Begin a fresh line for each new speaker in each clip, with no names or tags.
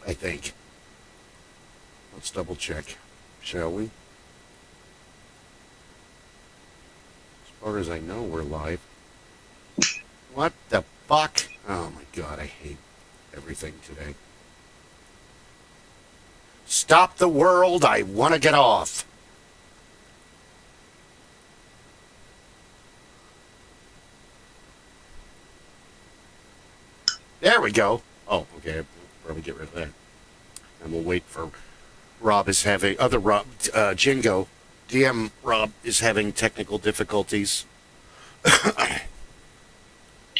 I think. Let's double check, shall we? As far as I know, we're live. What the fuck? Oh my god, I hate everything today. Stop the world, I want to get off. There we go. Oh, okay, I'll probably get rid of that. And we'll wait for Rob is having, Jingo, DM Rob is having technical difficulties.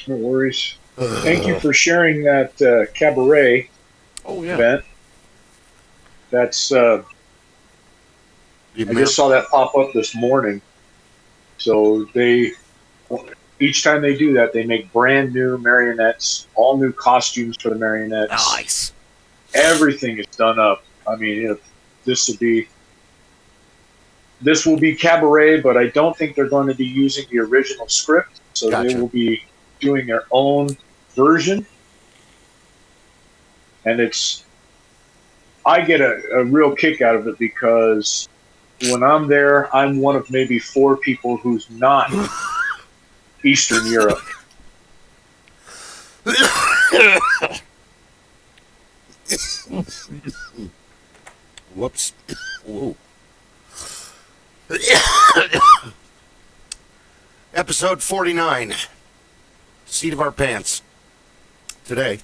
No worries. Thank you for sharing that cabaret event. That's I just saw that pop up this morning. So each time they do that, they make brand new marionettes, all new costumes for the marionettes.
Nice.
Everything is done up. I mean, this will be cabaret, but I don't think they're going to be using the original script. So They will be doing their own version. And I get a real kick out of it because when I'm there, I'm one of maybe 4 people who's not Eastern Europe.
Whoops. Whoa. Episode 49. Seat of our pants. Today.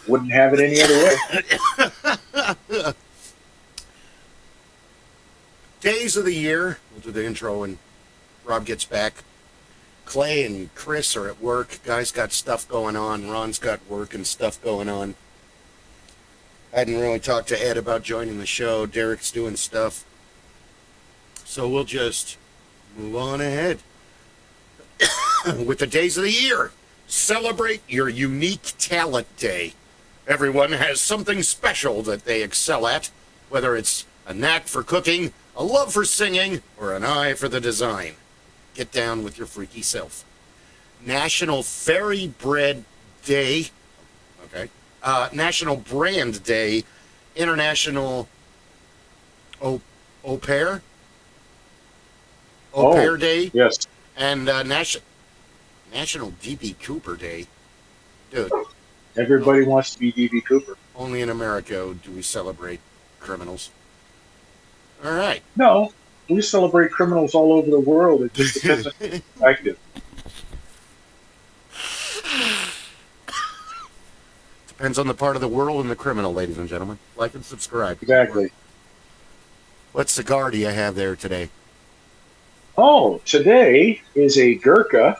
Wouldn't have it any other way.
Days of the year. We'll do the intro when Rob gets back. Clay and Chris are at work. Guys got stuff going on. Ron's got work and stuff going on. I hadn't really talked to Ed about joining the show. Derek's doing stuff. So we'll just move on ahead. With the days of the year. Celebrate your unique talent day. Everyone has something special that they excel at, whether it's a knack for cooking, a love for singing, or an eye for the design. Get down with your freaky self. National Fairy Bread Day. Okay. National Brand Day. International Au Pair. Au Pair Day.
Yes.
And National D.B. Cooper Day. Dude.
Everybody wants to be D.B. Cooper.
Only in America do we celebrate criminals. All right.
No, we celebrate criminals all over the world. It just depends on the perspective.
Depends on the part of the world and the criminal, ladies and gentlemen. Like and subscribe.
Exactly.
What cigar do you have there today?
Oh, today is a Gurkha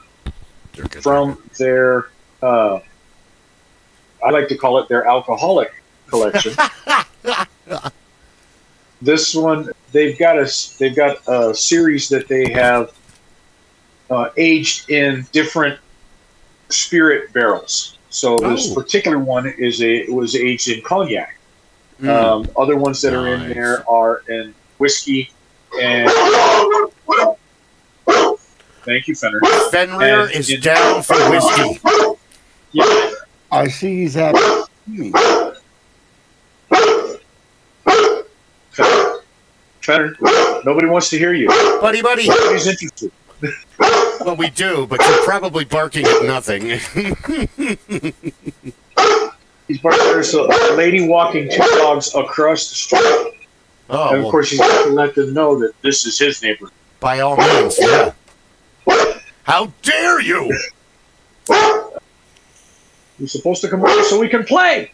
from their, I like to call it their alcoholic collection. This one, they've got a series that they have aged in different spirit barrels. So this particular one was aged in cognac. Other ones that are in there are in whiskey and. Thank you, Fenrir.
Fenrir is down for whiskey.
Yeah.
I see he's happy.
Fenrir, nobody wants to hear you.
Buddy.
Nobody's interested.
Well, we do, but you're probably barking at nothing.
He's barking. There's a lady walking 2 dogs across the street.
Oh,
and of course, he's got to let them know that this is his neighborhood.
By all means, yeah. How dare you!
You're supposed to come over so we can play.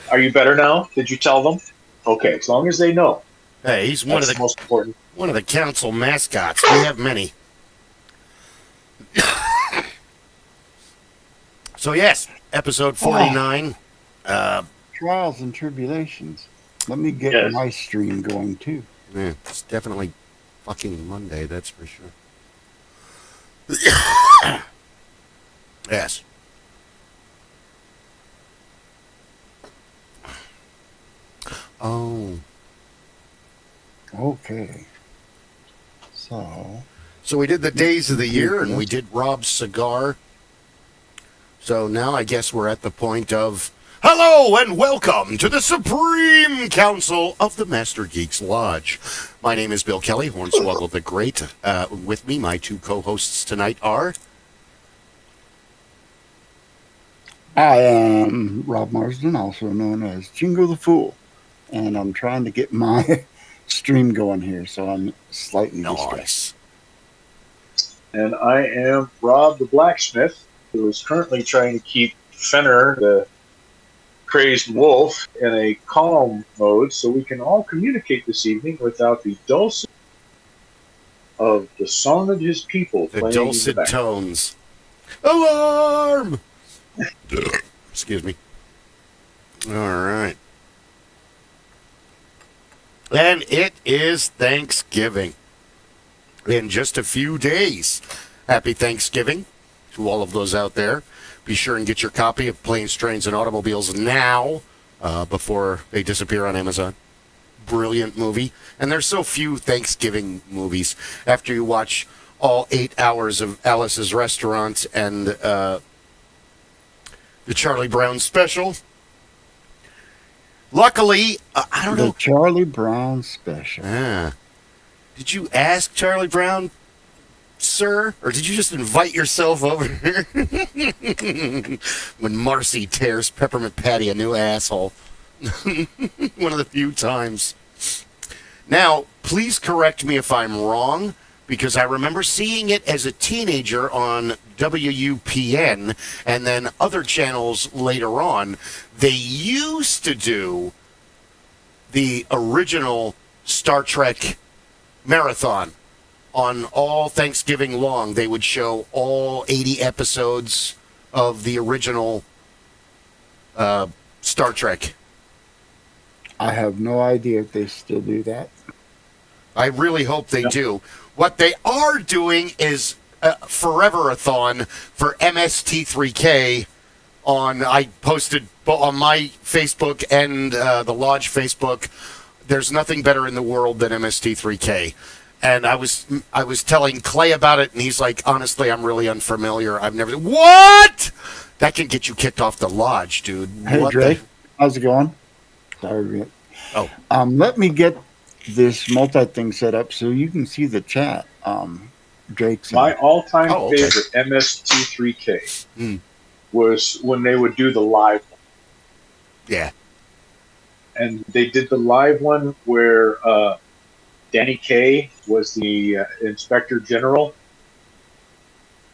Are you better now? Did you tell them? Okay, as long as they know.
Hey, he's one of the
most important.
One of the council mascots. We have many. So yes, episode 49.
Trials and tribulations. Let me get my stream going too.
Yeah, it's definitely fucking Monday, that's for sure. Yes. Oh.
Okay. So
we did the days of the year, and we did Rob's cigar. So now I guess we're at the point of hello and welcome to the Supreme Council of the Master Geeks Lodge. My name is Bill Kelly, Hornswoggle the Great. With me, my two co-hosts tonight are...
I am Rob Marsden, also known as Jingo the Fool, and I'm trying to get my stream going here, so I'm slightly distracted.
Nice.
And I am Rob the Blacksmith, who is currently trying to keep Fenner, the crazed wolf, in a calm mode so we can all communicate this evening without the dulcet of the song of his people
The
playing
dulcet
in the back.
tones. Alarm! Excuse me. All right. And it is Thanksgiving. In just a few days. Happy Thanksgiving to all of those out there. Be sure and get your copy of Planes, Trains, and Automobiles now before they disappear on Amazon. Brilliant movie. And there's so few Thanksgiving movies. After you watch all 8 hours of Alice's Restaurant and the Charlie Brown special. Luckily, I don't know.
The Charlie Brown special.
Did you ask Charlie Brown, sir? Or did you just invite yourself over here? When Marcy tears Peppermint Patty a new asshole. One of the few times. Now, please correct me if I'm wrong, because I remember seeing it as a teenager on WUPN and then other channels later on. They used to do the original Star Trek marathon on all Thanksgiving long. They would show all 80 episodes of the original Star Trek.
I have no idea if they still do that.
I really hope they do. What they are doing is Forever-a-thon for MST3K. I posted on my Facebook and the Lodge Facebook. There's nothing better in the world than MST3K. And I was telling Clay about it, and he's like, honestly, I'm really unfamiliar. I've never... What? That can get you kicked off the Lodge, dude.
Hey,
What
Drake. How's it going? Sorry.
Oh.
Let me get this multi-thing set up so you can see the chat. Drake's
My all-time
okay.
favorite MST3K was when they would do the live one.
Yeah.
And they did the live one where Danny Kaye was the Inspector General.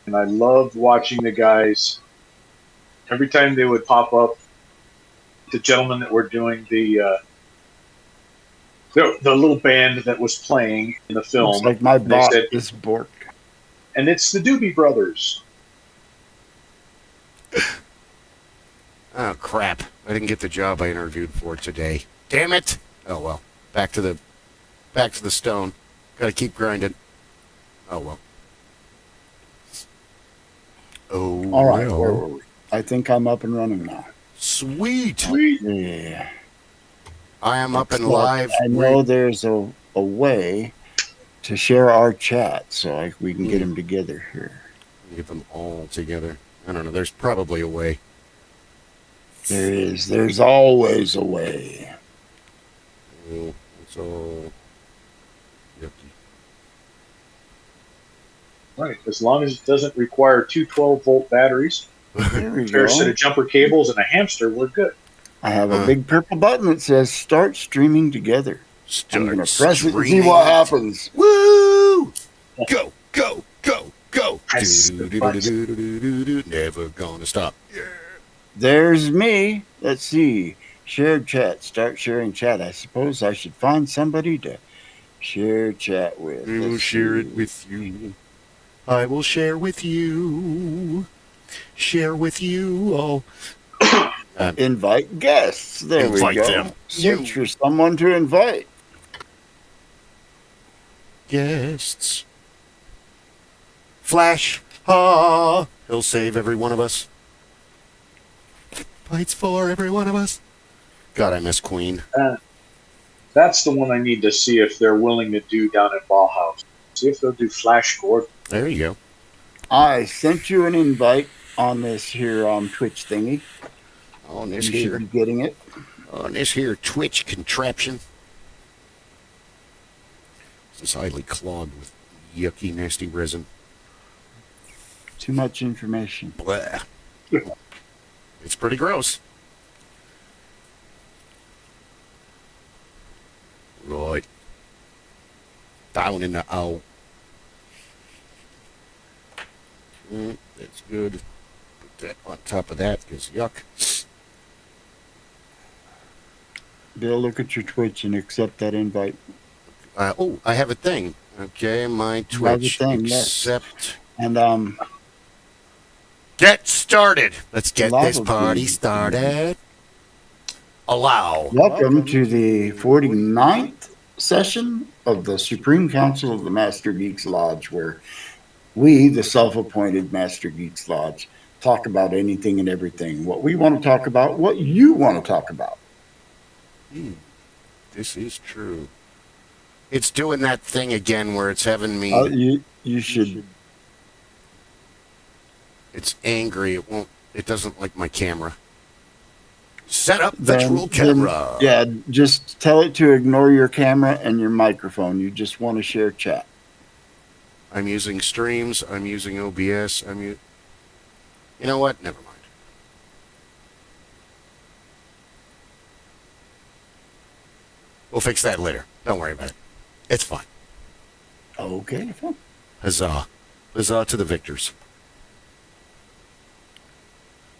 And I loved watching the guys. Every time they would pop up, the gentlemen that were doing the little band that was playing in the film.
Looks like my bot is Bork.
And it's the Doobie Brothers.
Oh, crap. I didn't get the job I interviewed for today. Damn it. Oh, well. Back to the stone. Gotta keep grinding. Oh, well. Oh,
all right.
well.
Where were we? I think I'm up and running now.
Sweet.
Yeah.
I am up and live.
I know there's a way to share our chat so we can get them together here.
Get them all together. I don't know. There's probably a way.
There is. There's always a way.
Oh, it's all yucky.
Right. As long as it doesn't require two 12-volt batteries,
There we
a pair
go.
set of jumper cables, and a hamster, we're good.
I have a big purple button that says "Start streaming together." I'm gonna press it and see
streaming.
what happens.
Woo! Go, go, go, go.
Press the
Do-do-do-do-do-do-do-do. Never gonna stop.
There's me. Let's see. Shared chat. Start sharing chat. I suppose I should find somebody to share chat with.
I will
Let's
share
see.
it with you. I will share with you. Share with you all.
Invite guests. There we
Invite
go.
them.
Search for someone to invite.
Guests. Flash. Ah. He'll save every one of us. Fights for every one of us. God, I miss Queen.
That's the one I need to see if they're willing to do down at Ballhouse. See if they'll do Flash Gordon.
There you go.
I sent you an invite on this here Twitch thingy.
On
You
this
should
here,
be getting it.
Twitch contraption. This is highly clogged with yucky, nasty resin.
Too much information.
Blah. It's pretty gross. Right. Down in the O. That's good. Put that on top of that, because yuck.
Bill, look at your Twitch and accept that invite.
I have a thing. Okay, my
You have a
Twitch.
thing, yes.
Accept.
And
Get started. Let's get
Lava
this party
Bean.
started. Allow.
welcome to the 49th session of the Supreme Council of the Master Geeks Lodge, where we, the self-appointed Master Geeks Lodge, talk about anything and everything. What we want to talk about, what you want to talk about.
This is true. It's doing that thing again where it's having me.
You should.
It's angry. It doesn't like my camera. Set up virtual camera.
Yeah, just tell it to ignore your camera and your microphone. You just want to share chat.
I'm using streams. I'm using OBS. You know what? Never mind. We'll fix that later. Don't worry about it. It's fine.
Okay, fine.
Huzzah. Huzzah to the victors.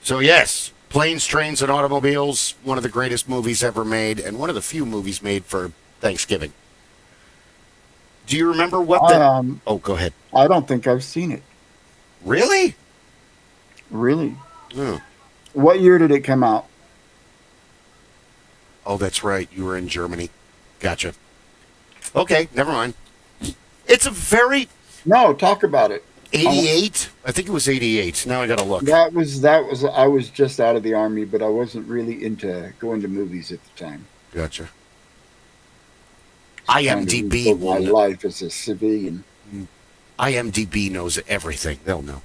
So yes, Planes, Trains, and Automobiles, one of the greatest movies ever made, and one of the few movies made for Thanksgiving. Do you remember what the... oh, go ahead.
I don't think I've seen it.
Really?
Really?
Oh.
What year did it come out?
Oh, that's right. You were in Germany. Gotcha. Okay, never mind. It's a very...
No, talk about it.
88? I think it was 88. Now I gotta look.
That was. I was just out of the army, but I wasn't really into going to movies at the time.
Gotcha. IMDb
my life as a civilian.
IMDb knows everything. They'll know.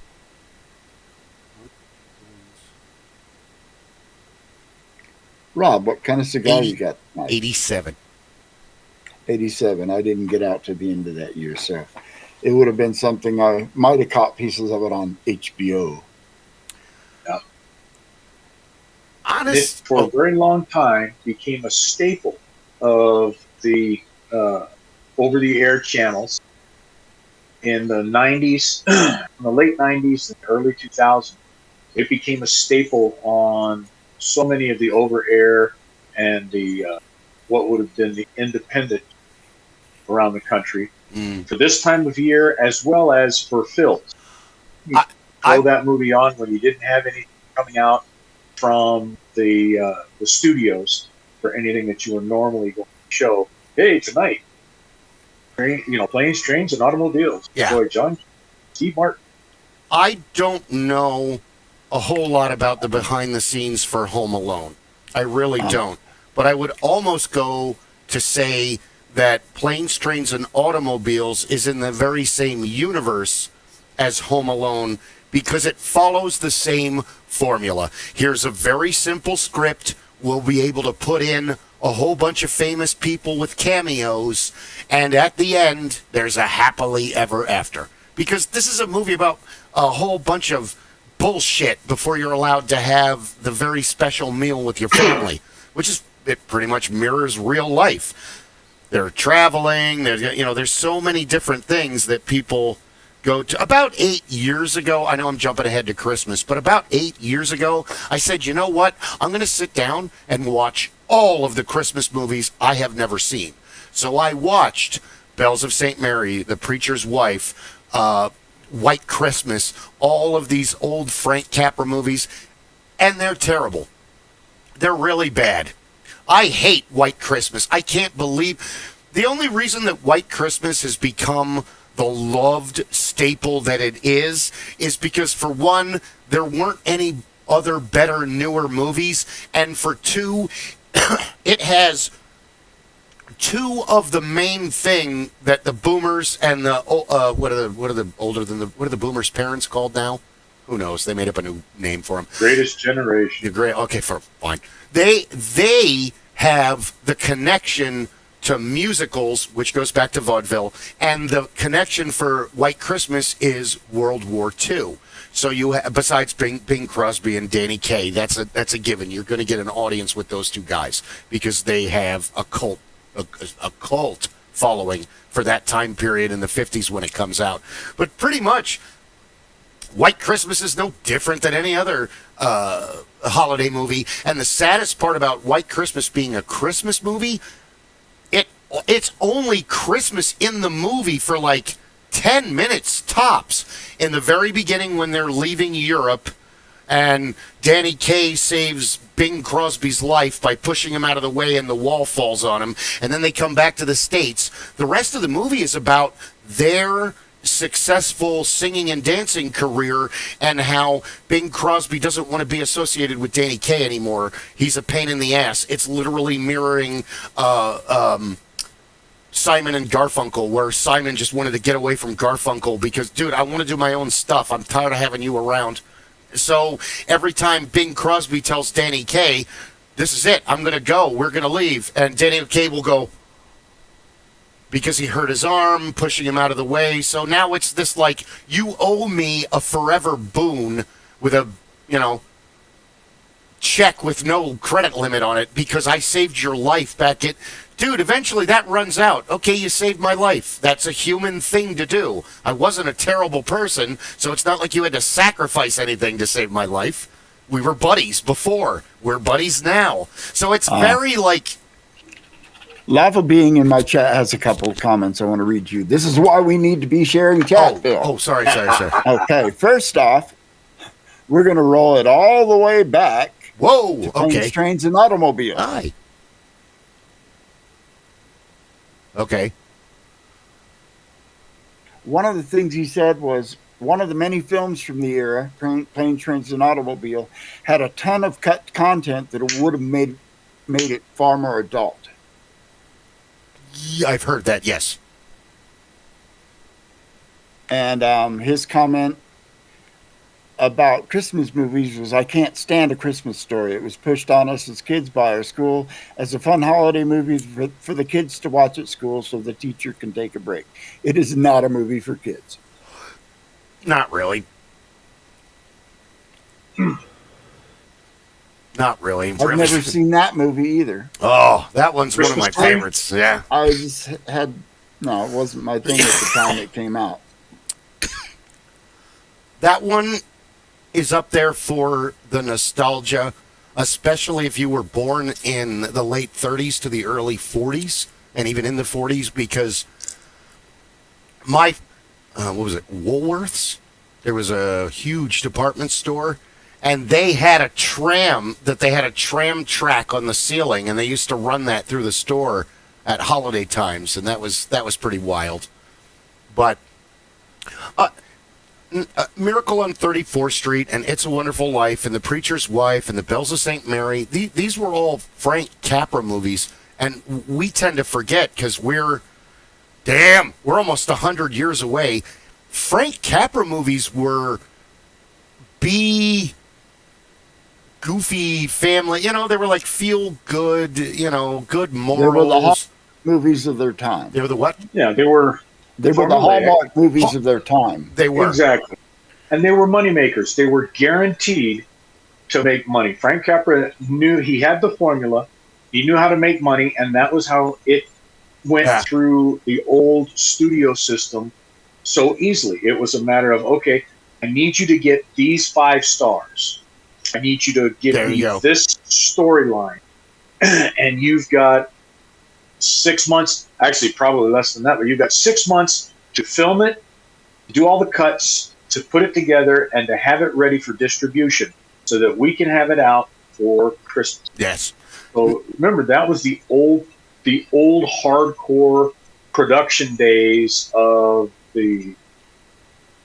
Rob, what kind of cigar you got tonight?
87.
87. I didn't get out to the end of that year, so it would have been something I might have caught pieces of it on HBO.
Yeah.
Honest.
It, for a very long time, became a staple of the over-the-air channels in the 90s, in the late 90s and early 2000s. It became a staple on so many of the over-air and the what would have been the independent around the country for this time of year, as well as for films. You throw that movie on when you didn't have anything coming out from the studios for anything that you were normally going to show. Hey, tonight, Planes, Trains, and Automobiles.
Yeah.
Boy, John T. Martin.
I don't know a whole lot about the behind the scenes for Home Alone. I really don't. But I would almost go to say that Planes, Trains, and Automobiles is in the very same universe as Home Alone because it follows the same formula. Here's a very simple script. We'll be able to put in a whole bunch of famous people with cameos, and at the end, there's a happily ever after. Because this is a movie about a whole bunch of bullshit before you're allowed to have the very special meal with your family, which is, it pretty much mirrors real life. They're traveling, there's so many different things that people go to. About 8 years ago, I know I'm jumping ahead to Christmas, but about 8 years ago, I said, you know what? I'm going to sit down and watch all of the Christmas movies I have never seen. So I watched Bells of St. Mary, The Preacher's Wife, White Christmas, all of these old Frank Capra movies, and they're terrible. They're really bad. I hate White Christmas. I can't believe... The only reason that White Christmas has become the loved staple that it is because, for one, there weren't any other better, newer movies, and for two, it has two of the main thing that the boomers and the what are the boomers' parents called now? Who knows? They made up a new name for them.
Greatest Generation.
The great. Okay, fine. They have the connection to musicals, which goes back to vaudeville, and the connection for White Christmas is World War II. So besides Bing Crosby and Danny Kaye, that's a given. You're going to get an audience with those two guys because they have a cult following for that time period in the 50s when it comes out. But pretty much, White Christmas is no different than any other holiday movie. And the saddest part about White Christmas being a Christmas movie, it's only Christmas in the movie for like 10 minutes tops. In the very beginning when they're leaving Europe and Danny Kaye saves Bing Crosby's life by pushing him out of the way and the wall falls on him, and then they come back to the States. The rest of the movie is about their successful singing and dancing career and how Bing Crosby doesn't want to be associated with Danny Kaye anymore. He's a pain in the ass. It's literally mirroring Simon and Garfunkel, where Simon just wanted to get away from Garfunkel because, dude, I want to do my own stuff. I'm tired of having you around. So every time Bing Crosby tells Danny Kaye, this is it, I'm going to go, we're going to leave, and Danny Kaye will go, because he hurt his arm, pushing him out of the way. So now it's this like, you owe me a forever boon with a, check with no credit limit on it because I saved your life back at... Dude, eventually that runs out. Okay, you saved my life. That's a human thing to do. I wasn't a terrible person, so it's not like you had to sacrifice anything to save my life. We were buddies before. We're buddies now. So it's very like...
Lava Being in my chat has a couple of comments I want to read you. This is why we need to be sharing chat, Bill.
Oh, sorry.
Okay, first off, we're going to roll it all the way back.
Whoa,
to Planes, Trains, and Automobiles.
Hi. Okay.
One of the things he said was one of the many films from the era, Plane, Trains, and Automobile, had a ton of cut content that would have made it far more adult.
Yeah, I've heard that, yes.
And his comment about Christmas movies was, I can't stand A Christmas Story. It was pushed on us as kids by our school as a fun holiday movie for the kids to watch at school so the teacher can take a break. It is not a movie for kids.
Not really. Not really.
I've never seen that movie either.
Oh, that one's
Christmas
one of my
Story?
favorites. Yeah.
I just had... No, it wasn't my thing at the time it came out.
That one is up there for the nostalgia, especially if you were born in the late 30s to the early 40s, and even in the 40s, because my, Woolworths? There was a huge department store, and they had a tram track on the ceiling, and they used to run that through the store at holiday times, and that was pretty wild. But Miracle on 34th Street and It's a Wonderful Life and The Preacher's Wife and The Bells of St. Mary, these were all Frank Capra movies, and we tend to forget because we're almost 100 years away. Frank Capra movies were goofy family, they were like feel good, good morals.
They were the Hallmark movies of their time.
They were the what?
Yeah, they were
the Hallmark movies of their time.
They were.
Exactly. And they were money makers. They were guaranteed to make money. Frank Capra knew he had the formula. He knew how to make money, and that was how it went through the old studio system so easily. It was a matter of, okay, I need you to get these 5 stars. I need you to give me this storyline. And you've got 6 months, actually probably less than that, but you've got 6 months to film it, to do all the cuts, to put it together, and to have it ready for distribution so that we can have it out for Christmas.
Yes.
So remember, that was the old hardcore production days of the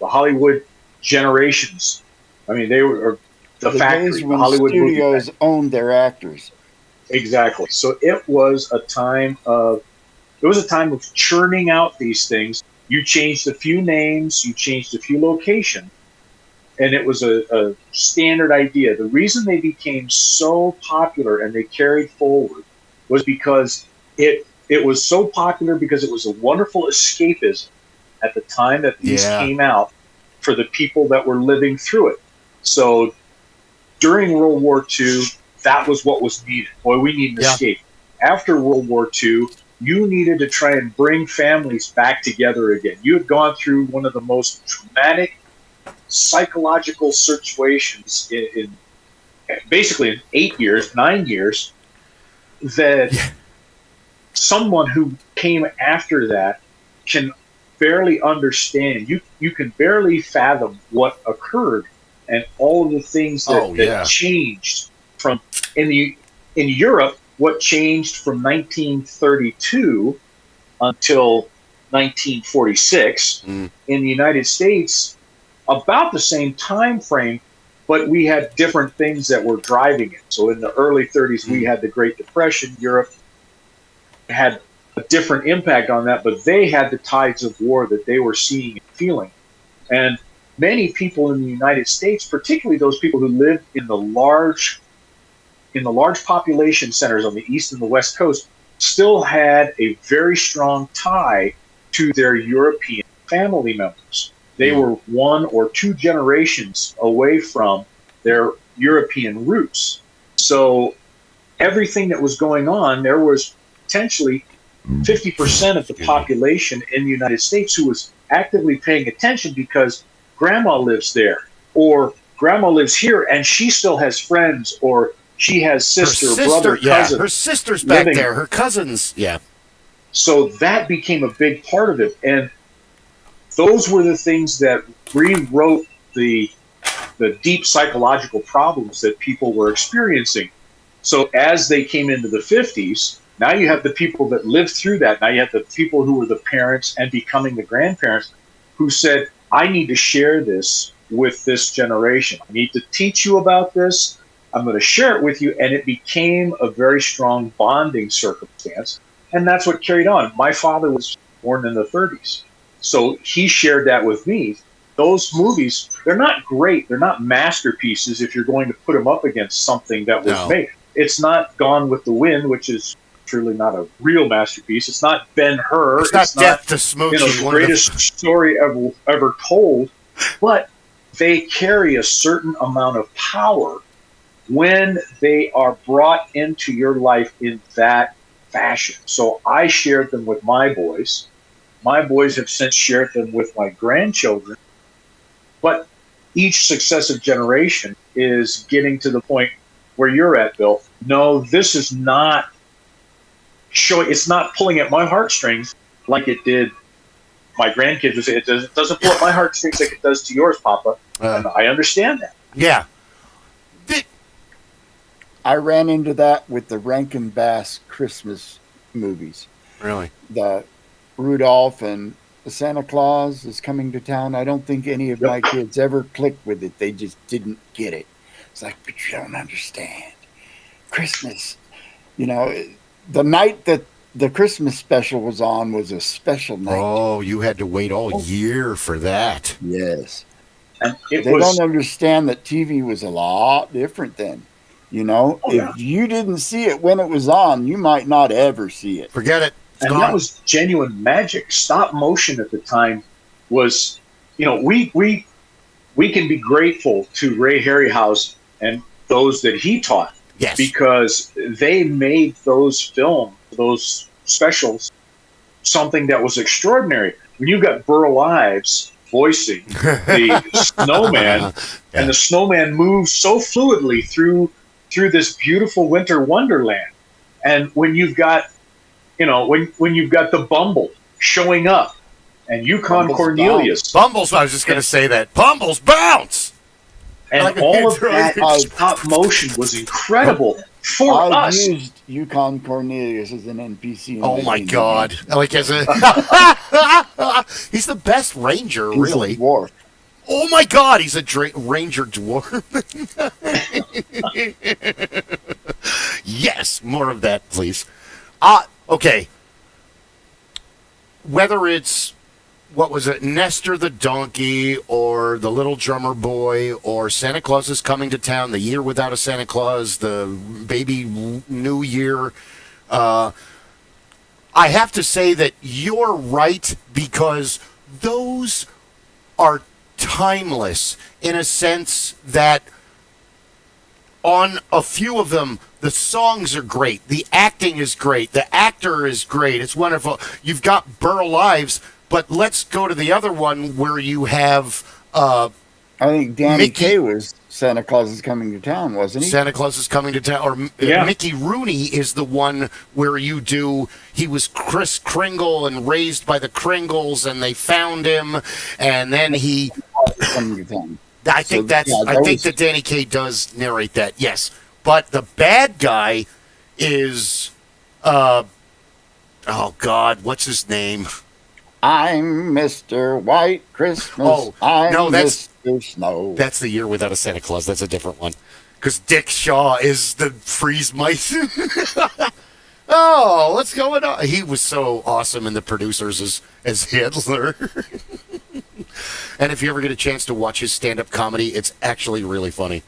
Hollywood generations. I mean, they were the factory,
days when
Hollywood
studios owned their actors.
Exactly. So it was a time of churning out these things. You changed a few names, you changed a few locations, and it was a standard idea. The reason they became so popular and they carried forward was because it was so popular because it was a wonderful escapism at the time that these came out for the people that were living through it. So during World War II, that was what was needed. Boy, we need an escape. After World War II, you needed to try and bring families back together again. You had gone through one of the most traumatic psychological situations in basically in 8 years, 9 years, that someone who came after that can barely understand. You can barely fathom what occurred and all of the things that changed from in Europe. What changed from 1932 until 1946 in the United States, about the same time frame, but we had different things that were driving it. So in the early 30s, we had the Great Depression. Europe had a different impact on that, but they had the tides of war that they were seeing and feeling. And many people in the United States, particularly those people who lived in the large population centers on the East and the West Coast, still had a very strong tie to their European family members. They were 1 or 2 generations away from their European roots. So everything that was going on, there was potentially 50% of the population in the United States who was actively paying attention because grandma lives there, or grandma lives here and she still has friends, or she has sister, brother, cousin.
Her sister's back there, her cousins. Yeah.
So that became a big part of it. And those were the things that rewrote the deep psychological problems that people were experiencing. So as they came into the 50s, now you have the people that lived through that. Now you have the people who were the parents and becoming the grandparents who said, I need to share this with this generation. I need to teach you about this. I'm going to share it with you. And it became a very strong bonding circumstance. And that's what carried on. My father was born in the 30s. So he shared that with me. Those movies, they're not great. They're not masterpieces if you're going to put them up against something that was made. It's not Gone with the Wind, which is truly not a real masterpiece. It's not Ben-Hur.
It's not Death to Smokey.
The greatest story ever told. But they carry a certain amount of power when they are brought into your life in that fashion. So I shared them with my boys. My boys have since shared them with my grandchildren. But each successive generation is getting to the point where you're at, Bill. No, this is not showing. It's not pulling at my heartstrings like it did. My grandkids would say it doesn't pull at my heartstrings like it does to yours, Papa. And I understand that.
Yeah.
I ran into that with the Rankin Bass Christmas movies.
Really?
The Rudolph and the Santa Claus is coming to town. I don't think any of my kids ever clicked with it. They just didn't get it. It's like, but you don't understand. Christmas, the night that the Christmas special was on was a special night.
Oh, you had to wait all year for that.
Yes. And they don't understand that TV was a lot different then. If you didn't see it when it was on, you might not ever see it.
Forget it.
And that was genuine magic. Stop motion at the time was, we can be grateful to Ray Harryhausen and those that he taught.
Yes.
Because they made those films, those specials, something that was extraordinary. When you got Burl Ives voicing the snowman, and the snowman moves so fluidly through this beautiful winter wonderland, and when you've got, when you've got the Bumble showing up, and Yukon Cornelius,
Bumbles. I was just going to say that Bumbles bounce.
And all of that stop motion was incredible for us.
I used Yukon Cornelius as an NPC.
Oh my God! He's the best ranger, really.
He's a dwarf.
Oh my God! He's a ranger dwarf. Yes, more of that, please. Okay. Whether it's what was it, Nestor the Donkey, or The Little Drummer Boy, or Santa Claus is Coming to Town, The Year Without a Santa Claus, The Baby New Year. I have to say that you're right, because those are timeless in a sense that on a few of them, the songs are great, the acting is great, the actor is great, it's wonderful. You've got Burl Ives, but let's go to the other one where you have
I think Danny
Mickey
Kaye was Santa Claus is Coming to Town, wasn't he?
Santa Claus is Coming to Town, or
Yeah.
Mickey Rooney is the one where you do, he was Kris Kringle and raised by the Kringles, and they found him, and then he,
Coming to Town.
I think
So, yeah,
I think that Danny Kaye does narrate that, yes. But the bad guy is, oh God, what's his name?
I'm Mr. White Christmas.
Oh,
I'm
no, that's-
Mr. Snow.
That's The Year Without a Santa Claus. That's a different one. Because Dick Shaw is the freeze mice. Oh, what's going on? He was so awesome in The Producers as Hitler. And if you ever get a chance to watch his stand-up comedy, it's actually really funny.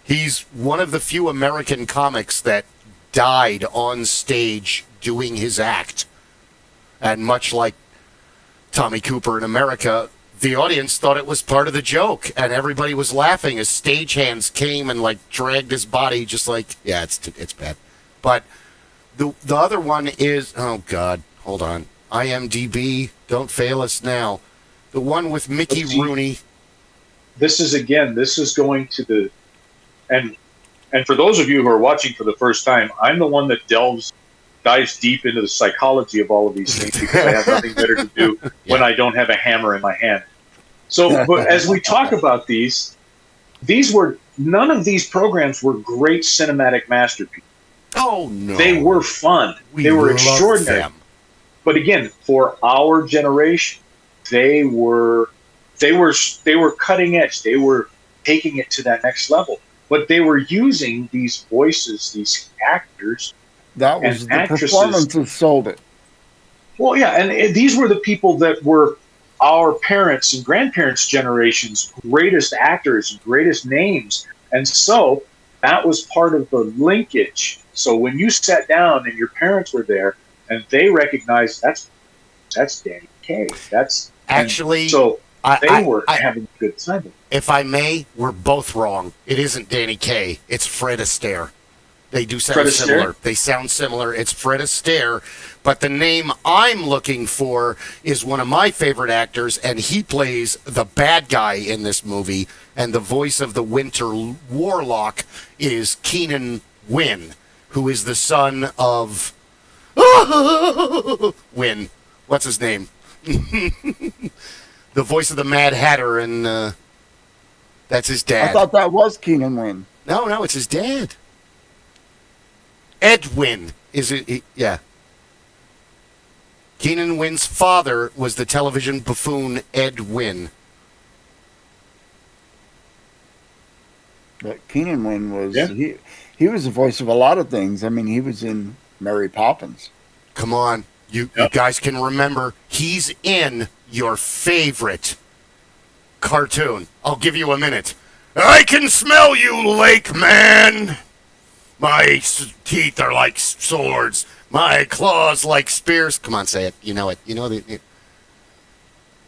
He's one of the few American comics that died on stage doing his act. And much like Tommy Cooper in America, the audience thought it was part of the joke, and everybody was laughing as stagehands came and like dragged his body, just like, yeah, it's bad. But the other one is, oh God, hold on, IMDb, don't fail us now. The one with Mickey Rooney.
This is going to the, and for those of you who are watching for the first time, I'm the one that dives deep into the psychology of all of these things, because I have nothing better to do when I don't have a hammer in my hand. So, but as we talk about these were, none of these programs were great cinematic masterpieces.
Oh no,
They were fun. They were extraordinary.
them.
But again, for our generation, they were cutting edge. They were taking it to that next level. But they were using these voices, these actors.
That was
and
the
actresses.
performances sold it.
Well, yeah, and these were the people that were our parents' and grandparents' generation's greatest actors, greatest names. And so that was part of the linkage. So when you sat down and your parents were there and they recognized that's Danny Kaye. That's
actually,
so they were
I
having a good time.
if I may, we're both wrong. It isn't Danny Kaye. It's Fred Astaire. They do sound
Fred
similar.
Astaire?
They sound similar. It's Fred Astaire. But the name I'm looking for is one of my favorite actors, and he plays the bad guy in this movie. And the voice of the Winter Warlock is Keenan Wynn, who is the son of Wynn. What's his name? The voice of the Mad Hatter, and that's his dad.
I thought that was Keenan Wynn.
No, it's his dad. Edwin is it? Yeah. Keenan Wynn's father was the television buffoon Ed Wynn.
But Keenan Wynn was he was the voice of a lot of things. I mean, he was in Mary Poppins.
Come on, you guys can remember. He's in your favorite cartoon. I'll give you a minute. I can smell you, Lake Man. My teeth are like swords. My claws like spears. Come on, say it. You know it. You know the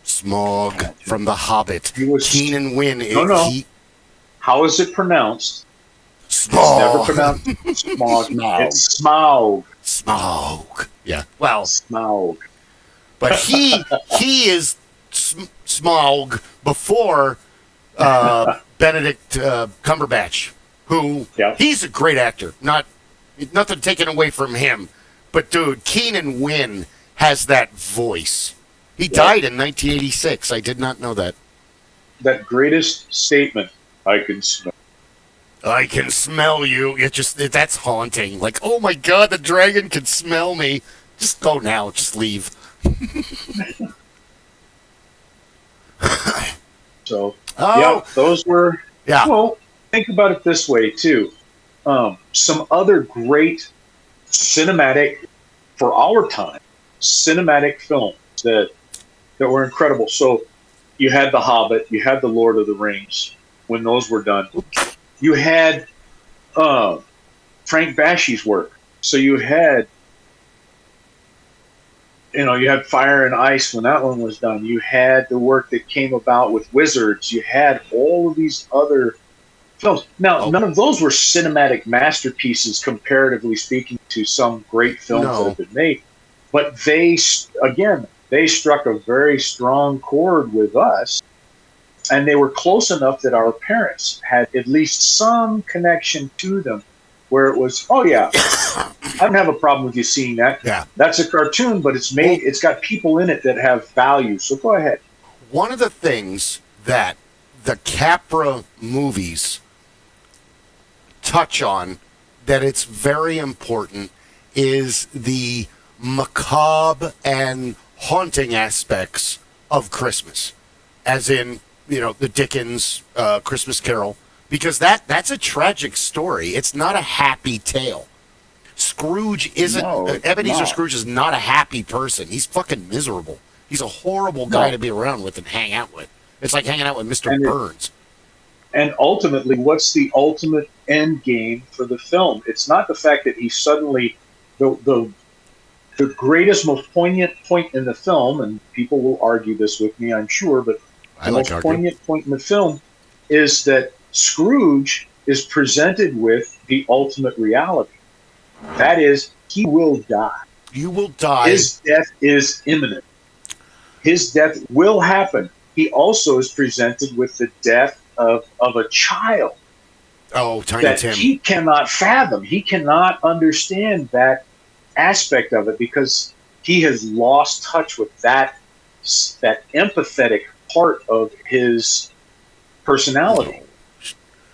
Smaug from The Hobbit. Keenan Wynn.
No. How is it pronounced?
Smaug.
It's never pronounced Smaug. It's Smaug.
Smaug. Yeah. Well,
Smaug.
but he is Smaug before Benedict Cumberbatch, who he's a great actor. Nothing taken away from him, but dude, Keenan Wynn has that voice. He died in 1986. I did not know that.
That greatest statement, I can smell.
I can smell you. That's haunting. Like, oh my God, the dragon can smell me. Just go now. Just leave.
So, those were.
Yeah.
Well, think about it this way too. Some other great cinematic, for our time, cinematic films that that were incredible. So you had The Hobbit, you had The Lord of the Rings when those were done. You had Frank Bashy's work. So you had, you had Fire and Ice when that one was done. You had the work that came about with Wizards. You had all of these other films. Now, none of those were cinematic masterpieces, comparatively speaking, to some great films that have been made. But they struck a very strong chord with us, and they were close enough that our parents had at least some connection to them, where it was, oh yeah, I don't have a problem with you seeing that.
Yeah.
That's a cartoon, but it's got people in it that have value. So go ahead.
One of the things that the Capra movies touch on that it's very important is the macabre and haunting aspects of Christmas, as in, the Dickens Christmas Carol, because that's a tragic story. It's not a happy tale. Scrooge isn't. Ebenezer Scrooge is not a happy person. He's fucking miserable. He's a horrible guy to be around with and hang out with. It's like hanging out with Mr. Burns.
And ultimately, what's the ultimate end game for the film? It's not the fact that he suddenly, the greatest, most poignant point in the film, and people will argue this with me, I'm sure, but the most poignant point in the film is that Scrooge is presented with the ultimate reality. That is, he will die.
You will die.
His death is imminent. His death will happen. He also is presented with the death of a child.
Oh, Tiny
that
Tim.
He cannot fathom. He cannot understand that aspect of it because he has lost touch with that empathetic part of his personality.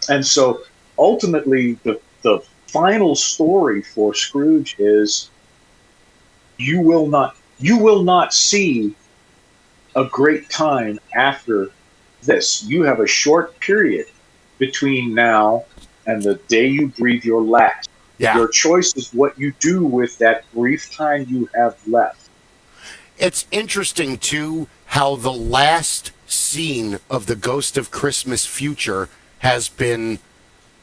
And so ultimately the final story for Scrooge is you will not see a great time after this. You have a short period between now and the day you breathe your last.
Yeah.
Your choice is what you do with that brief time you have left.
It's interesting, too, how the last scene of the Ghost of Christmas Future has been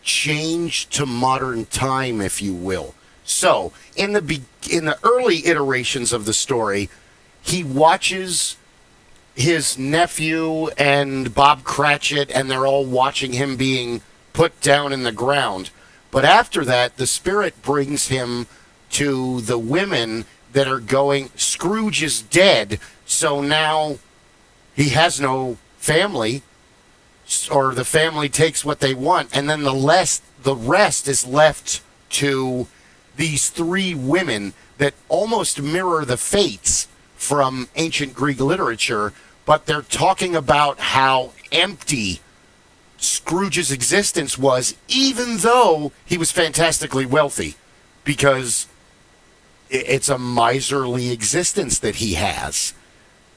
changed to modern time, if you will. So, in the early iterations of the story, he watches his nephew and Bob Cratchit, and they're all watching him being put down in the ground. But after that, the spirit brings him to the women that are going, Scrooge is dead, so now he has no family, or the family takes what they want, and then the rest is left to these three women that almost mirror the fates from ancient Greek literature, but they're talking about how empty Scrooge's existence was, even though he was fantastically wealthy, because it's a miserly existence that he has.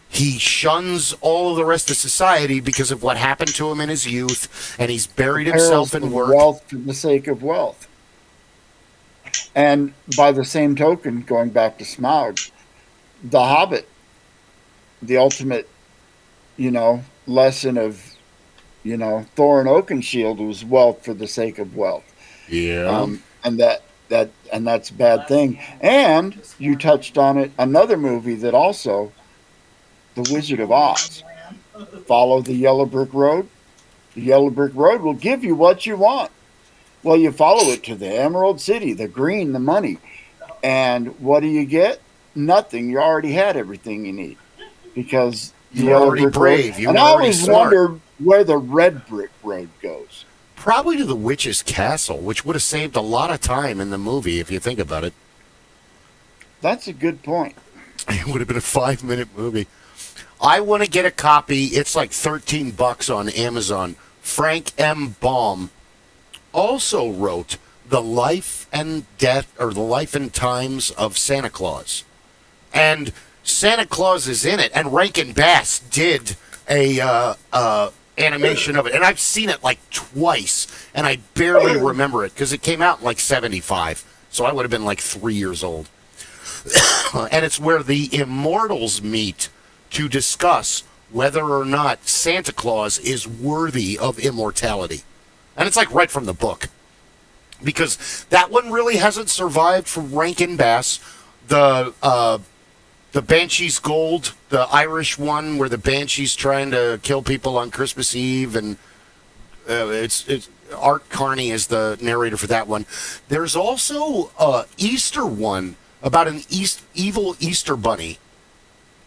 He shuns all of the rest of society because of what happened to him in his youth, and he's buried himself in work.
Wealth for the sake of wealth. And by the same token, going back to Smaug, The Hobbit, the ultimate, lesson of, Thorin Oakenshield was wealth for the sake of wealth.
Yeah.
And that's a bad thing. And you touched on it, another movie that also, The Wizard of Oz. Follow the yellow brick road. The yellow brick road will give you what you want. Well, you follow it to the Emerald City, the green, the money. And what do you get? Nothing. You already had everything you need. Because
you're already brave.
And I always wondered where the red brick road goes.
Probably to the witch's castle, which would have saved a lot of time in the movie, if you think about it.
That's a good point.
It would have been a 5-minute movie. I want to get a copy. It's like $13 on Amazon. Frank M. Baum also wrote The Life and Death, or The Life and Times of Santa Claus. And Santa Claus is in it, and Rankin Bass did a animation of it, and I've seen it like twice, and I barely remember it because it came out in like 75, so I would have been like 3 years old. And it's where the immortals meet to discuss whether or not Santa Claus is worthy of immortality. And it's like right from the book. Because that one really hasn't survived from Rankin Bass. The Banshee's Gold, the Irish one where the Banshee's trying to kill people on Christmas Eve, and it's Art Carney is the narrator for that one. There's also a Easter one about an evil Easter bunny,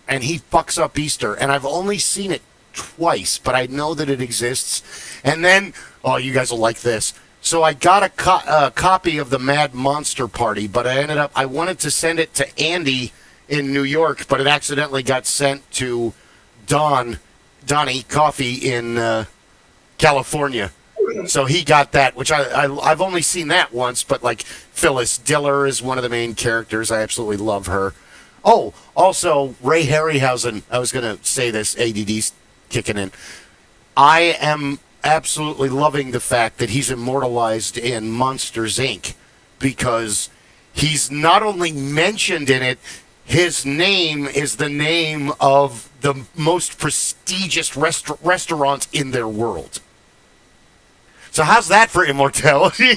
and he fucks up Easter. And I've only seen it twice, but I know that it exists. And then, oh, you guys will like this. So I got a copy of the Mad Monster Party, but I wanted to send it to Andy in New York, but it accidentally got sent to Donnie Coffee in California. So he got that, which I've only seen that once, but like Phyllis Diller is one of the main characters. I absolutely love her. Oh, also Ray Harryhausen. I was going to say this, ADD's kicking in. I am absolutely loving the fact that he's immortalized in Monsters, Inc. because he's not only mentioned in it, his name is the name of the most prestigious restaurant in their world. So how's that for immortality?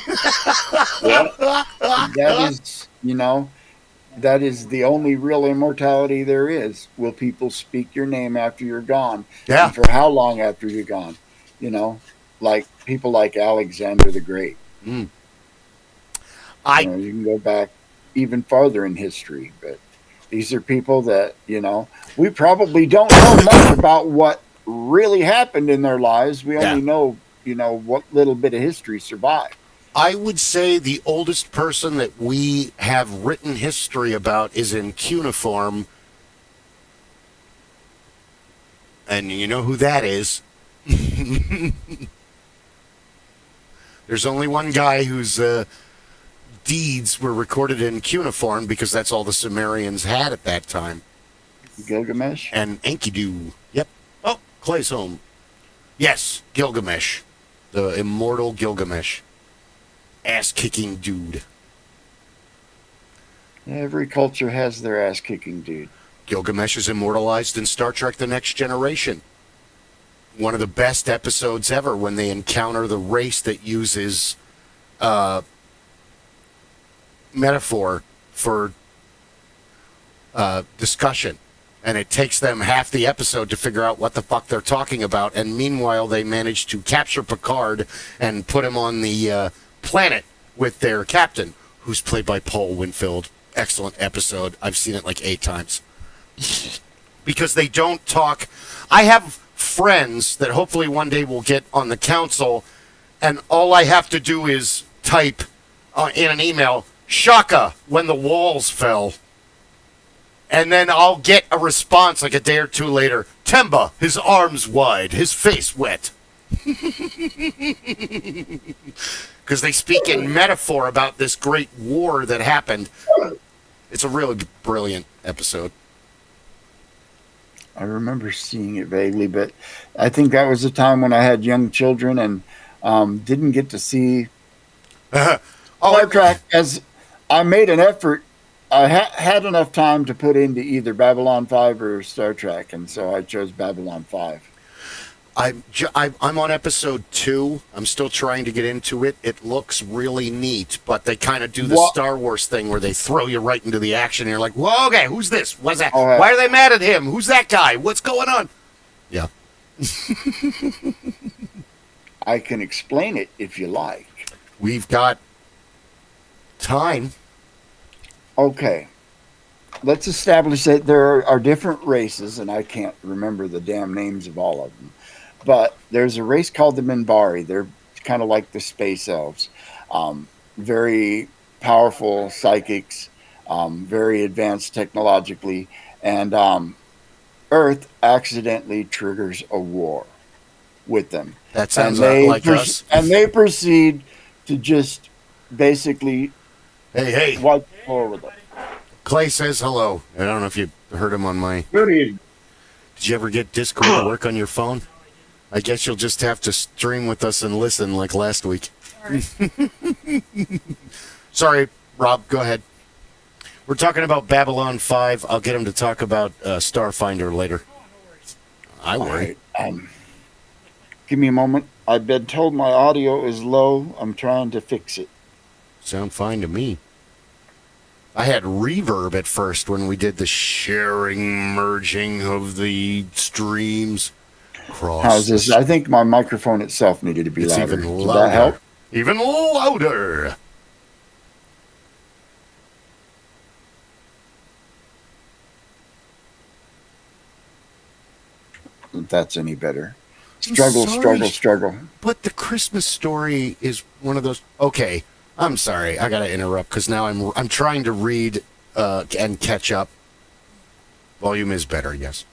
That is, that is the only real immortality there is. Will people speak your name after you're gone?
Yeah.
And for how long after you're gone? Like people like Alexander the Great.
Mm.
You can go back even farther in history, but these are people that, we probably don't know much about what really happened in their lives. We only know, what little bit of history survived.
I would say the oldest person that we have written history about is in cuneiform. And you know who that is. There's only one guy whose deeds were recorded in cuneiform because that's all the Sumerians had at that time.
Gilgamesh?
And Enkidu. Yep. Oh, Clay's home. Yes, Gilgamesh. The immortal Gilgamesh. Ass-kicking dude.
Every culture has their ass-kicking dude.
Gilgamesh is immortalized in Star Trek The Next Generation. One of the best episodes ever when they encounter the race that uses metaphor for discussion. And it takes them half the episode to figure out what the fuck they're talking about. And meanwhile, they manage to capture Picard and put him on the planet with their captain, who's played by Paul Winfield. Excellent episode. I've seen it like 8 times. Because they don't talk. I have friends that hopefully one day will get on the council, and all I have to do is type in an email, Shaka, when the walls fell. And then I'll get a response like a day or two later. Temba, his arms wide, his face wet. Because they speak in metaphor about this great war that happened. It's a really brilliant episode.
I remember seeing it vaguely, but I think that was a time when I had young children and didn't get to see Star Trek. As I made an effort, I had enough time to put into either Babylon 5 or Star Trek, and so I chose Babylon 5.
I'm on episode 2. I'm still trying to get into it. It looks really neat, but they kind of do the Star Wars thing where they throw you right into the action. And you're like, whoa, okay, who's this? What's that?
Right.
Why are they mad at him? Who's that guy? What's going on? Yeah.
I can explain it if you like.
We've got time.
Okay. Let's establish that there are different races, and I can't remember the damn names of all of them. But there's a race called the Minbari. They're kind of like the space elves. Very powerful psychics, very advanced technologically. And Earth accidentally triggers a war with them.
That sounds like us.
And they proceed to just basically wipe the floor with them.
Clay says hello. I don't know if you heard him on my...
Good evening.
Did you ever get Discord to work on your phone? I guess you'll just have to stream with us and listen like last week. Sorry, Rob, go ahead. We're talking about Babylon 5. I'll get him to talk about Starfinder later. I worry.
Right. Give me a moment. I've been told my audio is low. I'm trying to fix it.
Sound fine to me. I had reverb at first when we did the sharing, merging of the streams.
How's this? I think my microphone itself needed to be louder.
Even louder.
Did that help?
Even louder.
If that's any better. Struggle.
But the Christmas Story is one of those. Okay, I'm sorry. I gotta interrupt because now I'm trying to read and catch up. Volume is better, yes.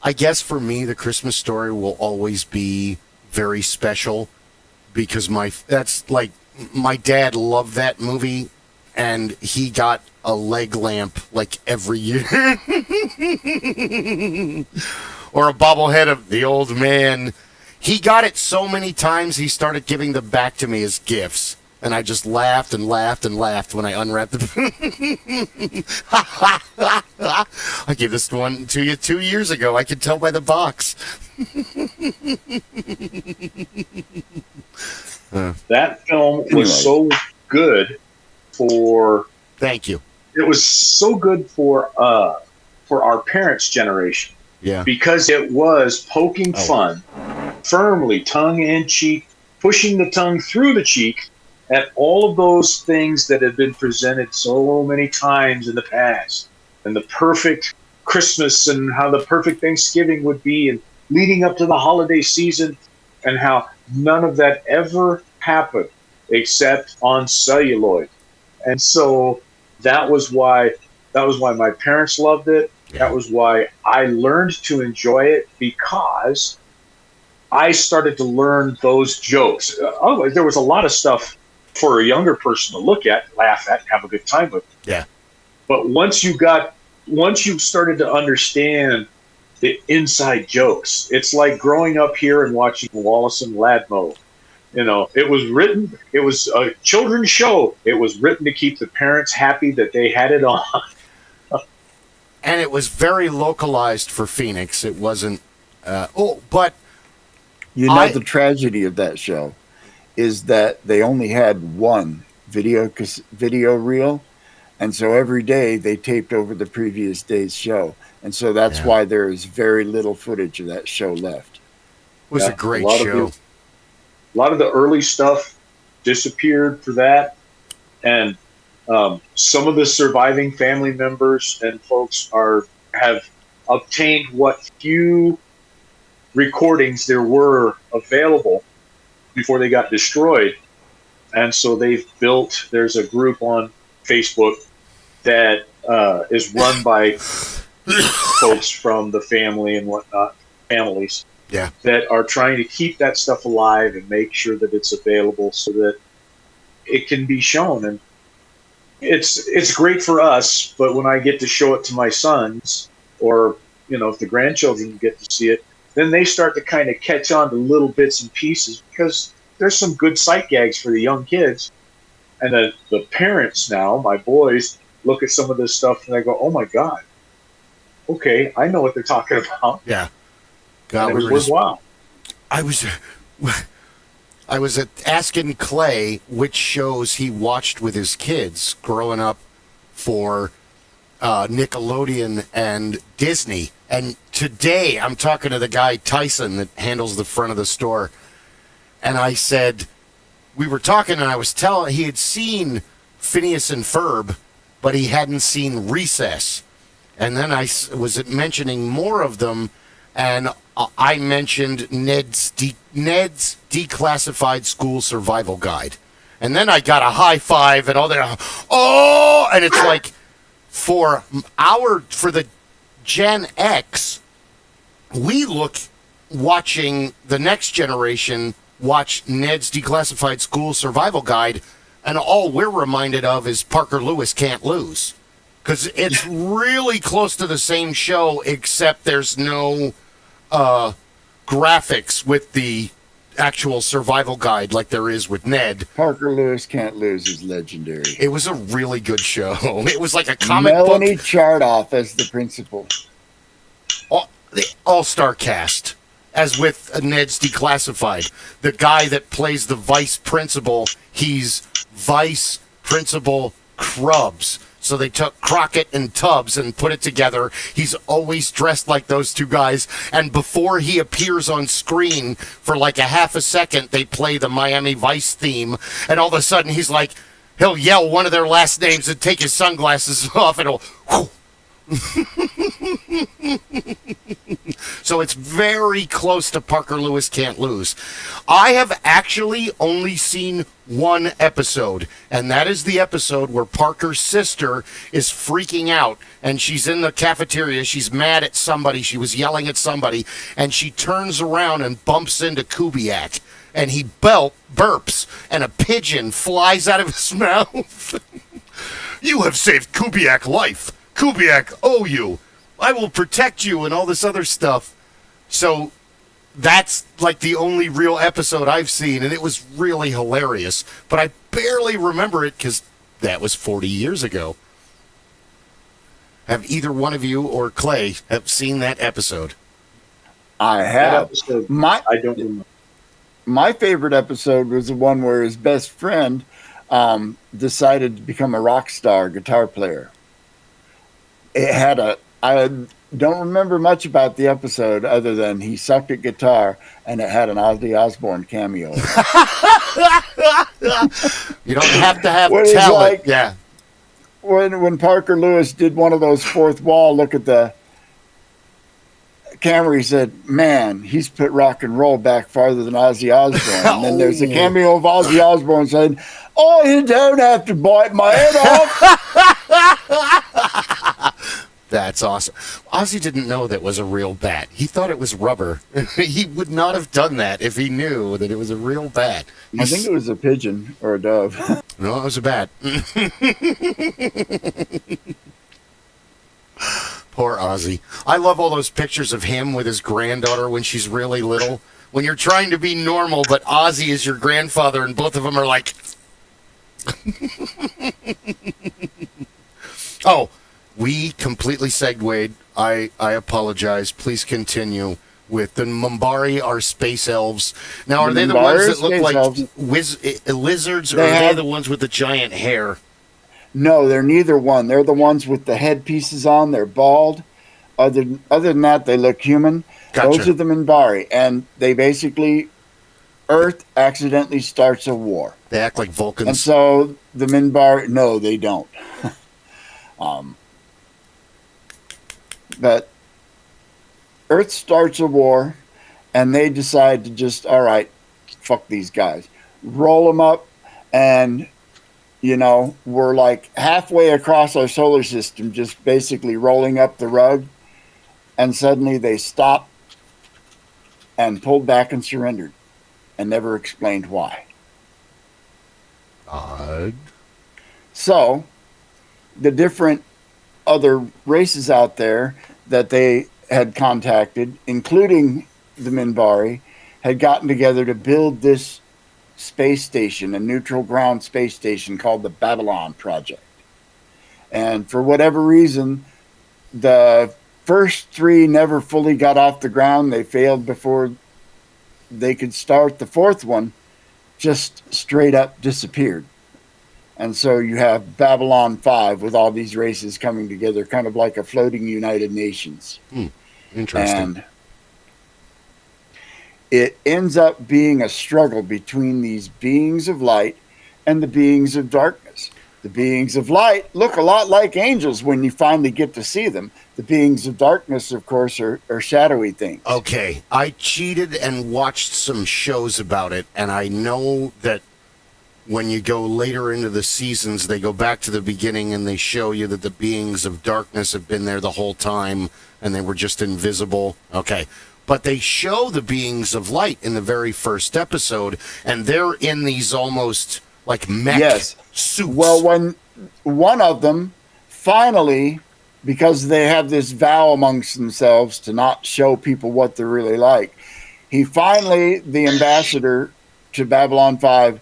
I guess for me, the Christmas Story will always be very special because my dad loved that movie, and he got a leg lamp like every year. Or a bobblehead of the old man. He got it so many times he started giving them back to me as gifts. And I just laughed and laughed and laughed when I unwrapped them. I gave this one to you 2 years ago. I could tell by the box.
That film was so good for...
Thank you.
It was so good for our parents' generation.
Yeah.
Because it was poking fun, firmly, tongue-in-cheek, pushing the tongue through the cheek at all of those things that have been presented so many times in the past. And the perfect Christmas and how the perfect Thanksgiving would be and leading up to the holiday season and how none of that ever happened except on celluloid. And so that was why my parents loved it. Yeah. That was why I learned to enjoy it, because I started to learn those jokes. Otherwise, there was a lot of stuff for a younger person to look at, laugh at, and have a good time with.
Yeah.
But once you started to understand the inside jokes, it's like growing up here and watching Wallace and Ladmo. You know, it was a children's show. It was written to keep the parents happy that they had it on.
And it was very localized for Phoenix. It wasn't. But
the tragedy of that show is that they only had one video reel, and so every day they taped over the previous day's show, and so that's why there is very little footage of that show left.
It was a great show.
A lot of the early stuff disappeared for that, and some of the surviving family members and folks have obtained what few recordings there were available before they got destroyed. And so there's a group on Facebook that is run by folks from the family and whatnot, families, that are trying to keep that stuff alive and make sure that it's available so that it can be shown. And it's great for us, but when I get to show it to my sons, or if the grandchildren get to see it, then they start to kind of catch on to little bits and pieces, because there's some good sight gags for the young kids. And the parents now, my boys, look at some of this stuff and they go, "Oh my God, okay, I know what they're talking about."
Yeah, God,
it was worthwhile.
I was asking Clay which shows he watched with his kids growing up for Nickelodeon and Disney. And today I'm talking to the guy, Tyson, that handles the front of the store. And I said, we were talking and I was telling, he had seen Phineas and Ferb, but he hadn't seen Recess. And then I was mentioning more of them, and I mentioned Ned's Declassified School Survival Guide. And then I got a high five and all that. Oh, and it's like for the Gen X, we look watching the next generation watch Ned's Declassified School Survival Guide, and all we're reminded of is Parker Lewis Can't Lose. Because it's really close to the same show, except there's no graphics with the actual survival guide like there is with Ned.
Parker Lewis Can't Lose is legendary.
It was a really good show. It was like a comic
Melanie
book.
Chartoff as the principal.
the all-star cast, as with Ned's Declassified. The guy that plays the vice principal, he's Vice Principal Krubbs. So they took Crockett and Tubbs and put it together. He's always dressed like those two guys. And before he appears on screen for like a half a second, they play the Miami Vice theme. And all of a sudden he's like, he'll yell one of their last names and take his sunglasses off and he'll... Whoo. So it's very close to Parker Lewis Can't Lose. I have actually only seen one episode, and that is the episode where Parker's sister is freaking out, and she's in the cafeteria. She's mad at somebody. She was yelling at somebody, and she turns around and bumps into Kubiak, and he burps, and a pigeon flies out of his mouth. You have saved Kubiak life. Kubiak, owe you. I will protect you and all this other stuff. So that's like the only real episode I've seen, and it was really hilarious. But I barely remember it because that was 40 years ago. Have either one of you or Clay have seen that episode?
I have.
Episode, I don't remember.
My favorite episode was the one where his best friend decided to become a rock star guitar player. It had I don't remember much about the episode other than he sucked at guitar and it had an Ozzy Osbourne cameo.
You don't have to have
When
talent.
he's like-
Yeah.
When Parker Lewis did one of those fourth wall look at the camera, he said, "Man, he's put rock and roll back farther than Ozzy Osbourne." And then there's a cameo of Ozzy Osbourne saying, "Oh, you don't have to bite my head off."
That's awesome. Ozzy didn't know that was a real bat. He thought it was rubber. He would not have done that if he knew that it was a real bat.
I think it was a pigeon or a dove.
No, it was a bat. Poor Ozzy. I love all those pictures of him with his granddaughter when she's really little. When you're trying to be normal, but Ozzy is your grandfather, and both of them are like... Oh, we completely segued. I apologize. Please continue with the Mumbari are space elves. Now, are they the ones that look like lizards, or are they the ones with the giant hair?
No, they're neither one. They're the ones with the headpieces on. They're bald. Other than that, they look human.
Gotcha.
Those are the Minbari. And they basically, Earth accidentally starts a war.
They act like Vulcans.
And so the Minbari, no, they don't. But Earth starts a war, and they decide to just, all right, fuck these guys. Roll them up, and, you know, we're like halfway across our solar system, just basically rolling up the rug, and suddenly they stopped and pulled back and surrendered, and never explained why.
Odd.
So, the different other races out there that they had contacted, including the Minbari, had gotten together to build this space station, a neutral ground space station called the Babylon Project. And for whatever reason, the first three never fully got off the ground. They failed before they could start. The fourth one just straight up disappeared. And so you have Babylon 5 with all these races coming together, kind of like a floating United Nations.
Interesting.
And it ends up being a struggle between these beings of light and the beings of darkness. The beings of light look a lot like angels when you finally get to see them. The beings of darkness, of course, are shadowy things.
Okay, I cheated and watched some shows about it, and I know that when you go later into the seasons, they go back to the beginning and they show you that the beings of darkness have been there the whole time and they were just invisible. Okay. But they show the beings of light in the very first episode, and they're in these almost like mech suits.
Well, when one of them finally, because they have this vow amongst themselves to not show people what they're really like, he finally, the ambassador to Babylon 5,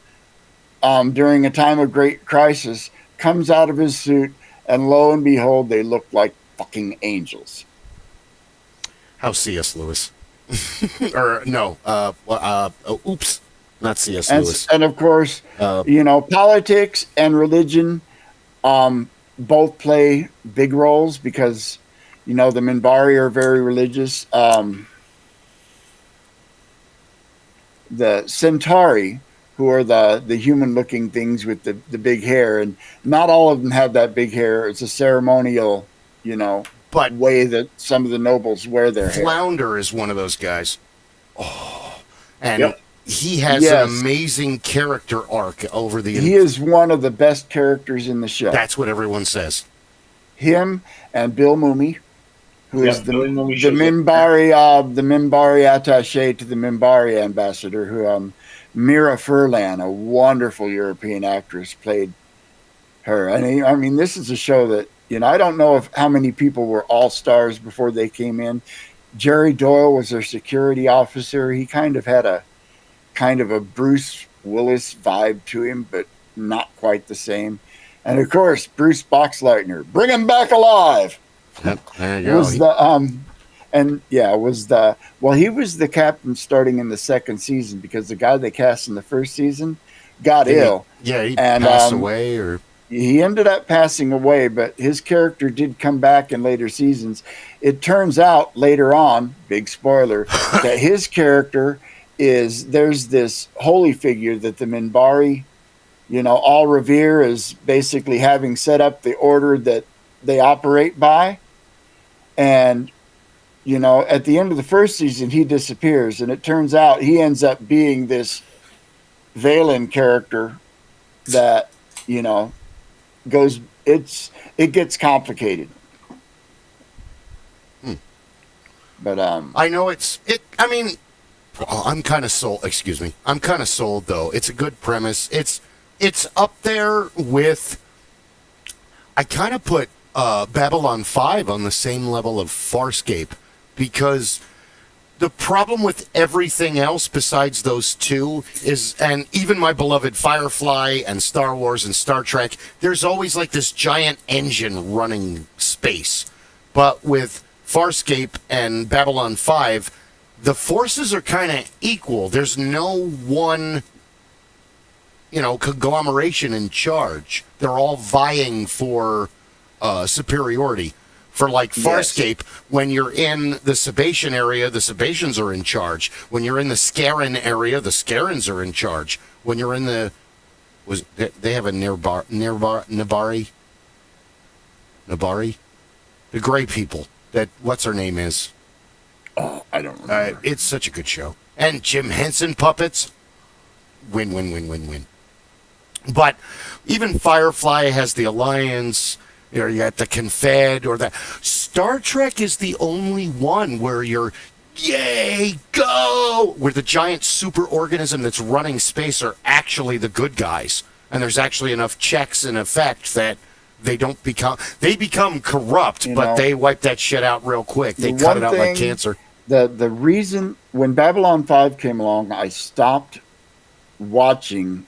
during a time of great crisis, comes out of his suit, and lo and behold, they look like fucking angels.
How C.S. Lewis. Or, no, oops, not C.S. Lewis.
And of course, politics and religion both play big roles because, the Minbari are very religious. The Centauri, who are the human-looking things with the big hair, and not all of them have that big hair. It's a ceremonial,
but
way that some of the nobles wear their hair.
Flounder is one of those guys. Oh, and
Yep.
he has an amazing character arc over the.
He is one of the best characters in the show.
That's what everyone says.
Him and Bill Mumy, who is the
Mumy
Minbari, the Minbari attaché to the Minbari ambassador, who Mira Furlan, a wonderful European actress, played her. And I mean, this is a show that, I don't know how many people were all-stars before they came in. Jerry Doyle was their security officer. He kind of had a Bruce Willis vibe to him, but not quite the same. And of course, Bruce Boxleitner, bring him back alive.
There you go.
He was the captain starting in the second season because the guy they cast in the first season got ill.
He passed away, or
he ended up passing away, but his character did come back in later seasons. It turns out later on, big spoiler, that his character there's this holy figure that the Minbari, all revere as basically having set up the order that they operate by. And, at the end of the first season, he disappears. And it turns out he ends up being this Valen character that, it gets complicated. But
I know I'm kind of sold. Excuse me. I'm kind of sold, though. It's a good premise. It's up there with. I kind of put Babylon 5 on the same level of Farscape, because the problem with everything else besides those two is, and even my beloved Firefly and Star Wars and Star Trek, there's always like this giant engine running space. But with Farscape and Babylon 5, the forces are kind of equal. There's no one, conglomeration in charge. They're all vying for superiority. For like Farscape, when you're in the Sabatian area, the Sabatians are in charge. When you're in the Scaran area, the Scarans are in charge. When you're in they have a Nabari? The Gray people. What's her name is?
Oh, I don't remember.
It's such a good show. And Jim Henson puppets. Win. But even Firefly has the Alliance, or you got the Confed, or that. Star Trek is the only one where you're, yay, go! Where the giant superorganism that's running space are actually the good guys. And there's actually enough checks and effect that they become corrupt, but they wipe that shit out real quick. They cut it out like cancer.
The reason, when Babylon 5 came along, I stopped watching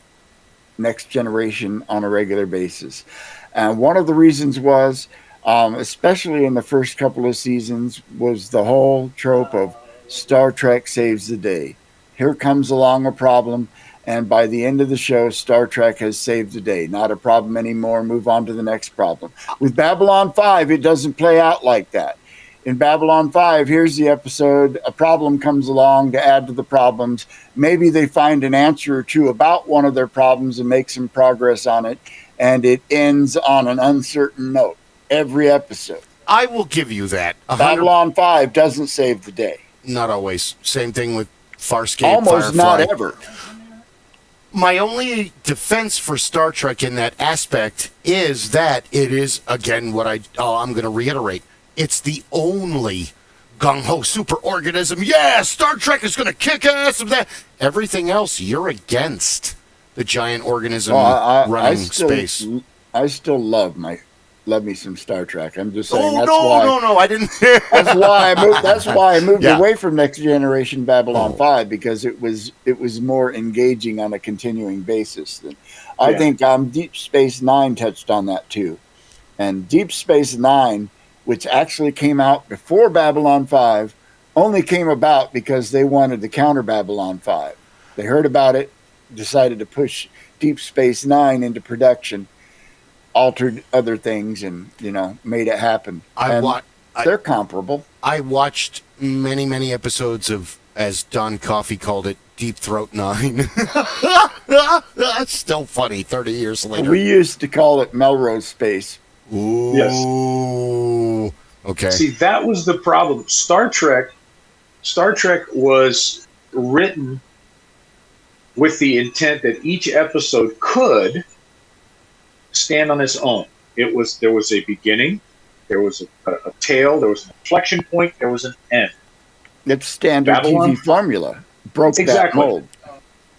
Next Generation on a regular basis. And one of the reasons was, especially in the first couple of seasons, was the whole trope of Star Trek saves the day. Here comes along a problem, and by the end of the show, Star Trek has saved the day. Not a problem anymore. Move on to the next problem. With Babylon 5, it doesn't play out like that. In Babylon 5, here's the episode. A problem comes along to add to the problems. Maybe they find an answer or two about one of their problems and make some progress on it. And it ends on an uncertain note. Every episode.
I will give you that.
Babylon 5 doesn't save the day.
Not always. Same thing with Farscape.
Almost
Firefly.
not ever.
My only defense for Star Trek in that aspect is that it is, again, I'm going to reiterate. It's the only gung-ho superorganism. Yeah, Star Trek is going to kick ass of that. Everything else, you're against the giant organism running space.
I still love me some Star Trek. I'm just saying.
No, I didn't.
That's why I moved away from Next Generation Babylon 5, because it was more engaging on a continuing basis. I think Deep Space Nine touched on that too, and Deep Space Nine, which actually came out before Babylon 5, only came about because they wanted to counter Babylon 5. They heard about it, decided to push Deep Space Nine into production, altered other things, and made it happen. They're comparable.
I watched many episodes of, as Don Coffey called it, Deep Throat 9. That's still funny 30 years later.
We used to call it Melrose Space.
Ooh.
Yes.
Okay.
See, that was the problem. Star Trek was written with the intent that each episode could stand on its own. There was a beginning, there was a tail, there was an inflection point, there was an end.
It's standard
Babylon,
TV formula. Broke that mold.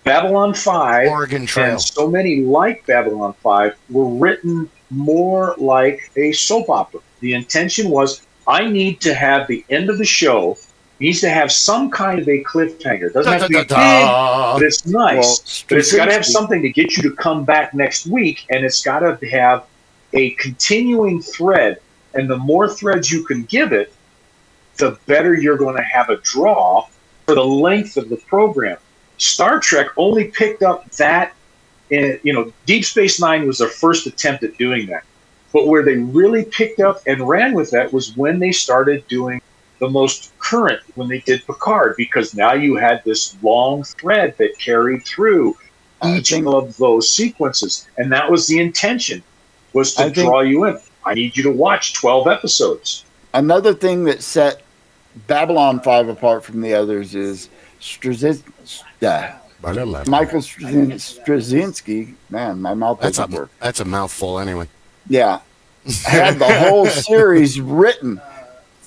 Babylon 5
Oregon Trail.
and so many like Babylon 5 were written more like a soap opera. The intention was, I need to have the end of the show needs to have some kind of a cliffhanger. It doesn't have to be big, but it's nice. But it's got to have something to get you to come back next week, and it's got to have a continuing thread. And the more threads you can give it, the better you're going to have a draw for the length of the program. Star Trek only picked up that, Deep Space Nine was their first attempt at doing that. But where they really picked up and ran with that was when they started doing the most current, when they did Picard, because now you had this long thread that carried through each of those sequences. And that was the intention, was to draw you in. I need you to watch 12 episodes.
Another thing that set Babylon 5 apart from the others is Michael Straczynski. Man, my mouth doesn't work.
That's a mouthful anyway.
Yeah. Had the whole series written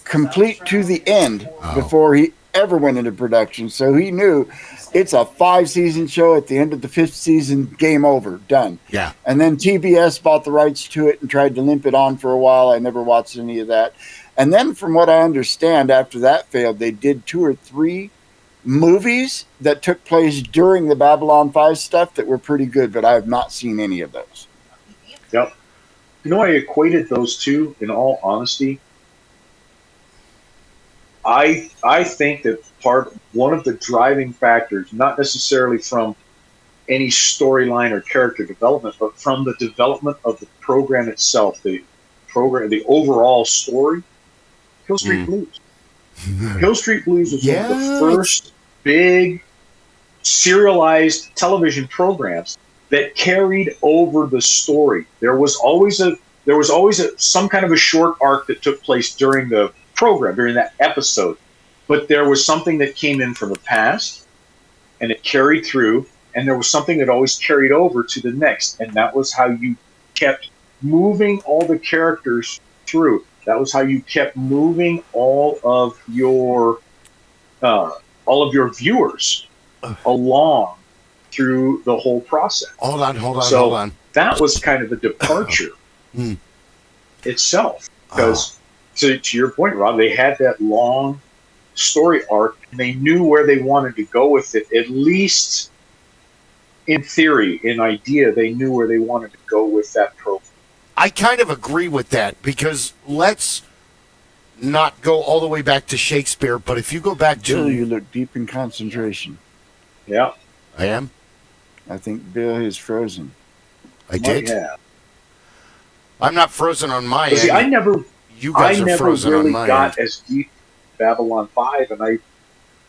complete to the end before he ever went into production. So he knew it's a 5-season show. At the end of the 5th season, game over, done.
Yeah.
And then TBS bought the rights to it and tried to limp it on for a while. I never watched any of that. And then from what I understand, after that failed, they did 2 or 3 movies that took place during the Babylon 5 stuff that were pretty good, but I have not seen any of those.
Yep. I equated those two, in all honesty. I think that one of the driving factors, not necessarily from any storyline or character development, but from the development of the program itself, the overall story, Hill Street Blues. Hill Street Blues was one of the first big serialized television programs that carried over the story. There was always some kind of a short arc that took place during the program, during that episode, but there was something that came in from the past and it carried through, and there was something that always carried over to the next, and that was how you kept moving all the characters through. That was how you kept moving all of your viewers along through the whole process.
Hold on.
That was kind of a departure itself, because to your point, Rob, they had that long story arc, and they knew where they wanted to go with it. At least in theory, in idea, they knew where they wanted to go with that program.
I kind of agree with that, because let's not go all the way back to Shakespeare, but if you go back to...
Bill, you look deep in concentration.
Yeah.
I am?
I think Bill is frozen.
I did?
Yeah.
I'm not frozen on my end.
See,
You guys are frozen
really
on my
got
end.
as deep in Babylon 5, and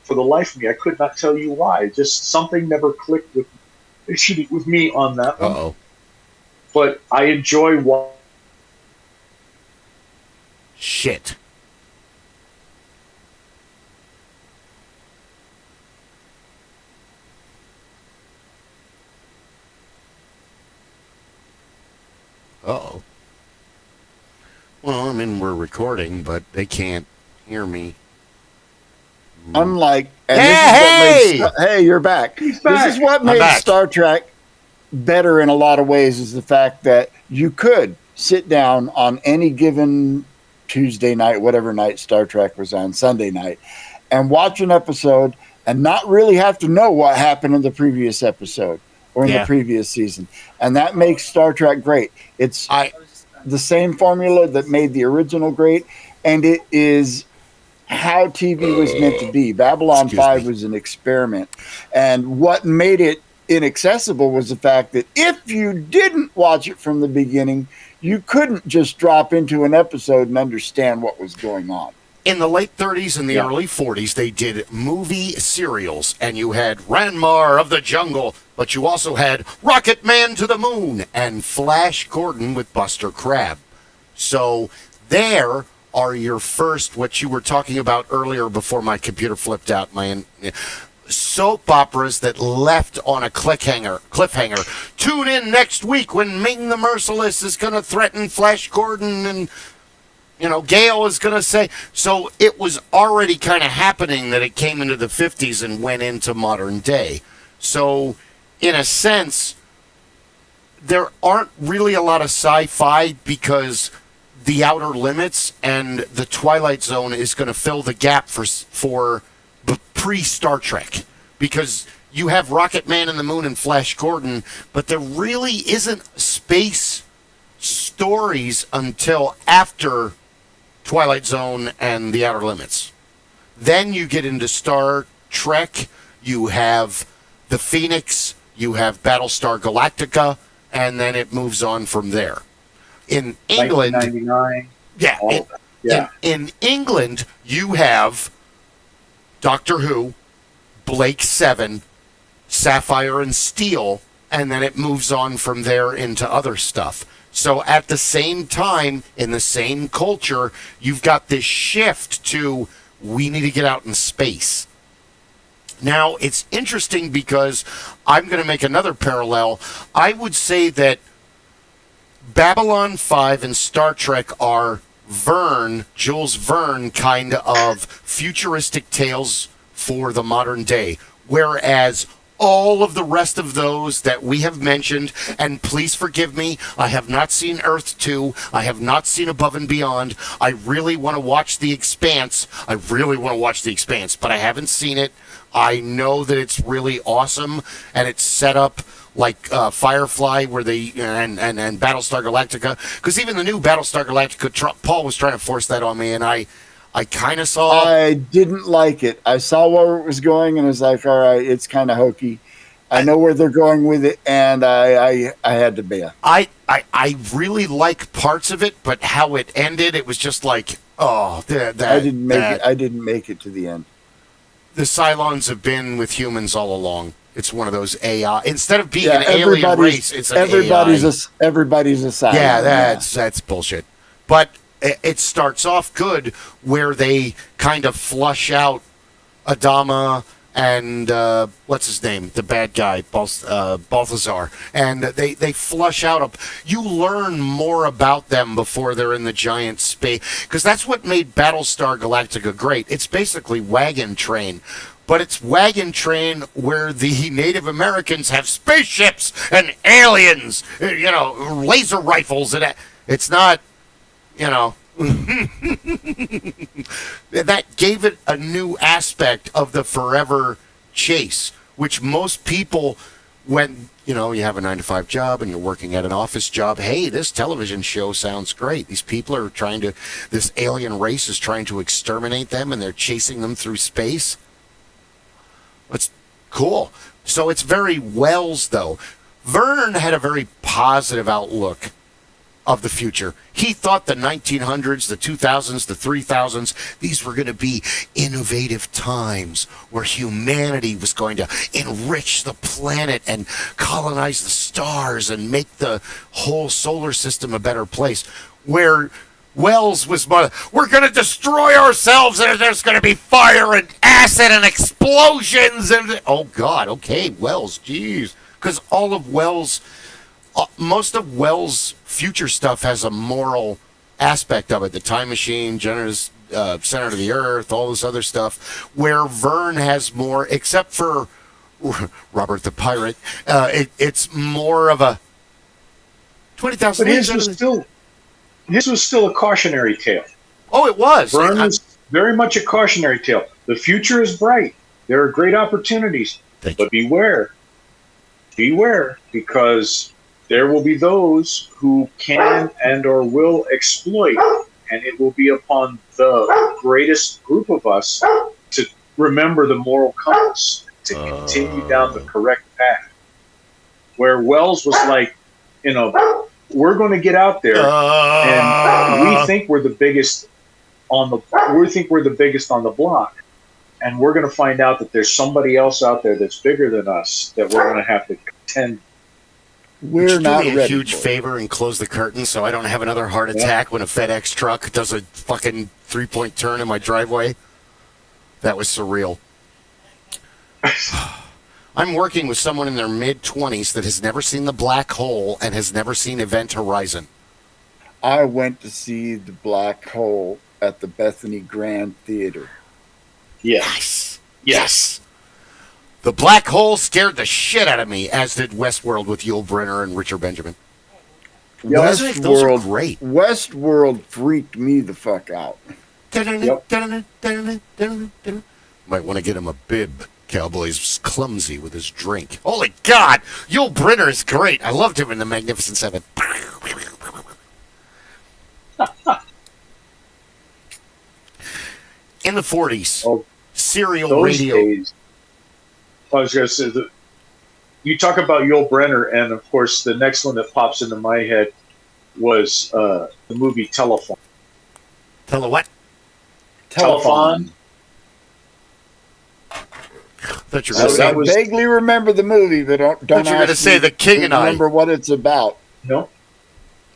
for the life of me, I could not tell you why. Just something never clicked with me on that one.
Uh-oh.
But I enjoy what...
Shit. Uh-oh. Well, I mean, we're recording, but they can't hear me.
Unlike...
Hey!
You're back.
He's back.
This is what made Star Trek better in a lot of ways, is the fact that you could sit down on any given Tuesday night, whatever night Star Trek was on, Sunday night, and watch an episode and not really have to know what happened in the previous episode or in the previous season. And that makes Star Trek great. It's the same formula that made the original great, and it is how TV was meant to be. Babylon
Excuse
5
me.
was an experiment. And what made it inaccessible was the fact that if you didn't watch it from the beginning, you couldn't just drop into an episode and understand what was going on.
In the late 30s and the early 40s, they did movie serials, and you had Ranmar of the Jungle, but you also had Rocket Man to the Moon and Flash Gordon with Buster Crabbe. So there are your first, what you were talking about earlier before my computer flipped out, soap operas that left on a cliffhanger. Tune in next week when Ming the Merciless is going to threaten Flash Gordon and Gale is going to say. So it was already kind of happening that it came into the 50s and went into modern day. So in a sense, there aren't really a lot of sci-fi because the Outer Limits and the Twilight Zone is going to fill the gap for pre-Star Trek, because you have Rocket Man and the Moon and Flash Gordon, but there really isn't space stories until after Twilight Zone and the Outer Limits. Then you get into Star Trek, you have the Phoenix, you have Battlestar Galactica, and then it moves on from there. In England,
1999,
in England, you have Doctor Who, Blake 7, Sapphire and Steel, and then it moves on from there into other stuff. So at the same time, in the same culture, you've got this shift to, we need to get out in space. Now, it's interesting because I'm going to make another parallel. I would say that Babylon 5 and Star Trek are Jules Verne kind of futuristic tales for the modern day, whereas all of the rest of those that we have mentioned, and please forgive me, I have not seen Earth 2, I have not seen Above and Beyond, I really want to watch The Expanse, but I haven't seen it. I know that it's really awesome, and it's set up like Firefly, where they and Battlestar Galactica, because even the new Battlestar Galactica, Paul was trying to force that on me, and I kind of saw.
I didn't like it. I saw where it was going, and I was like, all right, it's kind of hokey. I know where they're going with it, and I had to bail.
I really like parts of it, but how it ended, it was just like, I
didn't make it to the end.
The Cylons have been with humans all along. It's one of those AI. Instead of being an alien race, it's an
everybody's
AI.
Everybody's a Cylon.
Yeah, that's bullshit. But it starts off good, where they kind of flush out Adama and what's his name, the bad guy, Balthazar, and they flush out you learn more about them before they're in the giant space, because that's what made Battlestar Galactica great. It's basically Wagon Train, but it's Wagon Train where the Native Americans have spaceships and aliens, laser rifles, and it's not, that gave it a new aspect of the forever chase, which most people, when you have a 9-to-5 job and you're working at an office job, hey, this television show sounds great. These people are this alien race is trying to exterminate them, and they're chasing them through space. It's cool. So it's very Wells, though. Verne had a very positive outlook of the future. He thought the 1900s, the 2000s, the 3000s, these were going to be innovative times where humanity was going to enrich the planet and colonize the stars and make the whole solar system a better place. Where Wells was, we're going to destroy ourselves, and there's going to be fire and acid and explosions. And oh, God, okay, Wells, geez. Because all of Wells, most of Wells' future stuff has a moral aspect of it. The Time Machine, Center of the Earth, all this other stuff, where Verne has more, except for Robert the Pirate, it's more of a 20,000
But his was still a cautionary tale.
Oh, it was.
Verne was very much a cautionary tale. The future is bright. There are great opportunities. But beware, because there will be those who can and or will exploit and it will be upon the greatest group of us to remember the moral compass, to continue down the correct path. Where Wells was like, we're going to get out there, and we think we're the biggest on the block, and we're going to find out that there's somebody else out there that's bigger than us that we're going to have to contend.
We're not
do me a
ready.
huge favor and close the curtain so I don't have another heart attack when a FedEx truck does a fucking 3-point turn in my driveway. That was surreal. I'm working with someone in their mid-20s that has never seen the Black Hole and has never seen Event Horizon.
I went to see the Black Hole at the Bethany Grand Theater.
Yes.
Yes. The Black Hole scared the shit out of me, as did Westworld with Yul Brynner and Richard Benjamin. Those are great.
Westworld freaked me the fuck out.
Might want to get him a bib. Cowboy's clumsy with his drink. Holy God! Yul Brynner is great. I loved him in The Magnificent Seven. In the 40s, serial radio.
Days, I was going to say, you talk about Yul Brynner, and of course, the next one that pops into my head was the movie Telephone.
What?
Telephone.
I vaguely remember the movie, but don't
you're going to say The King and I.
Remember what it's about.
No.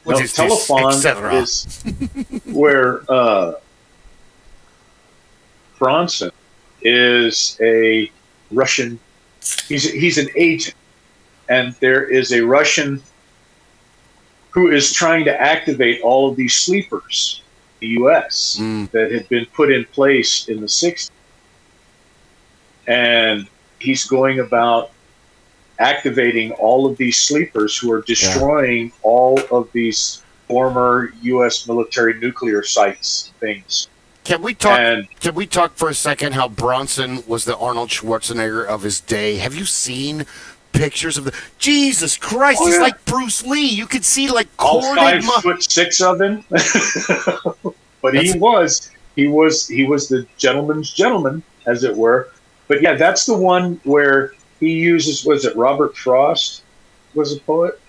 Telephone is where Bronson is a Russian. He's an agent, and there is a Russian who is trying to activate all of these sleepers in the U.S. that had been put in place in the 60s. And he's going about activating all of these sleepers who are destroying all of these former U.S. military nuclear sites things.
Can we talk for a second how Bronson was the Arnold Schwarzenegger of his day? Have you seen pictures of the... Jesus Christ, he's like Bruce Lee. You could see like
all 5'6" of him. But he was the gentleman's gentleman, as it were. But yeah, that's the one where he uses, was it Robert Frost was a poet?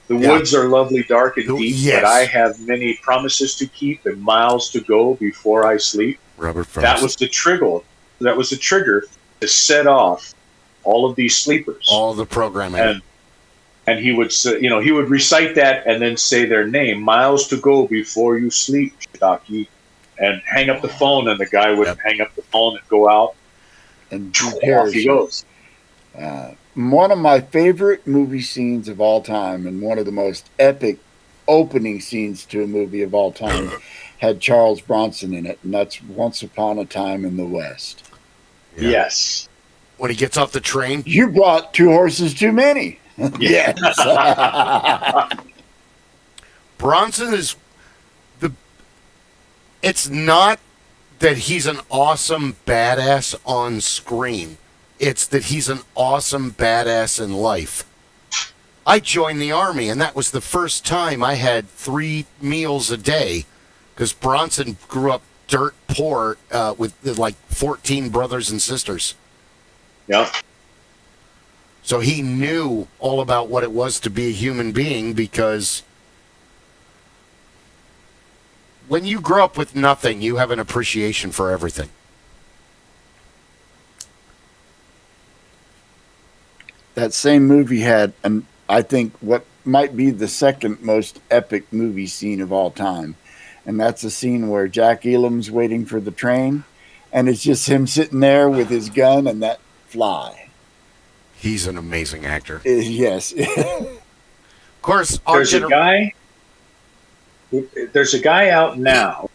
The woods are lovely, dark, and deep, but I have many promises to keep and miles to go before I sleep.
Robert Frost.
That was the trigger. That was the trigger to set off all of these sleepers.
All the programming.
And he would say, he would recite that and then say their name, miles to go before you sleep, Shiitake, and hang up the phone, and the guy would hang up the phone and go out.
And off he goes. One of my favorite movie scenes of all time, and one of the most epic opening scenes to a movie of all time, had Charles Bronson in it, and that's Once Upon a Time in the West.
Yeah. Yes.
When he gets off the train.
You brought 2 horses too many. Yes.
Bronson is it's not that he's an awesome badass on screen. It's that he's an awesome badass in life. I joined the Army, and that was the first time I had 3 meals a day, because Bronson grew up dirt poor with like 14 brothers and sisters.
Yeah.
So he knew all about what it was to be a human being, because when you grow up with nothing, you have an appreciation for everything.
That same movie had, I think, what might be the second most epic movie scene of all time. And that's a scene where Jack Elam's waiting for the train, and it's just him sitting there with his gun and that fly.
He's an amazing actor.
Yes.
Of course,
there's a guy out now,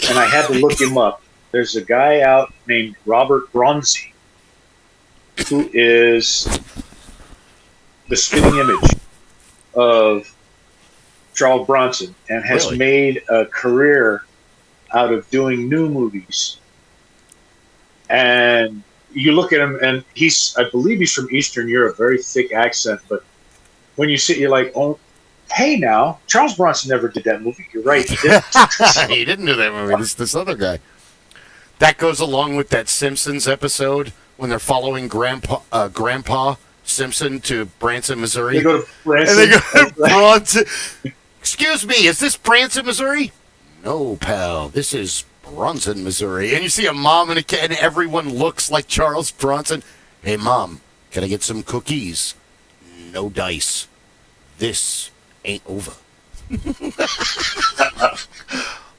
and I had to look him up. There's a guy out named Robert Bronzi, who is the spitting image of Charles Bronson and has made a career out of doing new movies. And you look at him, and I believe he's from Eastern Europe, very thick accent, but when you see it, you're like, oh, Hey, now Charles Bronson never did that movie. You're right. He didn't.
He didn't do that movie. This other guy. That goes along with that Simpsons episode when they're following Grandpa Simpson to Branson, Missouri.
They go to Branson.
And they go to Branson. Excuse me, is this Branson, Missouri? No, pal. This is Bronson, Missouri. And you see a mom and a kid, and everyone looks like Charles Bronson. Hey, Mom, can I get some cookies? No dice. This ain't over.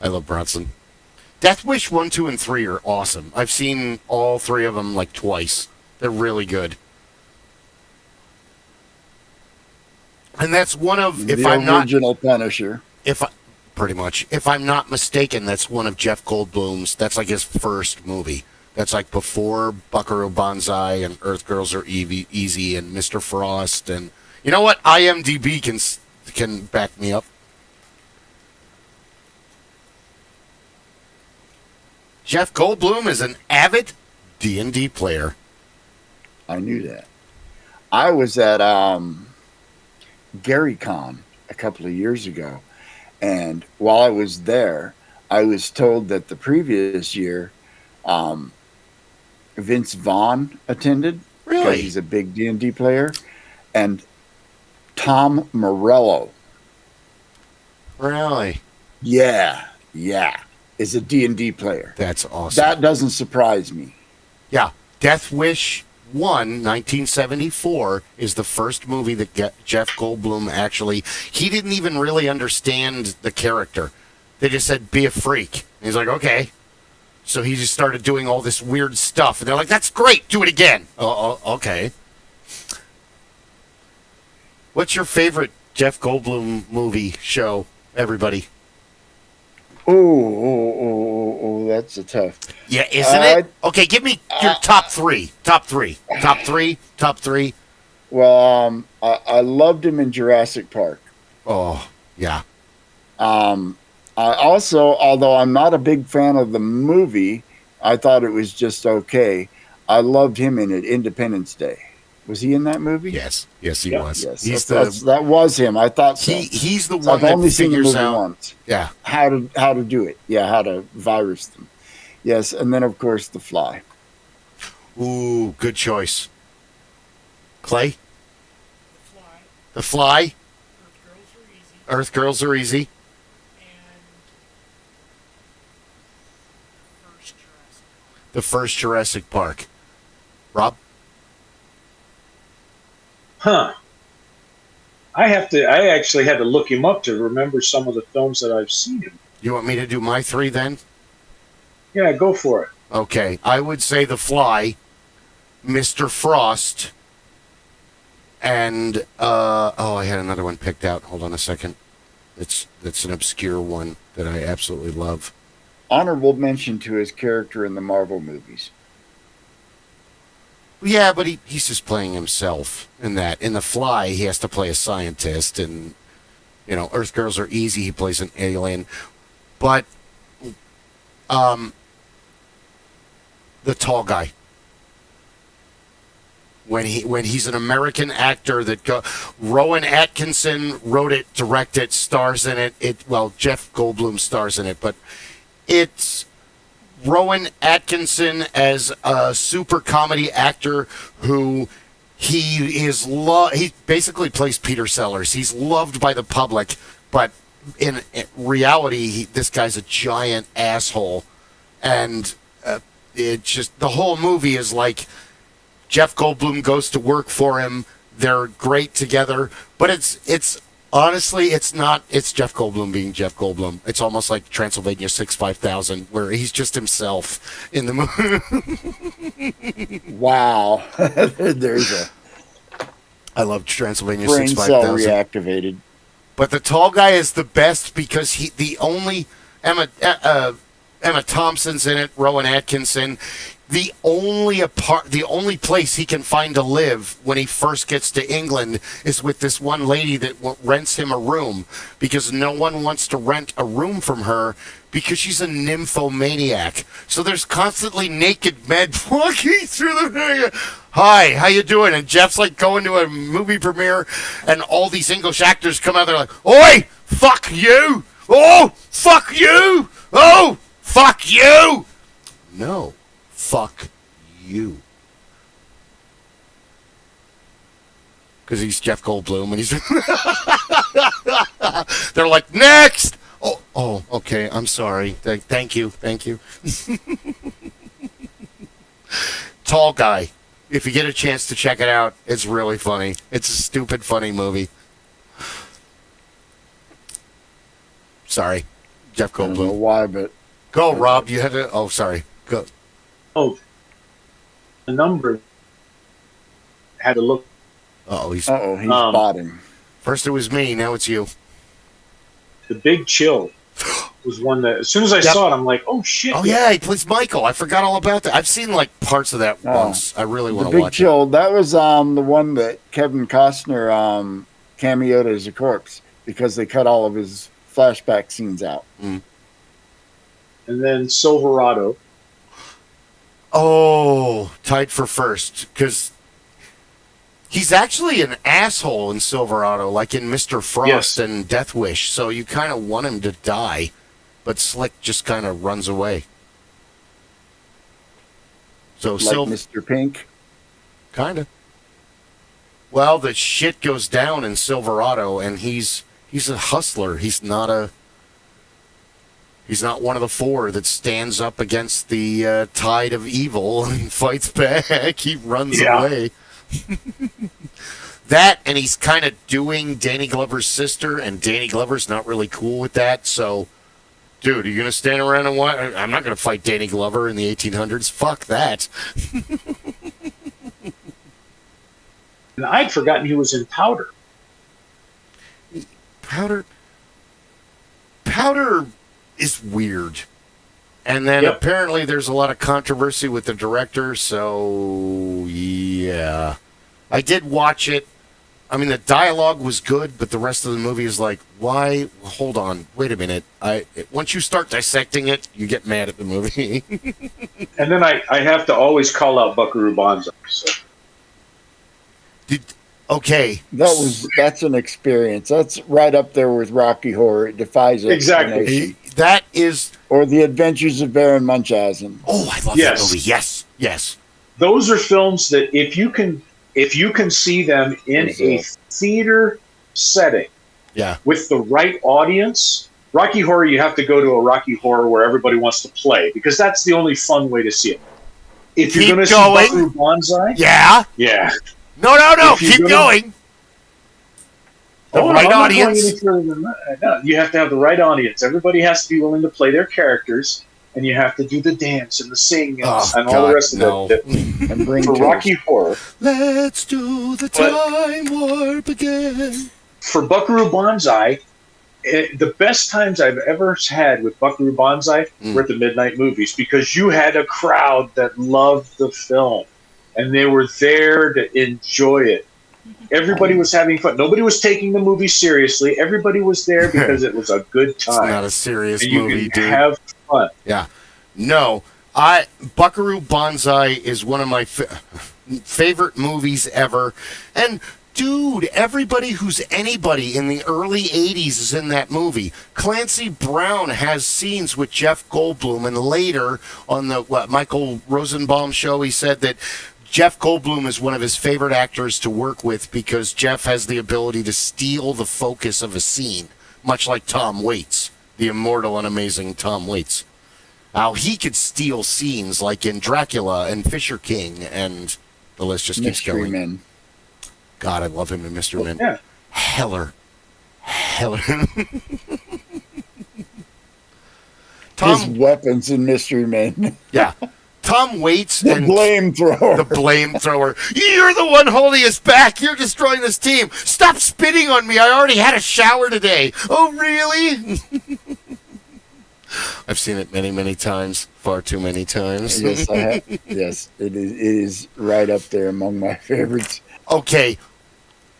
I love Bronson. Death Wish 1, 2, and 3 are awesome. I've seen all three of them like twice. They're really good. And that's one of, if I'm not...
The original Punisher.
Pretty much. If I'm not mistaken, that's one of Jeff Goldblum's, that's like his first movie. That's like before Buckaroo Banzai and Earth Girls Are Easy and Mr. Frost. And you know what? IMDb can back me up. Jeff Goldblum is an avid D&D player.
I knew that. I was at GaryCon a couple of years ago, and while I was there, I was told that the previous year, Vince Vaughn attended.
Really?
Because he's a big D&D player, and Tom Morello.
Really?
Yeah, is a D&D player.
That's awesome.
That doesn't surprise me.
Yeah. Death Wish 1, 1974, is the first movie that Jeff Goldblum actually... He didn't even really understand the character. They just said, be a freak. And he's like, okay. So he just started doing all this weird stuff. And they're like, that's great. Do it again. Oh, okay. What's your favorite Jeff Goldblum movie show, everybody?
Oh, that's a tough.
Yeah, isn't it? Okay, give me your top three. Top three.
Well, I loved him in Jurassic Park.
Oh, yeah.
I also, although I'm not a big fan of the movie, I thought it was just okay. I loved him in it, Independence Day. Was he in that movie?
Yes, he was.
Yes, that was him. I thought so.
He's the
So
one
I've only
that
seen the
figures
movie
out.
once.
Yeah.
How to do it. Yeah, how to virus them. Yes, and then of course The Fly.
Ooh, good choice. Clay? The Fly.
The Fly.
Earth Girls Are Easy.
And
The first Jurassic Park. Rob?
Huh. I actually had to look him up to remember some of the films that I've seen him.
You want me to do my three then?
Yeah, go for it.
Okay, I would say The Fly, Mr. Frost, and I had another one picked out. Hold on a second. It's an obscure one that I absolutely love.
Honorable mention to his character in the Marvel movies.
Yeah, but he's just playing himself in that. In The Fly, he has to play a scientist, and Earth Girls Are Easy. He plays an alien, but the tall guy. When he's an American actor Rowan Atkinson wrote it, directed it, stars in it. Jeff Goldblum stars in it, but it's Rowan Atkinson as a super comedy actor who he basically plays Peter Sellers. He's loved by the public, but in reality, this guy's a giant asshole, and it just the whole movie is like Jeff Goldblum goes to work for him. They're great together, but it's honestly, it's not. It's Jeff Goldblum being Jeff Goldblum. It's almost like Transylvania 65000, where he's just himself in the movie.
Wow.
I love Transylvania
brain
65000.
cell reactivated.
But the tall guy is the best because Emma Thompson's in it, Rowan Atkinson. The only place he can find to live when he first gets to England is with this one lady that rents him a room, because no one wants to rent a room from her because she's a nymphomaniac. So there's constantly naked men walking through the... Hi, how you doing? And Jeff's like going to a movie premiere, and all these English actors come out there like, oi, fuck you! Oh, fuck you! Oh, fuck you! No. Fuck you. Because he's Jeff Goldblum and he's... They're like, next! Oh, okay, I'm sorry. Thank you. Tall Guy. If you get a chance to check it out, it's really funny. It's a stupid, funny movie. Sorry. Jeff Goldblum.
I don't know why, but...
Go, Rob. You had to... Oh, sorry. Go.
Oh, the number had to look.
He's botting.
First it was me, now it's you.
The Big Chill was one that, as soon as I saw it, I'm like, oh shit.
Oh yeah, he plays Michael. I forgot all about that. I've seen like parts of that once. I really want to watch
Big Chill. That was the one that Kevin Costner cameoed as a corpse because they cut all of his flashback scenes out.
And then Silverado.
Oh, tied for first, because he's actually an asshole in Silverado, like in Mr. Frost and Death Wish, so you kind of want him to die, but Slick just kind of runs away. So
like Mr. Pink?
Kind of. Well, the shit goes down in Silverado, and he's a hustler. He's not one of the four that stands up against the tide of evil and fights back. He runs away. That, and he's kind of doing Danny Glover's sister, and Danny Glover's not really cool with that. So, dude, are you going to stand around and watch? I'm not going to fight Danny Glover in the 1800s. Fuck that.
And I'd forgotten he was in Powder.
Powder is weird. And then apparently there's a lot of controversy with the director, so yeah. I did watch it. I mean, the dialogue was good, but the rest of the movie is like, why? Hold on, wait a minute. Once you start dissecting it, you get mad at the movie.
And then I have to always call out Buckaroo Banzai. So.
Okay.
That's an experience. That's right up there with Rocky Horror. It defies
exactly.
That is,
or The Adventures of Baron Munchausen.
Oh, I love that movie. Yes.
Those are films that if you can see them in a theater setting, with the right audience. Rocky Horror, you have to go to a Rocky Horror where everybody wants to play, because that's the only fun way to see it. If you're going to see Buckaroo Banzai,
No, keep going. Right audience.
No, you have to have the right audience. Everybody has to be willing to play their characters, and you have to do the dance and the sing and all the rest of it.
And bring
for Rocky Horror.
Let's do the time warp again.
For Buckaroo Banzai, the best times I've ever had with Buckaroo Banzai were at the midnight movies, because you had a crowd that loved the film, and they were there to enjoy it. Everybody was having fun. Nobody was taking the movie seriously. Everybody was there because it was a good time.
It's not a serious
and
movie,
you
dude.
Have fun.
Yeah. No, Buckaroo Banzai is one of my favorite movies ever. And dude, everybody who's anybody in the early 80s is in that movie. Clancy Brown has scenes with Jeff Goldblum, and later on the Michael Rosenbaum show, he said that Jeff Goldblum is one of his favorite actors to work with because Jeff has the ability to steal the focus of a scene, much like Tom Waits, the immortal and amazing Tom Waits. How he could steal scenes like in Dracula and Fisher King, and the list just keeps going.
Men.
God, I love him in Mystery Men.
Yeah.
Heller.
His weapons in Mystery Men.
Yeah. Tom Waits
the
and
flamethrower.
The flamethrower. You're the one holding us back. You're destroying this team. Stop spitting on me. I already had a shower today. Oh, really? I've seen it many, many times. Far too many times.
Yes, I have. Yes, it is right up there among my favorites.
Okay.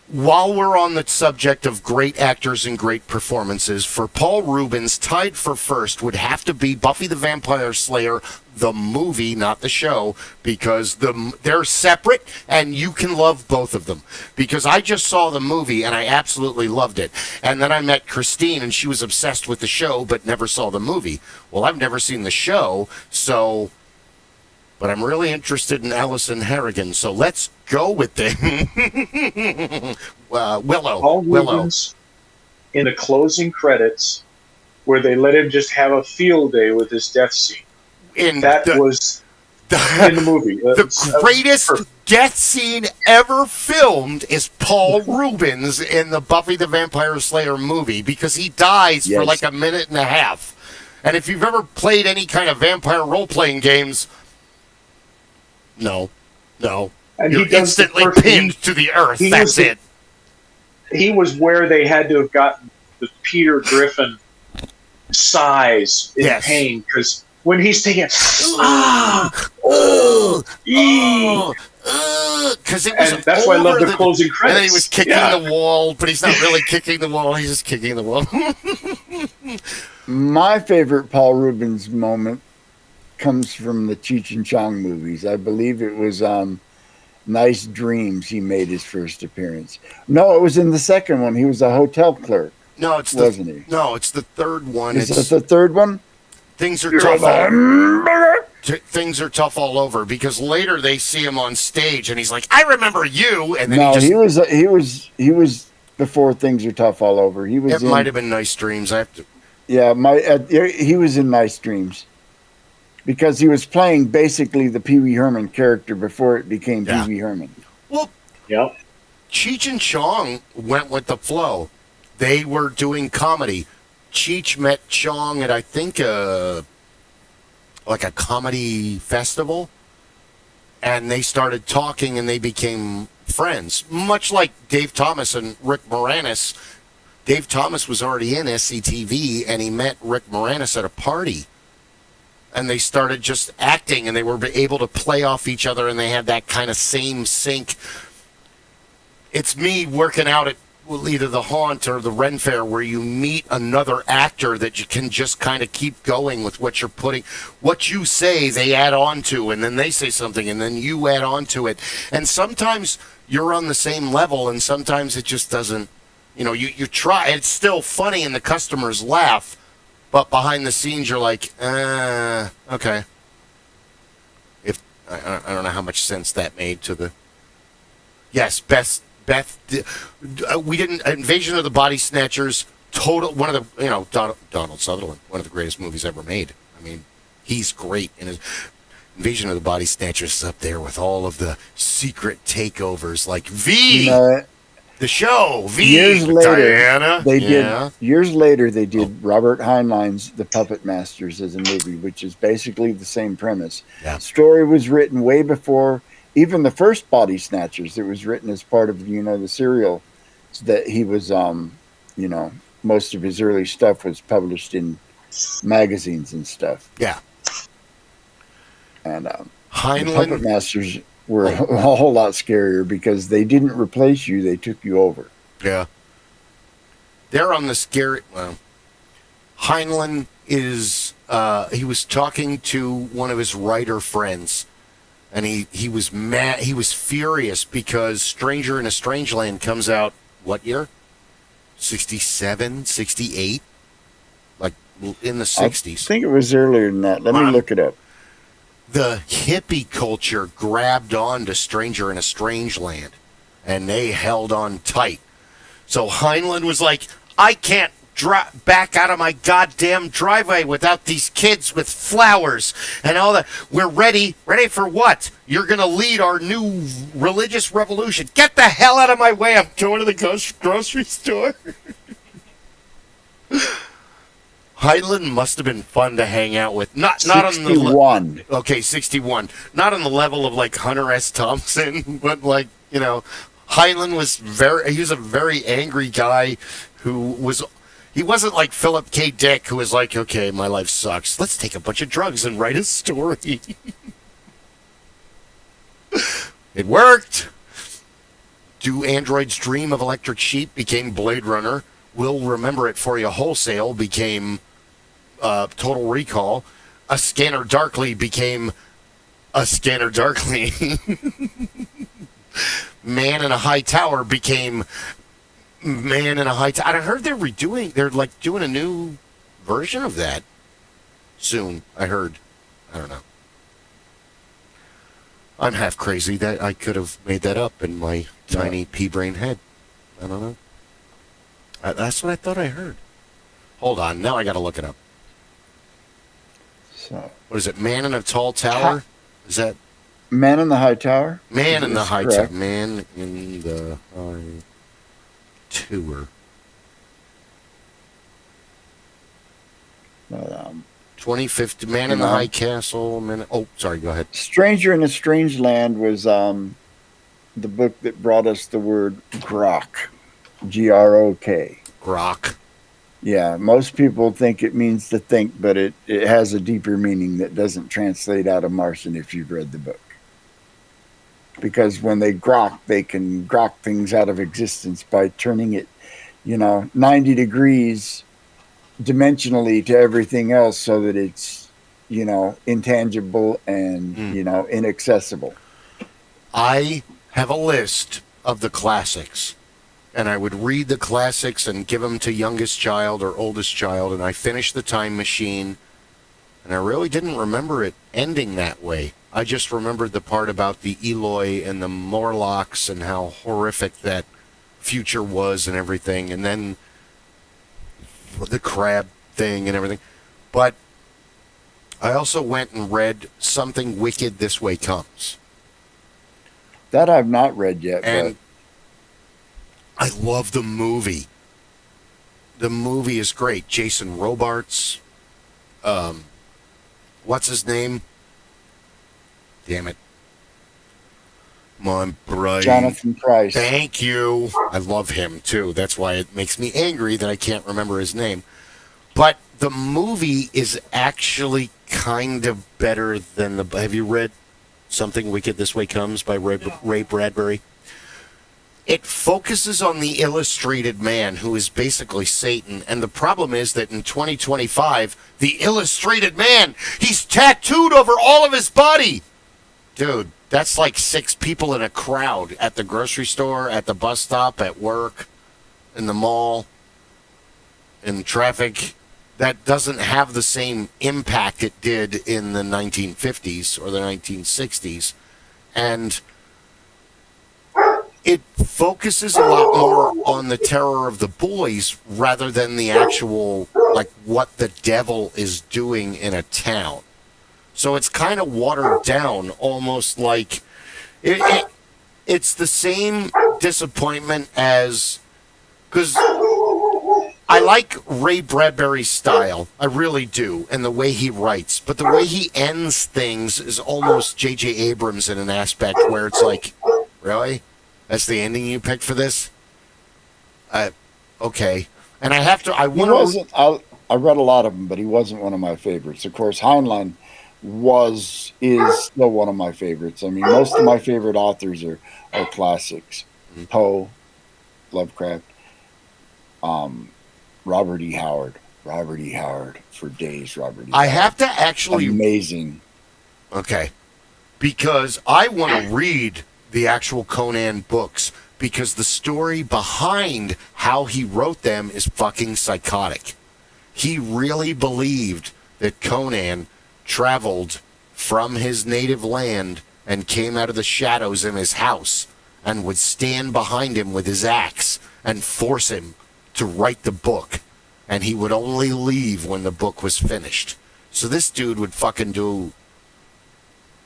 While we're on the subject of great actors and great performances, for Paul Reubens, tied for first would have to be Buffy the Vampire Slayer, the movie, not the show, because they're separate and you can love both of them. Because I just saw the movie and I absolutely loved it. And then I met Christine and she was obsessed with the show but never saw the movie. Well, I've never seen the show, so... But I'm really interested in Allison Harrigan, so let's go with it. Willow.
Paul Reubens in the closing credits, where they let him just have a field day with his death scene. Was in the movie.
The greatest death scene ever filmed is Paul Reubens in the Buffy the Vampire Slayer movie, because he dies for like a minute and a half. And if you've ever played any kind of vampire role-playing games... No.
And
you're instantly pinned to the earth. That's it.
He was where they had to have gotten the Peter Griffin sighs in pain, because when he's taking because it was, and that's why I love the closing credits.
And then he was kicking the wall, but he's not really kicking the wall. He's just kicking the wall.
My favorite Paul Reubens moment comes from the Cheech and Chong movies. I believe it was Nice Dreams he made his first appearance. No, it was in the second one. He was a hotel clerk.
No, it's
wasn't he?
No, it's the third one.
Is it the third one?
Things are tough all over, because later they see him on stage and he's like, "I remember you," and then
he was before Things Are Tough All Over. He was.
It might have been Nice Dreams. I have to.
Yeah, he was in Nice Dreams. Because he was playing basically the Pee Wee Herman character before it became Pee Wee Herman.
Well, Cheech and Chong went with the flow. They were doing comedy. Cheech met Chong at, I think, like a comedy festival. And they started talking and they became friends. Much like Dave Thomas and Rick Moranis. Dave Thomas was already in SCTV and he met Rick Moranis at a party. And they started just acting, and they were able to play off each other, and they had that kind of same sync. It's me working out at either the Haunt or the Ren Fair, where you meet another actor that you can just kind of keep going with what you're putting. What you say, they add on to, and then they say something, and then you add on to it. And sometimes you're on the same level, and sometimes it just doesn't. You try. It's still funny, and the customers laugh. But behind the scenes, you're like, okay. I don't know how much sense that made to the. Yes, Beth. We didn't. Invasion of the Body Snatchers. One of the Donald Sutherland, one of the greatest movies ever made. I mean, he's great in his. Invasion of the Body Snatchers is up there with all of the secret takeovers like V. The show,
years later,
Diana.
Years later, they did Robert Heinlein's The Puppet Masters as a movie, which is basically the same premise.
Yeah.
The story was written way before even the first Body Snatchers. It was written as part of the serial that he was. Most of his early stuff was published in magazines and stuff.
Yeah.
And
Heinlein,
the Puppet Masters were a whole lot scarier because they didn't replace you, they took you over.
Yeah. They're on the scary... Well, Heinlein is... he was talking to one of his writer friends, and he was mad. He was furious because Stranger in a Strange Land comes out, what year? 67, 68? Like, in the 60s.
I think it was earlier than that. Let me look it up.
The hippie culture grabbed on to Stranger in a Strange Land, and they held on tight. So Heinlein was like, I can't back out of my goddamn driveway without these kids with flowers and all that. We're ready. Ready for what? You're going to lead our new religious revolution. Get the hell out of my way. I'm going to the grocery store. Heinlein must have been fun to hang out with. Not on the
61.
Okay, 61. Not on the level of like Hunter S. Thompson, but like, Heinlein was he was a very angry guy who was He wasn't like Philip K. Dick, who was like, okay, my life sucks. Let's take a bunch of drugs and write a story. It worked. Do Androids Dream of Electric Sheep became Blade Runner. We'll Remember It For You Wholesale became Total Recall. A Scanner Darkly became A Scanner Darkly. Man in a High Tower became Man in a High Tower. I heard they're like doing a new version of that soon. I heard. I don't know. I'm half crazy that I could have made that up in my tiny pea-brain head. I don't know. That's what I thought I heard. Hold on. Now I got to look it up.
So,
what is it? Man in a Tall Tower? Is that?
Man in the High Tower?
Man in the High Tower. Man in the High Tower. 2050. Man in the High Castle. Oh, sorry. Go ahead.
Stranger in a Strange Land was the book that brought us the word grok. Grok.
Grok.
Yeah, most people think it means to think, but it has a deeper meaning that doesn't translate out of Marsden if you've read the book. Because when they grok, they can grok things out of existence by turning it, 90 degrees dimensionally to everything else so that it's, intangible and, inaccessible.
I have a list of the classics. And I would read the classics and give them to youngest child or oldest child, and I finished The Time Machine, and I really didn't remember it ending that way. I just remembered the part about the Eloi and the Morlocks and how horrific that future was and everything, and then the crab thing and everything. But I also went and read Something Wicked This Way Comes.
That I've not read yet,
and I love the movie. The movie is great. Jason Robards. What's his name? Damn it. My brain.
Jonathan Pryce.
Thank you. I love him, too. That's why it makes me angry that I can't remember his name. But the movie is actually kind of better than the... Have you read Something Wicked This Way Comes by Ray Bradbury? It focuses on the illustrated man who is basically Satan. And the problem is that in 2025, the illustrated man, he's tattooed over all of his body. Dude, that's like 6 people in a crowd at the grocery store, at the bus stop, at work, in the mall, in traffic. That doesn't have the same impact it did in the 1950s or the 1960s. And it focuses a lot more on the terror of the boys rather than the actual, like, what the devil is doing in a town. So it's kind of watered down, almost like it's the same disappointment as... Because I like Ray Bradbury's style. I really do, and the way he writes. But the way he ends things is almost J.J. Abrams in an aspect where it's like, really? That's the ending you picked for this? Okay. And I have to... I
read a lot of them, but he wasn't one of my favorites. Of course, Heinlein is still one of my favorites. I mean, most of my favorite authors are classics. Mm-hmm. Poe, Lovecraft, Robert E. Howard for days. I
have to actually...
Amazing.
Okay. Because I want to read the actual Conan books because the story behind how he wrote them is fucking psychotic. He really believed that Conan traveled from his native land and came out of the shadows in his house and would stand behind him with his axe and force him to write the book. And he would only leave when the book was finished. So this dude would fucking do...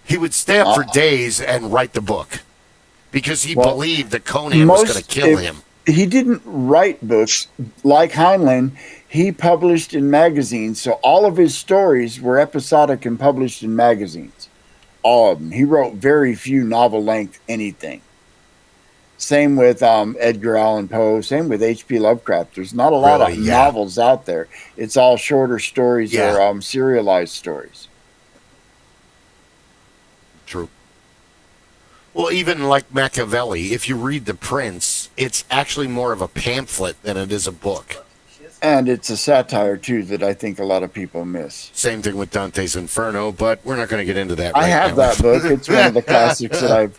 He would stay up for days and write the book. Because he believed that Conan was going to kill him.
He didn't write books like Heinlein. He published in magazines. So all of his stories were episodic and published in magazines. All of them. He wrote very few novel-length anything. Same with Edgar Allan Poe. Same with H.P. Lovecraft. There's not a lot
Really?
of
Yeah.
novels out there. It's all shorter stories
Yeah.
or serialized stories.
True. Well, even like Machiavelli, if you read The Prince, it's actually more of a pamphlet than it is a book.
And it's a satire, too, that I think a lot of people miss.
Same thing with Dante's Inferno, but we're not going to get into that
I
right
have
now.
that book. It's one of the classics that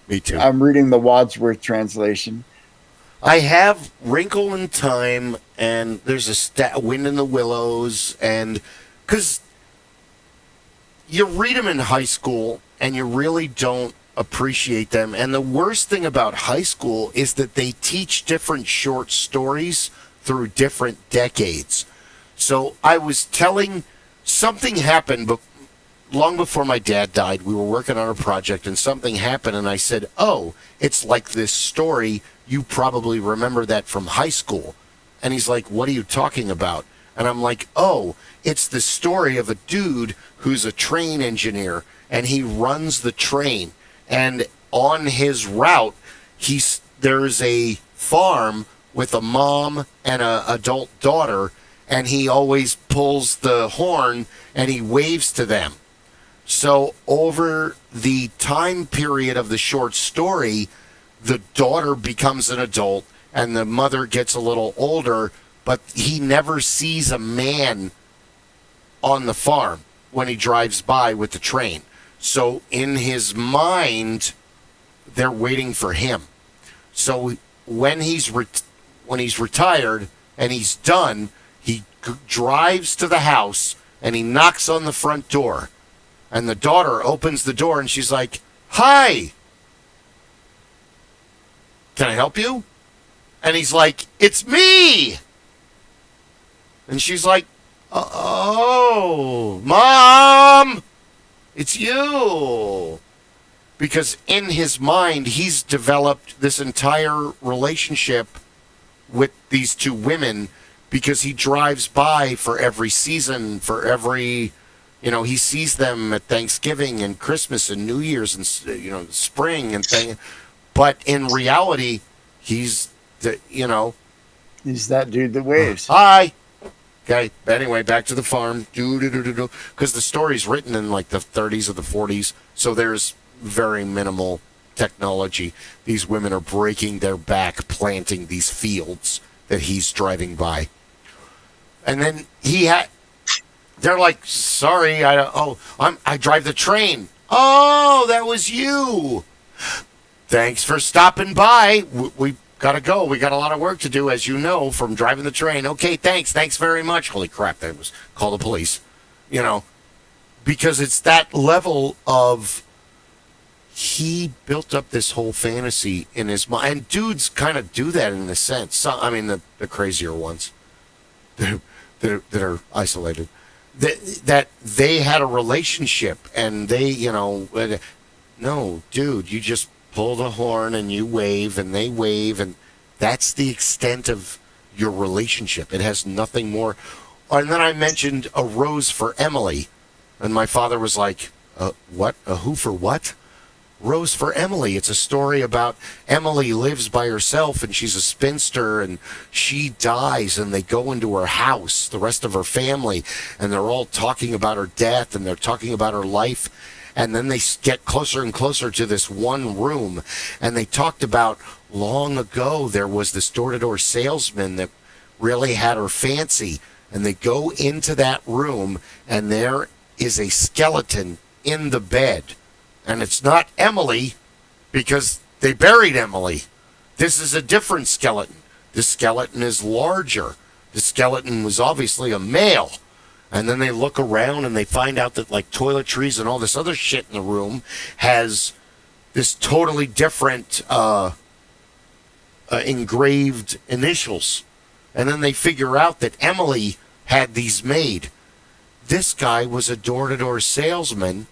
Me too.
I'm reading the Wadsworth translation.
I have Wrinkle in Time, and there's a Wind in the Willows, and because you read them in high school, and you really don't appreciate them. And the worst thing about high school is that they teach different short stories through different decades. So I was telling, something happened long before my dad died. We were working on a project, and something happened, and I said, oh, it's like this story. You probably remember that from high school. And he's like, what are you talking about? And I'm like, oh, it's the story of a dude who's a train engineer, and he runs the train. And on his route, there's a farm with a mom and an adult daughter, and he always pulls the horn and he waves to them. So over the time period of the short story, the daughter becomes an adult and the mother gets a little older, but he never sees a man on the farm when he drives by with the train. So in his mind, they're waiting for him. So when he's retired and he's done, he drives to the house and he knocks on the front door. And the daughter opens the door and she's like, hi, can I help you? And he's like, it's me. And she's like, oh, Mom, it's you. Because in his mind, he's developed this entire relationship with these two women because he drives by for every season, for every, he sees them at Thanksgiving and Christmas and New Year's and, spring and thing. But in reality, he's
He's that dude that waves.
Hi. Okay, but anyway, back to the farm. Because the story's written in like the 30s or the 40s, so there's very minimal technology. These women are breaking their back planting these fields that he's driving by. And then they're like, sorry, I drive the train. Oh, that was you. Thanks for stopping by. We gotta go. We got a lot of work to do, as you know, from driving the train. Okay, thanks. Thanks very much. Holy crap, that was call the police. Because it's that level of he built up this whole fantasy in his mind. And dudes kind of do that in a sense. The crazier ones that are isolated. That they had a relationship and they, no, dude, you just pull the horn and you wave and they wave, and that's the extent of your relationship. It has nothing more. And then I mentioned A Rose for Emily, and my father was like, what? A who for what? Rose for Emily. It's a story about Emily lives by herself and she's a spinster and she dies and they go into her house, the rest of her family, and they're all talking about her death and they're talking about her life. And then they get closer and closer to this one room. And they talked about long ago there was this door-to-door salesman that really had her fancy. And they go into that room and there is a skeleton in the bed. And it's not Emily because they buried Emily. This is a different skeleton. This skeleton is larger. The skeleton was obviously a male. And then they look around and they find out that like toiletries and all this other shit in the room has this totally different engraved initials. And then they figure out that Emily had these made. This guy was a door-to-door salesman,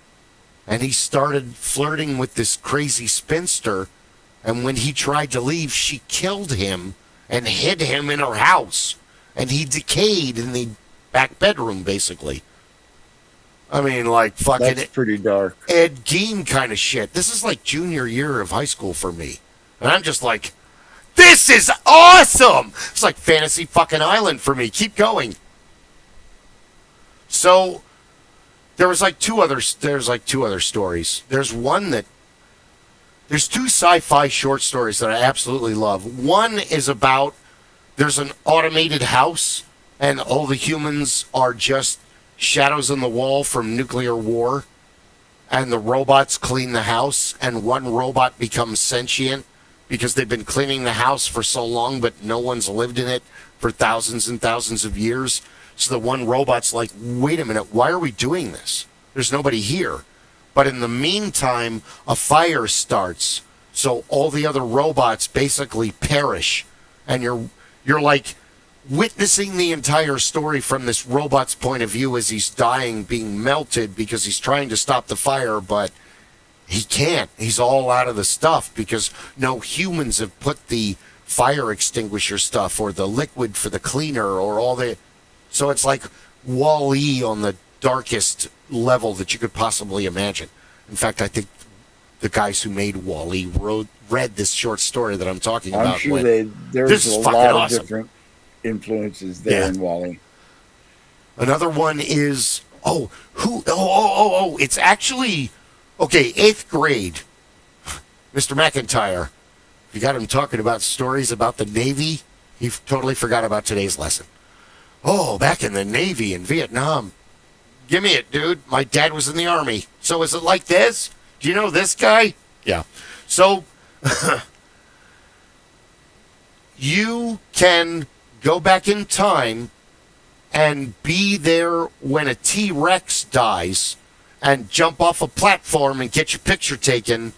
and he started flirting with this crazy spinster. And when he tried to leave, she killed him and hid him in her house. And he decayed in the back bedroom, basically. Like fucking
That's pretty dark.
Ed Gein kind of shit. This is like junior year of high school for me. And I'm just like, this is awesome! It's like Fantasy fucking Island for me. Keep going. So there's like two other stories. There's two sci-fi short stories that I absolutely love. One is about there's an automated house and all the humans are just shadows on the wall from nuclear war, and the robots clean the house, and one robot becomes sentient because they've been cleaning the house for so long, but no one's lived in it for thousands and thousands of years. So the one robot's like, wait a minute, why are we doing this? There's nobody here. But in the meantime, a fire starts, so all the other robots basically perish, and you're like witnessing the entire story from this robot's point of view as he's dying, being melted because he's trying to stop the fire, but he can't. He's all out of the stuff because no humans have put the fire extinguisher stuff or the liquid for the cleaner or all the... So it's like Wall-E on the darkest level that you could possibly imagine. In fact, I think the guys who made Wall-E read this short story that I'm talking about.
I'm sure there's a lot of different influences there in Wall-E.
Another one is it's actually 8th grade. Mr. McIntyre, you got him talking about stories about the Navy. He totally forgot about today's lesson. Oh, back in the Navy in Vietnam. Give me it, dude. My dad was in the Army. So is it like this? Do you know this guy? Yeah. So you can go back in time and be there when a T-Rex dies and jump off a platform and get your picture taken.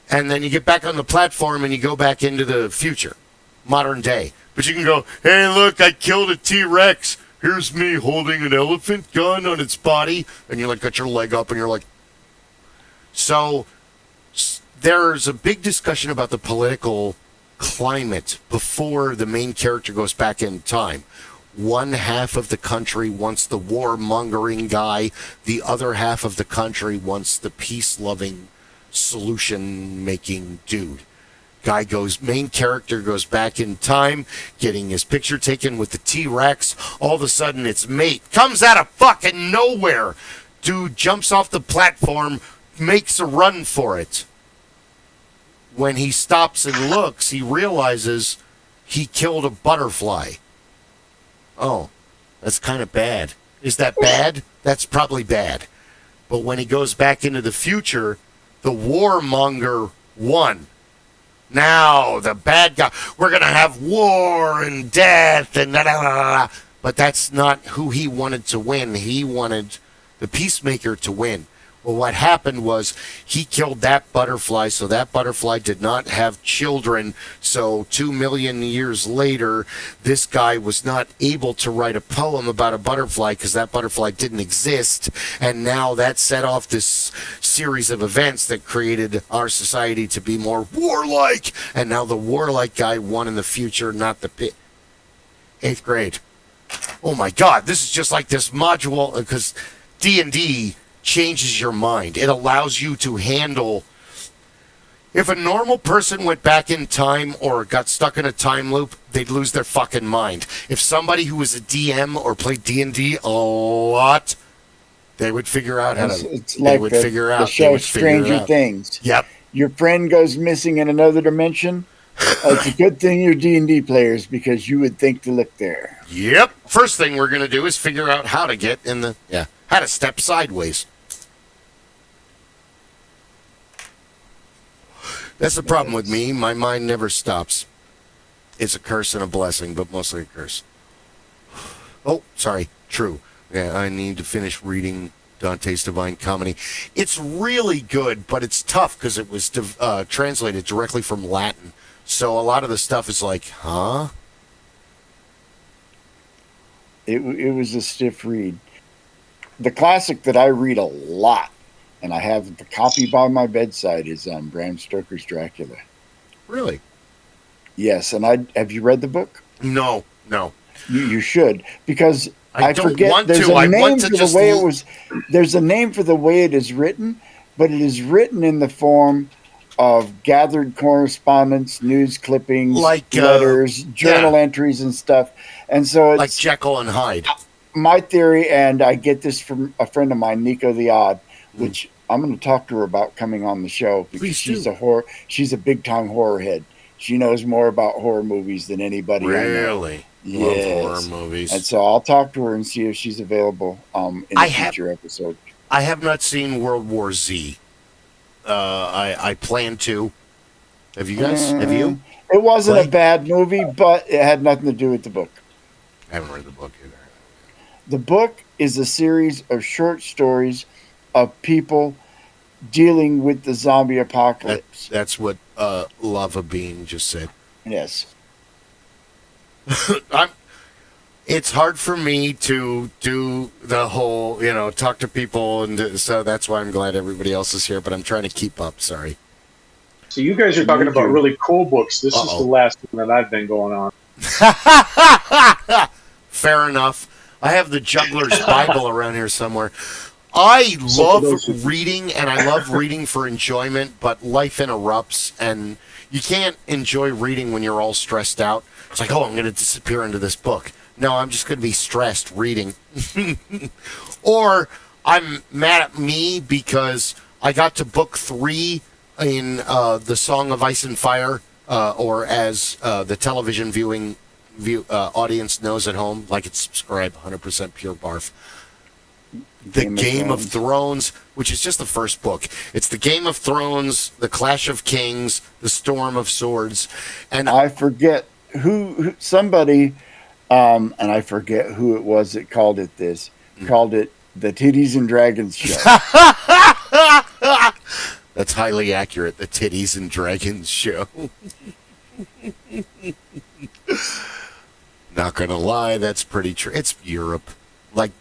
And then you get back on the platform and you go back into the future, modern day. But you can go, hey, look, I killed a T-Rex. Here's me holding an elephant gun on its body. And you like got your leg up and you're like... So there's a big discussion about the political climate before the main character goes back in time. One half of the country wants the warmongering guy. The other half of the country wants the peace-loving, solution-making dude. Main character goes back in time, getting his picture taken with the T-Rex. All of a sudden, its mate comes out of fucking nowhere. Dude jumps off the platform, makes a run for it. When he stops and looks, he realizes he killed a butterfly. Oh, that's kind of bad. Is that bad? That's probably bad. But when he goes back into the future, the warmonger won. Now, the bad guy, we're going to have war and death and da-da-da-da. But that's not who he wanted to win. He wanted the peacemaker to win. Well, what happened was he killed that butterfly, so that butterfly did not have children. So 2 million years later, this guy was not able to write a poem about a butterfly because that butterfly didn't exist. And now that set off this series of events that created our society to be more warlike. And now the warlike guy won in the future, not the 8th grade. Oh my God, this is just like this module, because D&D changes your mind. It allows you to handle... If a normal person went back in time or got stuck in a time loop, they'd lose their fucking mind. If somebody who was a DM or played D&D a lot, they would figure out how to...
It's like the show Stranger Things.
Yep.
Your friend goes missing in another dimension. It's a good thing you're D&D players because you would think to look there.
Yep. First thing we're going to do is figure out how to get in the... how to step sideways. That's the problem with me. My mind never stops. It's a curse and a blessing, but mostly a curse. Oh, sorry. True. Yeah, I need to finish reading Dante's Divine Comedy. It's really good, but it's tough because it was translated directly from Latin. So a lot of the stuff is like, huh?
It was a stiff read. The classic that I read a lot, and I have the copy by my bedside, is Bram Stoker's Dracula.
Really?
Yes, and have you read the book?
No.
You should, because
I
forget there's a name for the way it was. There's a name for the way it is written, but it is written in the form of gathered correspondence, news clippings,
Like,
letters, journal entries, and stuff. And so it's
like Jekyll and Hyde.
my theory, and I get this from a friend of mine, Nico the Odd, which I'm going to talk to her about coming on the show because she's a big time horror head. She knows more about horror movies than anybody I know.
Really?
Yes.
Love horror movies.
And so I'll talk to her and see if she's available in a future episode.
I have not seen World War Z. I plan to. Have you guys? Have you?
It wasn't a bad movie, but it had nothing to do with the book.
I haven't read the book either.
The book is a series of short stories of people dealing with the zombie apocalypse.
That's what Lava Bean just said.
Yes.
It's hard for me to do the whole, talk to people, and so that's why I'm glad everybody else is here, but I'm trying to keep up. Sorry.
So you guys are talking about really cool books. This is the last one that I've been going on.
Fair enough. I have the Juggler's Bible around here somewhere. I love reading, and I love reading for enjoyment, but life interrupts, and you can't enjoy reading when you're all stressed out. It's like, I'm going to disappear into this book. No, I'm just going to be stressed reading. Or I'm mad at me because I got to book 3 in the Song of Ice and Fire, or as the television viewing audience knows at home, like it's subscribe, 100% pure barf. The Game of Thrones, which is just the first book. It's the Game of Thrones, the Clash of Kings, the Storm of Swords, and
I forget who somebody, and I forget who it was that called it this. Called it the Titties and Dragons show.
That's highly accurate. The Titties and Dragons show. Not gonna lie, that's pretty true. It's Europe, like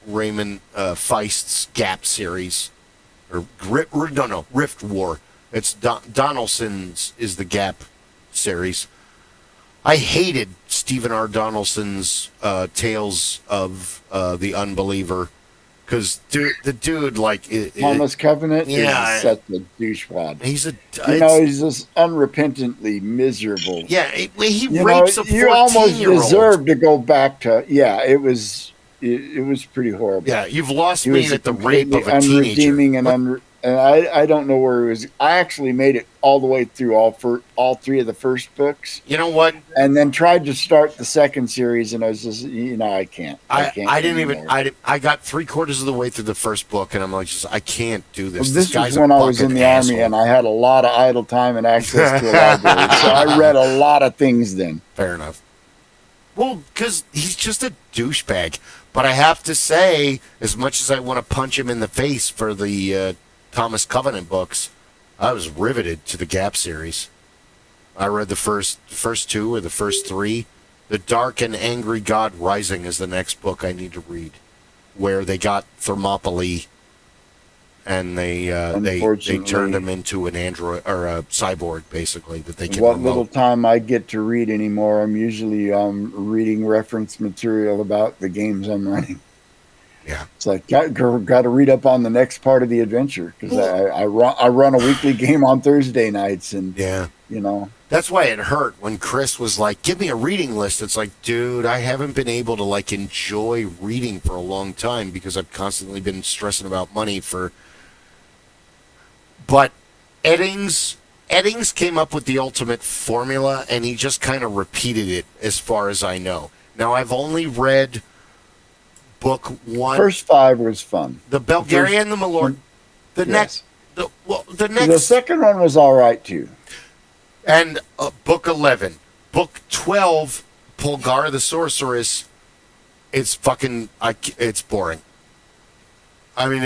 Raymond Feist's Gap series, or Rift War. It's Donaldson's is the Gap series. I hated Stephen R. Donaldson's Tales of the Unbeliever because the dude
Thomas Covenant is such a douchebag. He's just unrepentantly miserable.
Yeah, he rapes a 14-year-old.
You almost deserve to go back to it was pretty horrible.
Yeah, you've lost me at the rape of a teenager.
And I don't know where it was. I actually made it all the way through all 3 of the first books.
You know what?
And then tried to start the second series, and I was just, I can't.
I didn't even. I got 3/4 of the way through the first book, and I'm like, I can't do this.
Well, this was when I was in the Army, and I had a lot of idle time and access to a library, so I read a lot of things then.
Fair enough. Well, because he's just a douchebag. But I have to say, as much as I want to punch him in the face for the Thomas Covenant books, I was riveted to the Gap series. I read the first 2 or the first 3. The Dark and Angry God Rising is the next book I need to read, where they got Thermopylae and they turned him into an android or a cyborg, basically, that they can.
What little time I get to read anymore, I'm usually reading reference material about the games I'm running.
Yeah,
it's like got to read up on the next part of the adventure because I run a weekly game on Thursday nights, and
that's why it hurt when Chris was like, "Give me a reading list." It's like, dude, I haven't been able to enjoy reading for a long time because I've constantly been stressing about money But Eddings came up with the ultimate formula, and he just kind of repeated it as far as I know. Now I've only read book 1.
First 5 was fun.
The Belgarian, the Malort. The
second one was all right too.
And book 11, book 12, Polgar the Sorceress. It's fucking. It's boring. I mean,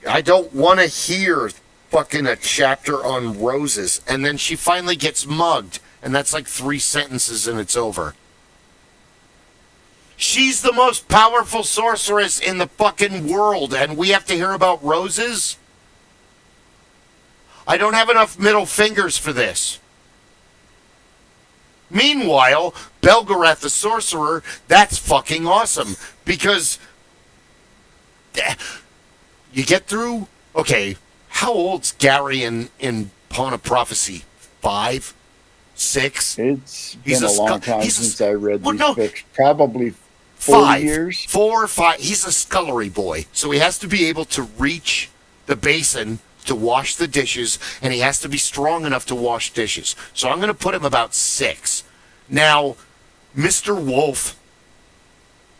I don't want to hear fucking a chapter on roses, and then she finally gets mugged, and that's like 3 sentences, and it's over. She's the most powerful sorceress in the fucking world, and we have to hear about roses? I don't have enough middle fingers for this. Meanwhile, Belgarath the Sorcerer, that's fucking awesome, because you get through... Okay, how old's Gary in Pawn of Prophecy 5, 6.
It's
He's
been a long time since I read these books. Probably 40 years.
4 or 5. He's a scullery boy, so he has to be able to reach the basin to wash the dishes, and he has to be strong enough to wash dishes. So I'm going to put him about 6. Now, Mr. Wolf,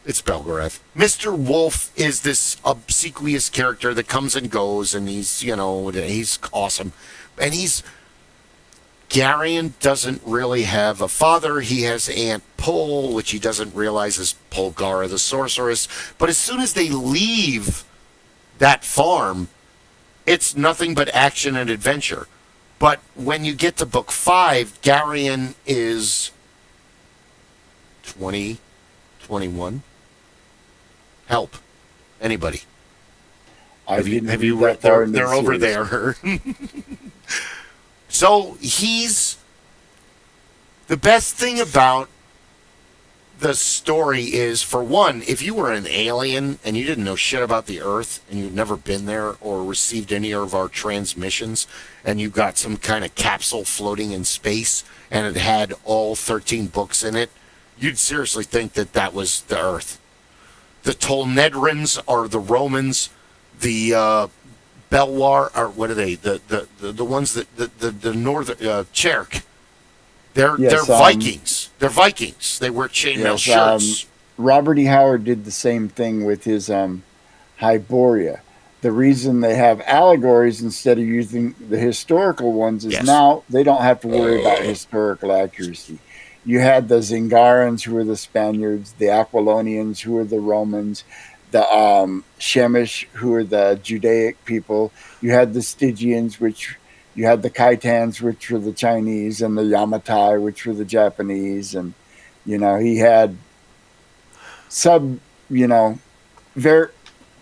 it's Belgarath. Mr. Wolf is this obsequious character that comes and goes, and he's, he's awesome. And Garion doesn't really have a father. He has Aunt Pol, which he doesn't realize is Polgara the sorceress. But as soon as they leave that farm, it's nothing but action and adventure. But when you get to book 5, Garion is 20, 21. Help. Anybody. Have you read? They're over there. So the best thing about the story is, for one, if you were an alien and you didn't know shit about the Earth and you'd never been there or received any of our transmissions, and you got some kind of capsule floating in space and it had all 13 books in it, you'd seriously think that was the Earth. The Tolnedrins are the Romans. The Belwar are, what are they? The ones that the northern Cherk. They're Vikings. They're Vikings. They wear chainmail shirts.
Robert E. Howard did the same thing with his Hyboria. The reason they have allegories instead of using the historical ones is now they don't have to worry about historical accuracy. You had the Zingarans, who were the Spaniards, the Aquilonians, who were the Romans, the Shemish, who were the Judaic people. You had the Stygians, you had the Khitans, which were the Chinese, and the Yamatai, which were the Japanese. And, he had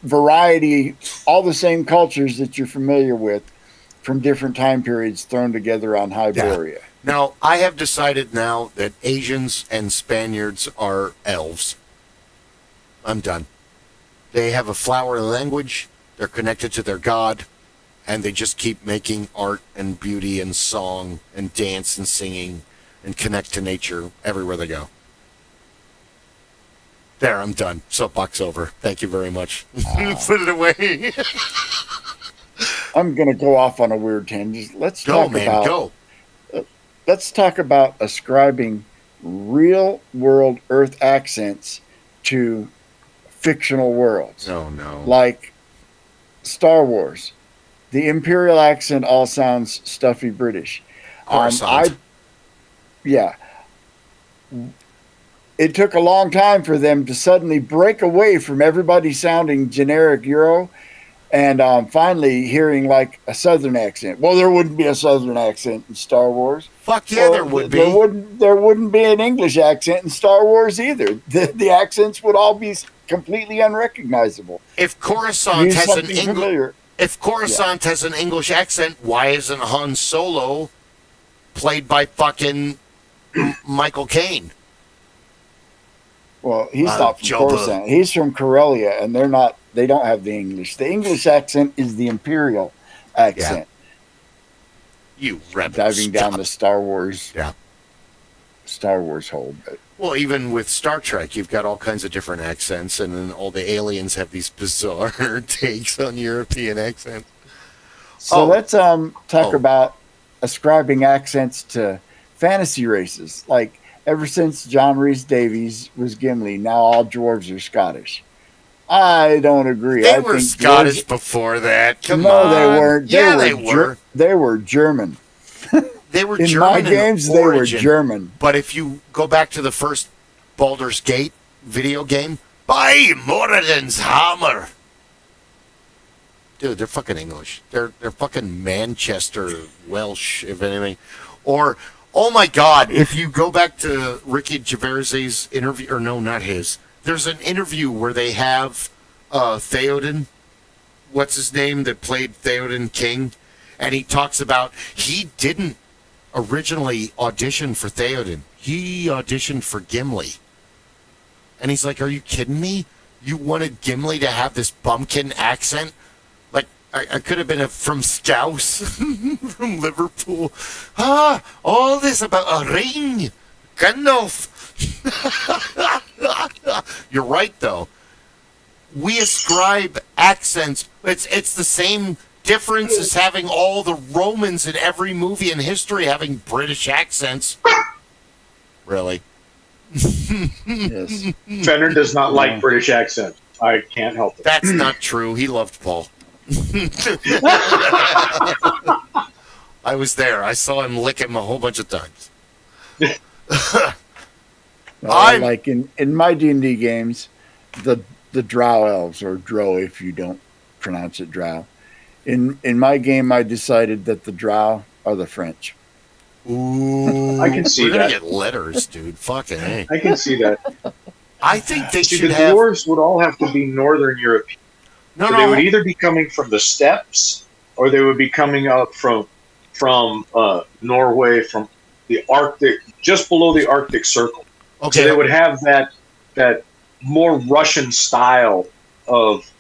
variety, all the same cultures that you're familiar with from different time periods thrown together on Hyboria.
Yeah. Now, I have decided now that Asians and Spaniards are elves. I'm done. They have a flowery language, they're connected to their god, and they just keep making art and beauty and song and dance and singing and connect to nature everywhere they go. There, I'm done. Soapbox over. Thank you very much. Put it away.
I'm going to go off on a weird tangent. Let's talk about ascribing real-world Earth accents to fictional worlds.
Oh, no.
Like Star Wars. The Imperial accent all sounds stuffy British. It took a long time for them to suddenly break away from everybody sounding generic Euro and finally hearing like a Southern accent. Well, there wouldn't be a Southern accent in Star Wars.
Fuck yeah, there would be.
There wouldn't be an English accent in Star Wars either. The accents would all be completely unrecognizable.
If Coruscant has an English accent, why isn't Han Solo played by fucking Michael Caine?
Well, he's not from Coruscant. He's from Corellia, and they don't have the English. The English accent is the Imperial accent.
Yeah. You rebels.
Diving down the Star Wars hole. But.
Well, even with Star Trek, you've got all kinds of different accents, and then all the aliens have these bizarre takes on European accents.
So let's talk about ascribing accents to fantasy races. Like, ever since John Rhys Davies was Gimli, now all dwarves are Scottish. I don't agree.
They were Scottish before that. Come
on. No, they weren't.
They were.
They were German.
They were
in
German
my games, they were German.
But if you go back to the first Baldur's Gate video game, by Moradin's hammer. Dude, they're fucking English. They're fucking Manchester Welsh, if anything. Or, oh my God, if you go back to Ricky Gervais's interview, or no, not his. There's an interview where they have Theoden, what's his name, that played Theoden King, and he talks about he didn't originally audition for Theoden. He auditioned for Gimli. And he's like, are you kidding me? You wanted Gimli to have this bumpkin accent? Like, I could have been from Scouse, from Liverpool. All this about a ring. Gandalf. You're right, though. We ascribe accents. It's the same difference as having all the Romans in every movie in history having British accents. Really?
Yes.
Fenner does not like British accents. I can't help it.
That's not true. He loved Paul. I was there. I saw him lick him a whole bunch of times.
Like in my D&D games, the drow elves, or drow if you don't pronounce it drow. In my game, I decided that the drow are the French.
Ooh,
I can see
we're gonna
that.
get letters, dude. Fucking hey.
I can see that.
I think they
See,
should
the
have.
dwarves would all have to be Northern European.
No,
So they would either be coming from the steppes, or they would be coming up from Norway, from the Arctic, just below the Arctic Circle.
Okay.
So they would have that more Russian style of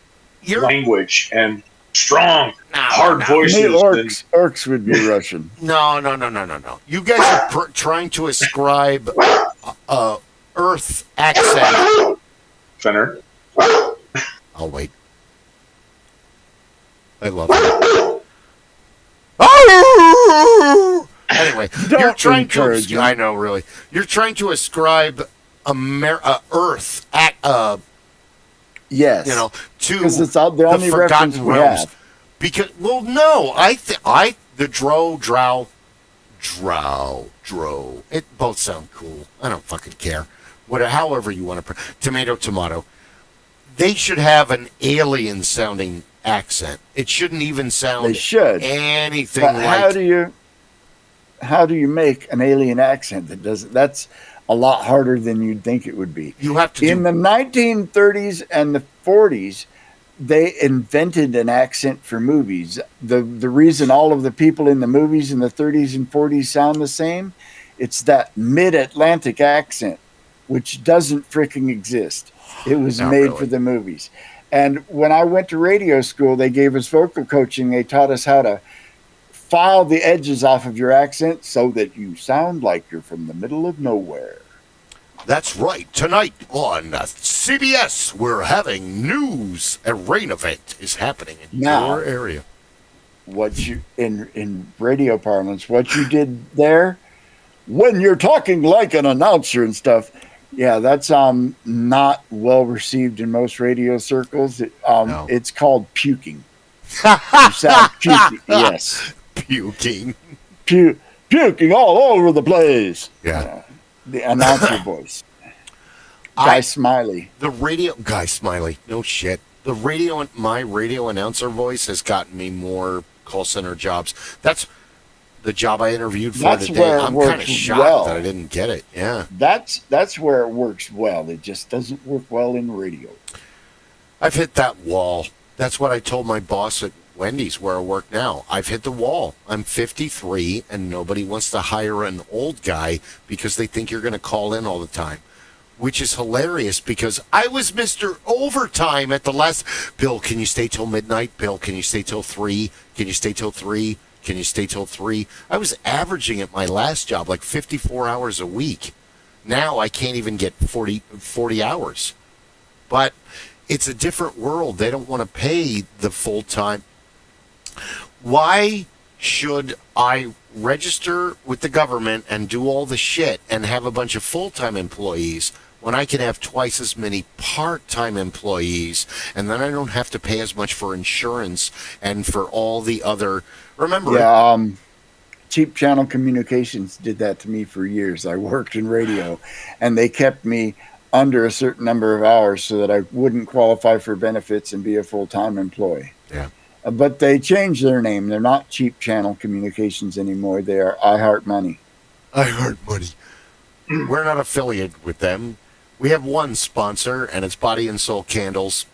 language and strong, hard voices.
Orcs would be Russian.
No. You guys are trying to ascribe Earth accent.
Fenner.
I'll wait. I love it. Oh! Anyway, you're trying to. I know, really. You're trying to ascribe Earth,
yes,
to
because it's the only reference
Forgotten
we
Realms.
have.
Because, well, no, the drow. It both sound cool. I don't fucking care. However you want to. Tomato. They should have an alien sounding accent. It shouldn't even sound.
They should.
Anything
But
like.
how do you make an alien accent that doesn't? That's a lot harder than you'd think it would be.
You have to.
In the 1930s and the 40s, they invented an accent for movies. The reason all of the people in the movies in the 30s and 40s sound the same, it's that mid-Atlantic accent, which doesn't freaking exist. It was made for the movies. And when I went to radio school, they gave us vocal coaching. They taught us how to file the edges off of your accent so that you sound like you're from the middle of nowhere.
That's right. Tonight on CBS, we're having news. A rain event is happening in your area.
What you in radio parlance, what you did there, when you're talking like an announcer and stuff, yeah, that's not well received in most radio circles. It's called puking. You sound puking. Yes.
Puking.
Puking all over the place.
Yeah.
The announcer voice. Guy Smiley.
Guy Smiley. No shit. My radio announcer voice has gotten me more call center jobs. That's the job I interviewed for today. I'm kind of shocked that I didn't get it. Yeah.
That's where it works well. It just doesn't work well in radio.
I've hit that wall. That's what I told my boss at Wendy's, where I work now. I've hit the wall. I'm 53, and nobody wants to hire an old guy because they think you're going to call in all the time, which is hilarious because I was Mr. Overtime at the last. Bill, can you stay till midnight? Bill, can you stay till 3? Can you stay till 3? Can you stay till 3? I was averaging at my last job like 54 hours a week. Now I can't even get 40 hours. But it's a different world. They don't want to pay the full time. Why should I register with the government and do all the shit and have a bunch of full-time employees when I can have twice as many part-time employees, and then I don't have to pay as much for insurance and for all the other... Remember...
Cheap Channel Communications did that to me for years. I worked in radio, and they kept me under a certain number of hours so that I wouldn't qualify for benefits and be a full-time employee.
Yeah.
But they changed their name. They're not Cheap Channel Communications anymore. They are iHeartMoney.
iHeartMoney. We're not affiliated with them. We have one sponsor, and it's Body and Soul Candles.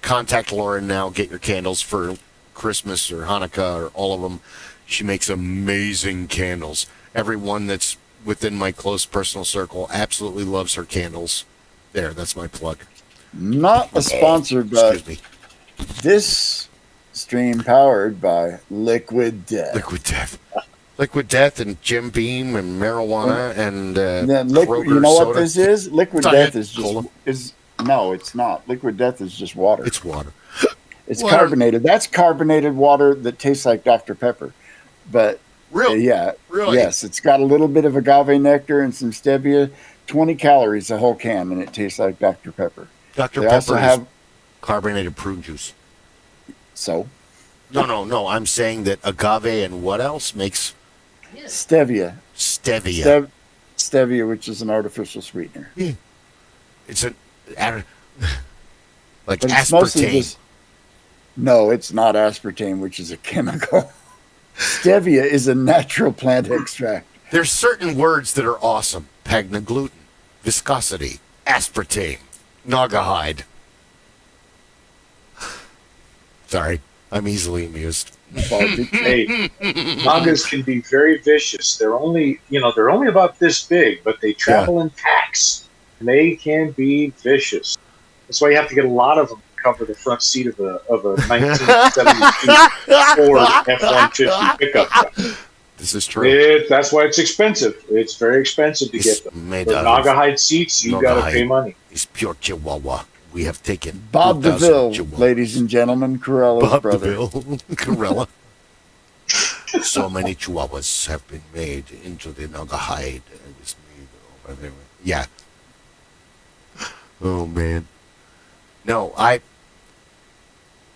Contact Lauren now. Get your candles for Christmas or Hanukkah or all of them. She makes amazing candles. Everyone that's within my close personal circle absolutely loves her candles. There, that's my plug.
Not a sponsor, but
excuse me.
This stream powered by Liquid Death.
Liquid Death. Liquid Death and Jim Beam and marijuana and
Then
Kroger
you know
soda.
what this is? Liquid
Diet
Death is just
Cola.
no, it's not. Liquid Death is just water.
It's water.
It's
water.
carbonated. That's carbonated water that tastes like Dr. Pepper. But
Really?
yeah,
Really?
yes, it's got a little bit of agave nectar and some stevia. 20 calories a whole can, and it tastes like Dr. Pepper.
Dr.
They
Pepper
also
is
have
carbonated prune juice.
so
No. I'm saying that agave and what else makes
stevia.
stevia.
Stevia, which is an artificial sweetener.
It's like
But it's mostly
aspartame.
just no, it's not aspartame, which is a chemical. Stevia is a natural plant extract.
There's certain words that are awesome. Pagnagluten, viscosity, aspartame, naugahyde. Sorry, I'm easily amused.
Hey, nagas can be very vicious. They're only about this big, but they travel in packs, and they can be vicious. That's why you have to get a lot of them to cover the front seat of a 1972 Ford F-150 pickup truck.
This is true.
That's why it's expensive. It's very expensive to
It's
get them.
made
The
out of
Naugahyde seats, you got to pay money.
It's pure Chihuahua. We have taken
Bob
2,000
DeVille,
Chihuahuas.
ladies and gentlemen, Corella's
Bob
brother.
DeVille, Corella. So many Chihuahuas have been made into the Naugahyde. It was made. Yeah. Oh man. No,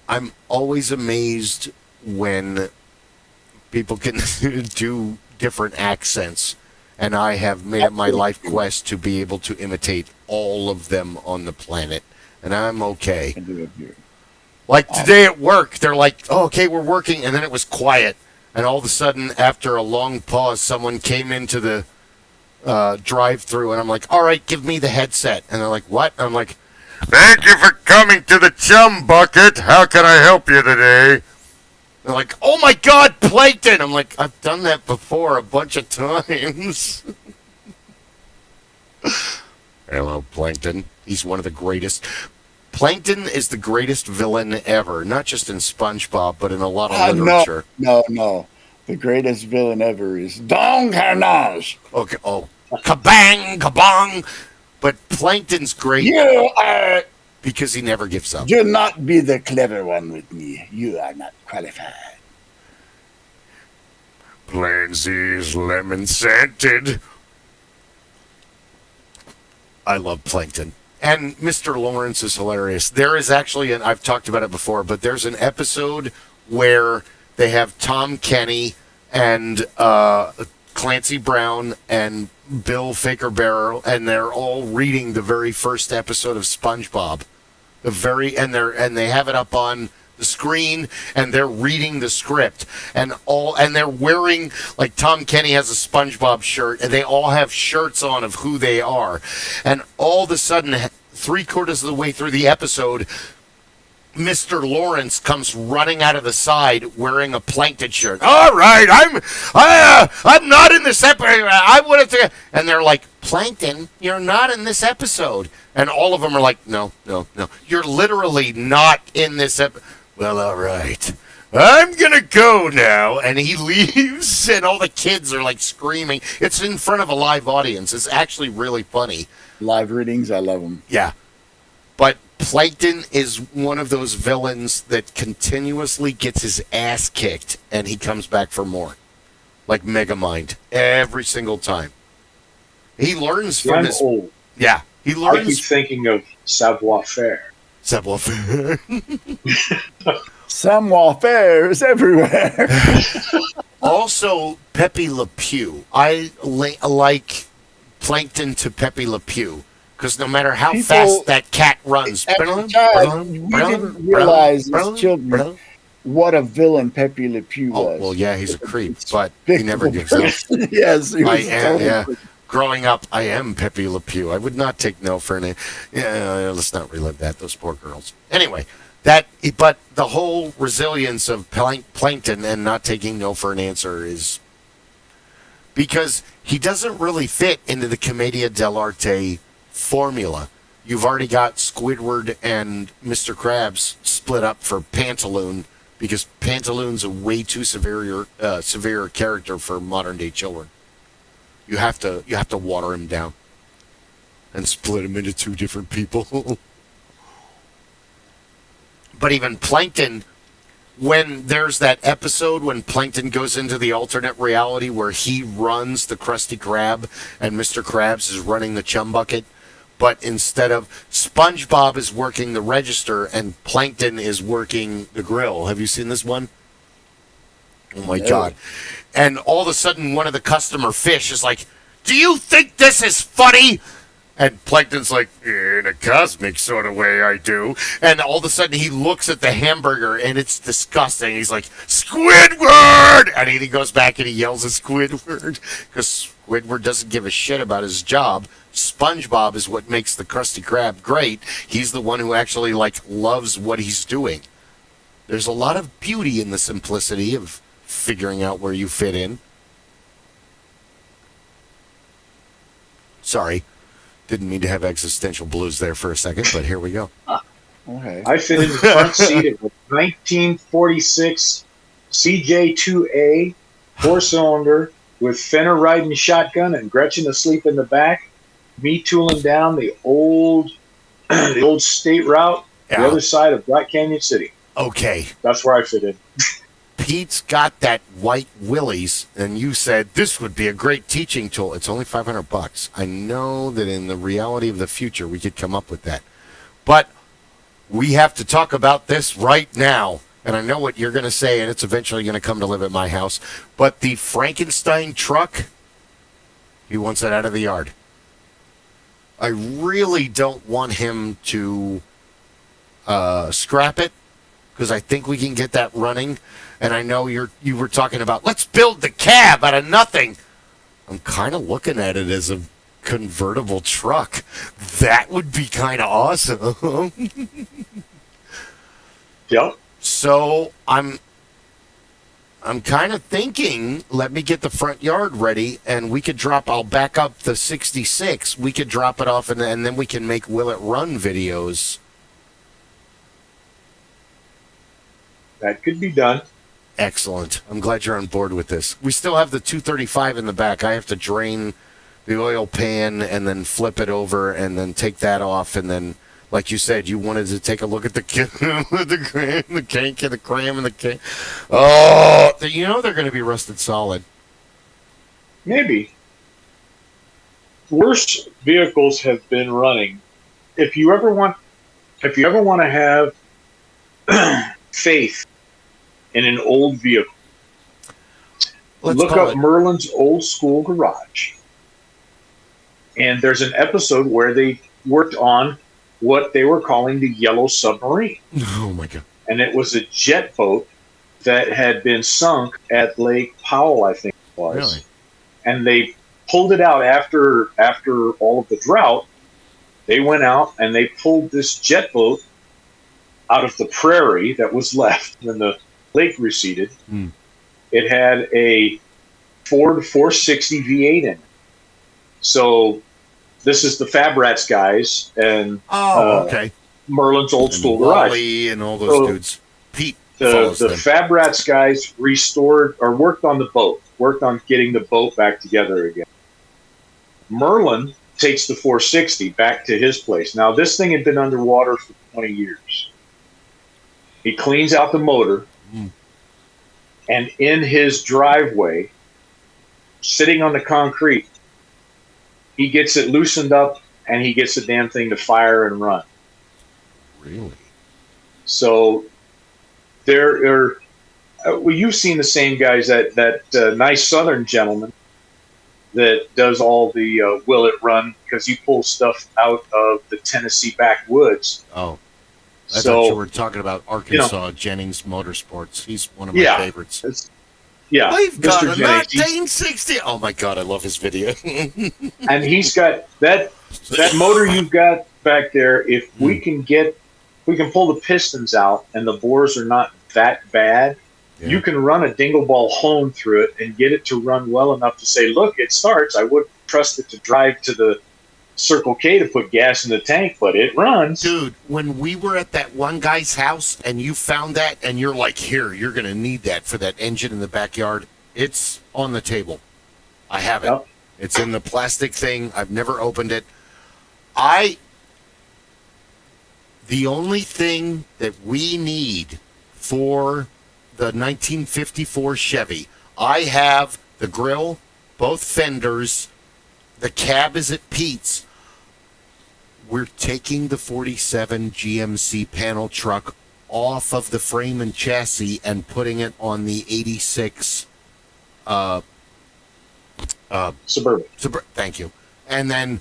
I'm always amazed when people can do different accents, and I have made it my life quest to be able to imitate all of them on the planet, and I'm okay. Like today at work, they're like, oh, okay, we're working, and then it was quiet, and all of a sudden, after a long pause, someone came into the drive-through, and I'm like, all right, give me the headset, and they're like, what? And I'm like, thank you for coming to the Chum Bucket. How can I help you today? They're like, oh my God, Plankton! I'm like, I've done that before a bunch of times. Hello, Plankton. He's one of the greatest. Plankton is the greatest villain ever, not just in SpongeBob, but in a lot of literature.
No. The greatest villain ever is Don Carnage.
Okay, oh, kabang, kabong. But Plankton's great
You are.
because he never gives up.
Do not be the clever one with me. You are not qualified.
Plansies lemon scented. I love Plankton. And Mr. Lawrence is hilarious. There is actually, and I've talked about it before, but there's an episode where they have Tom Kenny and Clancy Brown and Bill Faker Barrow, and they're all reading the very first episode of SpongeBob. And they have it up on the screen, and they're reading the script, and they're wearing, like, Tom Kenny has a SpongeBob shirt, and they all have shirts on of who they are, and all of a sudden, 3/4 of the way through the episode, Mr. Lawrence comes running out of the side wearing a Plankton shirt. All right, I'm not in this episode. I would have, and they're like, Plankton, you're not in this episode, and all of them are like, no, you're literally not in this episode. Well, all right. I'm going to go now. And he leaves, and all the kids are, like, screaming. It's in front of a live audience. It's actually really funny.
Live readings, I love them.
Yeah. But Plankton is one of those villains that continuously gets his ass kicked, and he comes back for more. Like Megamind. Every single time. He learns from his...
Old.
Yeah. He
I keep
learns...
thinking of Savoir Faire.
Savoir-faire.
Savoir-faire is everywhere.
Also, Pepe Le Pew. I like Plankton to Pepe Le Pew, because no matter how fast that cat runs,
As a child, we didn't realize as children what a villain Pepe Le Pew was.
Oh, well, yeah, he's a creep, but he never gives up.
Yes, he was
Yeah. Growing up, I am Pepe Le Pew. I would not take no for an... Yeah, let's not relive that. Those poor girls. Anyway, but the whole resilience of Plankton and not taking no for an answer is because he doesn't really fit into the Commedia dell'arte formula. You've already got Squidward and Mr. Krabs split up for Pantaloon because Pantaloon's a way too severe character for modern day children. You have to water him down and split him into two different people. But even Plankton, when there's that episode when Plankton goes into the alternate reality where he runs the Krusty Krab and Mr. Krabs is running the chum bucket, but instead of SpongeBob is working the register and Plankton is working the grill. Have you seen this one? Oh my God. And all of a sudden one of the customer fish is like, "Do you think this is funny?" And Plankton's like, "In a cosmic sort of way, I do." And all of a sudden, he looks at the hamburger, and it's disgusting. He's like, "Squidward!" And he goes back and he yells at Squidward, because Squidward doesn't give a shit about his job. SpongeBob is what makes the Krusty Krab great. He's the one who actually, loves what he's doing. There's a lot of beauty in the simplicity of figuring out where you fit in. Sorry. Didn't mean to have existential blues there for a second, but here we go.
Okay.
I fit in the front seat of a 1946 CJ2A 4-cylinder with Fenner riding shotgun and Gretchen asleep in the back. Me tooling down the old state route, the other side of Black Canyon City.
Okay.
That's where I fit in.
Pete's got that white Willys, and you said this would be a great teaching tool. It's only $500. I know that in the reality of the future, we could come up with that. But we have to talk about this right now. And I know what you're going to say, and it's eventually going to come to live at my house. But the Frankenstein truck, he wants it out of the yard. I really don't want him to scrap it, because I think we can get that running. And I know you were talking about, let's build the cab out of nothing. I'm kind of looking at it as a convertible truck. That would be kind of awesome.
Yep.
So I'm kind of thinking, let me get the front yard ready, and we could I'll back up the 66. We could drop it off, and then we can make Will It Run videos.
That could be done.
Excellent. I'm glad you're on board with this. We still have the 235 in the back. I have to drain the oil pan and then flip it over and then take that off. And then, like you said, you wanted to take a look at the the cram and the can. Oh, they're going to be rusted solid.
Maybe. Worse vehicles have been running. If you ever want to have faith in an old vehicle, look up Merlin's Old School Garage. And there's an episode where they worked on what they were calling the Yellow Submarine.
Oh, my God.
And it was a jet boat that had been sunk at Lake Powell, I think it was.
Really?
And they pulled it out after all of the drought. They went out and they pulled this jet boat out of the prairie that was left when the lake receded. It had a Ford 460 V8 in it. So this is the Fab Rats guys and
okay.
Merlin's Old School
Wally
Garage.
and all those dudes. Pete
The Fab Rats guys restored or worked on the boat, worked on getting the boat back together again. Merlin takes the 460 back to his place. Now, this thing had been underwater for 20 years. He cleans out the motor, and in his driveway, sitting on the concrete, he gets it loosened up, and he gets the damn thing to fire and run.
Really?
So there are, well, you've seen the same guys, that nice Southern gentleman that does all the Will It Run, because he pulls stuff out of the Tennessee backwoods.
Oh, I thought you were talking about Arkansas Jennings Motorsports. He's one of my favorites.
Yeah,
I've got
Mr.
a
Jennings,
1960. Oh my God, I love his video.
And he's got that motor you've got back there. If we can pull the pistons out and the bores are not that bad, you can run a dingle ball home through it and get it to run well enough to say, look, it starts. I wouldn't trust it to drive to Circle K to put gas in the tank, but it runs.
Dude, when we were at that one guy's house and you found that and you're like, here, you're going to need that for that engine in the backyard, it's on the table. I have it.
Yep.
It's in the plastic thing. I've never opened it. The only thing that we need for the 1954 Chevy, I have the grill, both fenders, the cab is at Pete's. We're taking the 47 GMC panel truck off of the frame and chassis and putting it on the 86
Suburban.
Thank you. And then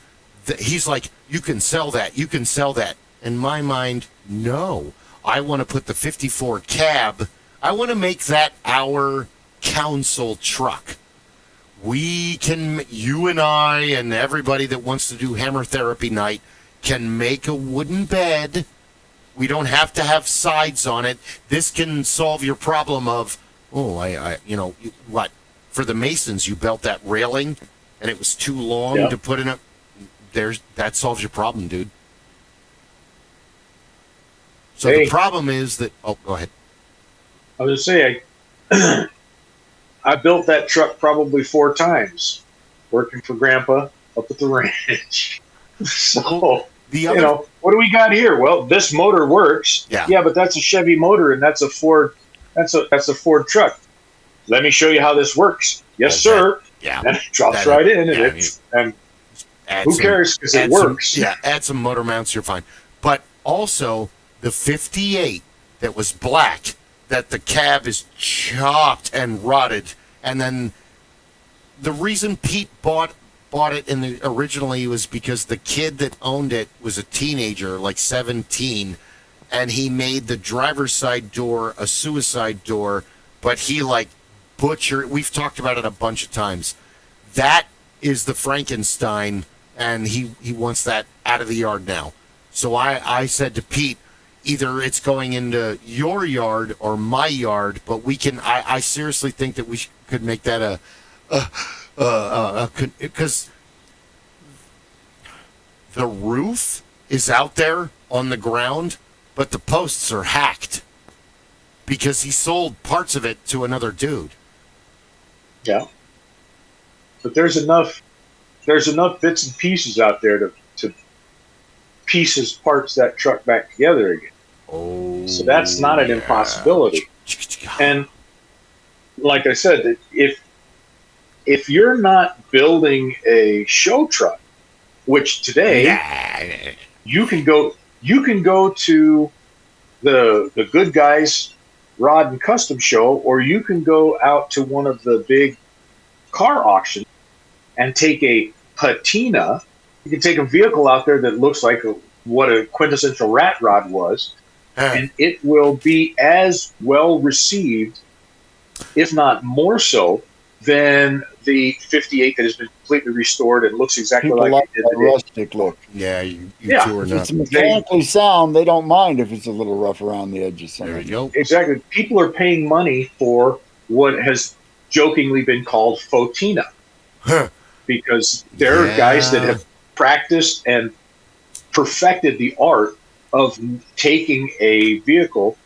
he's like, you can sell that. You can sell that. In my mind, no. I want to put the 54 cab. I want to make that our council truck. We can, you and I and everybody that wants to do hammer therapy night can make a wooden bed. We don't have to have sides on it. This can solve your problem of, what? For the Masons, you built that railing and it was too long to put in a, that solves your problem, dude. So the problem is that, go ahead.
I was going to say, I built that truck probably 4 times, working for Grandpa up at the ranch. So, what do we got here? Well, this motor works. Yeah, but that's a Chevy motor, and that's a Ford. That's a Ford truck. Let me show you how this works. Yes, sir. And it drops right in, and who cares because it works.
Add some motor mounts, you're fine. But also the 58 that was black, that the cab is chopped and rotted, and then the reason Pete bought it originally was because the kid that owned it was a teenager, like 17, and he made the driver's side door a suicide door, but he butchered. We've talked about it a bunch of times. That is the Frankenstein, and he wants that out of the yard now. So I said to Pete, either it's going into your yard or my yard, but we can. I seriously think that we could make that because the roof is out there on the ground, but the posts are hacked because he sold parts of it to another dude.
Yeah, but there's enough bits and pieces out there to parts that truck back together again.
Oh,
so that's not an impossibility. And like I said, if you're not building a show truck, which today you can go to the Good Guys Rod and Custom Show, or you can go out to one of the big car auctions and take a patina. You can take a vehicle out there that looks like what a quintessential rat rod was, and it will be as well received, if not more so, than the 58 that has been completely restored and looks exactly
People
like it did.
That rustic look.
Yeah, you two are
If
not.
it's mechanically sound, they don't mind if it's a little rough around the edges.
There you go.
Exactly. People are paying money for what has jokingly been called Fotina. Because there are guys that have practiced and perfected the art of taking a vehicle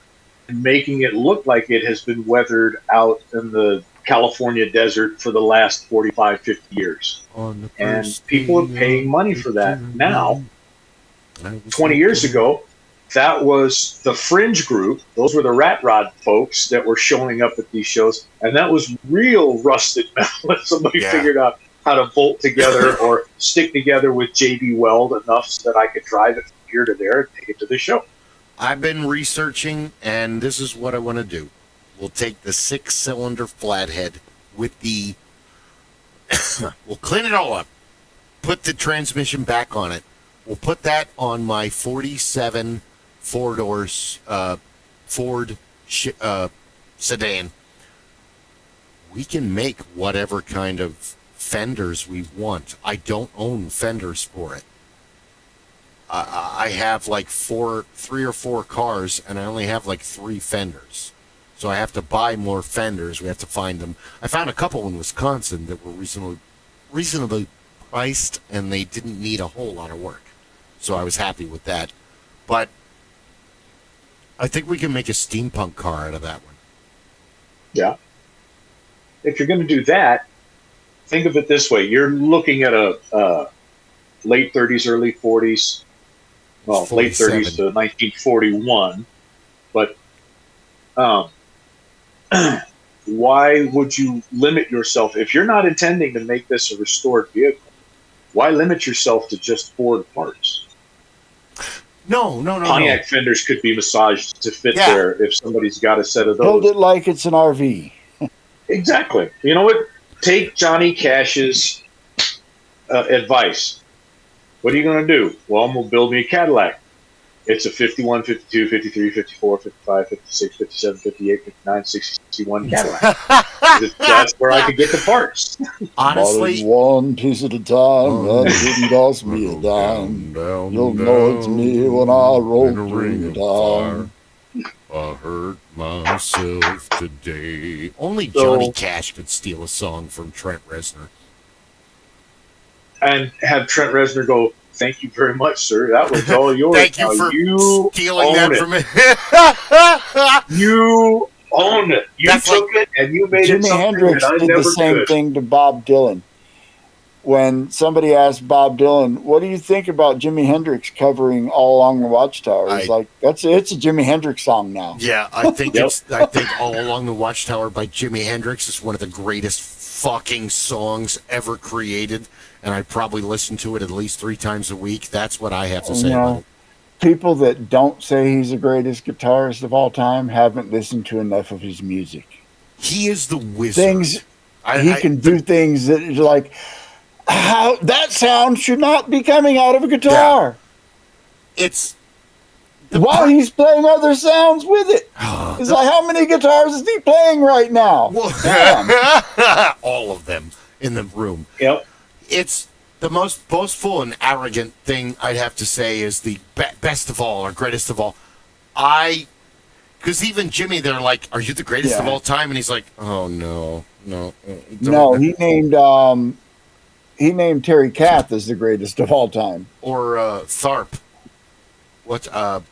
and making it look like it has been weathered out in the California desert for the last 45, 50 years. And people are paying money for that now. 20 years ago, that was the fringe group. Those were the rat rod folks that were showing up at these shows. And that was real rusted metal that somebody figured out how to bolt together or stick together with JB Weld enough so that I could drive it from here to there and take it to the show.
I've been researching, and this is what I want to do. We'll take the 6-cylinder flathead with the... we'll clean it all up. Put the transmission back on it. We'll put that on my 47 four-doors Ford sedan. We can make whatever kind of fenders we want. I don't own fenders for it. I have like 3 or 4 cars, and I only have like 3 fenders. So I have to buy more fenders. We have to find them. I found a couple in Wisconsin that were reasonably priced, and they didn't need a whole lot of work. So I was happy with that. But I think we can make a steampunk car out of that one.
Yeah. If you're going to do that, think of it this way. You're looking at a late 30s, early 40s, well, late 30s to 1941. But why would you limit yourself? If you're not intending to make this a restored vehicle, why limit yourself to just Ford parts?
No.
Pontiac fenders could be massaged to fit there if somebody's got a set of those.
Build it like it's an RV.
Exactly. You know what? Take Johnny Cash's advice. What are you going to do? Well, I'm going to build me a Cadillac. It's a 51, 52, 53, 54, 55, 56, 57, 58, 59, 60, 61 Cadillac. That's where I could get the parts.
Honestly,
one piece at a time. That didn't cost me a dime. You'll know it's me when I roll through the town.
I hurt myself today. Only Johnny Cash could steal a song from Trent Reznor.
And have Trent Reznor go, "Thank you very much, sir. That was all yours."
Thank you for stealing that from me.
You own it. You took it and you made it something
Hendrix
that I
did
never
the same
could.
thing to Bob Dylan. When somebody asked Bob Dylan, "What do you think about Jimi Hendrix covering All Along the Watchtower?" He's like, it's a Jimi Hendrix song now.
Yeah, I think I think All Along the Watchtower by Jimi Hendrix is one of the greatest fucking songs ever created, and I probably listen to it at least 3 times a week. That's what I have to say about it.
People that don't say he's the greatest guitarist of all time haven't listened to enough of his music.
He is the wizard.
He can do things that are like, how that sound should not be coming out of a guitar.
Yeah. It's
while he's playing other sounds with it. It's like, how many guitars is he playing right now?
Well, all of them in the room.
Yep.
It's the most boastful and arrogant thing I'd have to say is the best of all or greatest of all. Because even Jimmy, they're like, "Are you the greatest of all time?" And he's like, "Oh no.
No, he named Terry Kath as the greatest of all time.
Or Tharp. What's her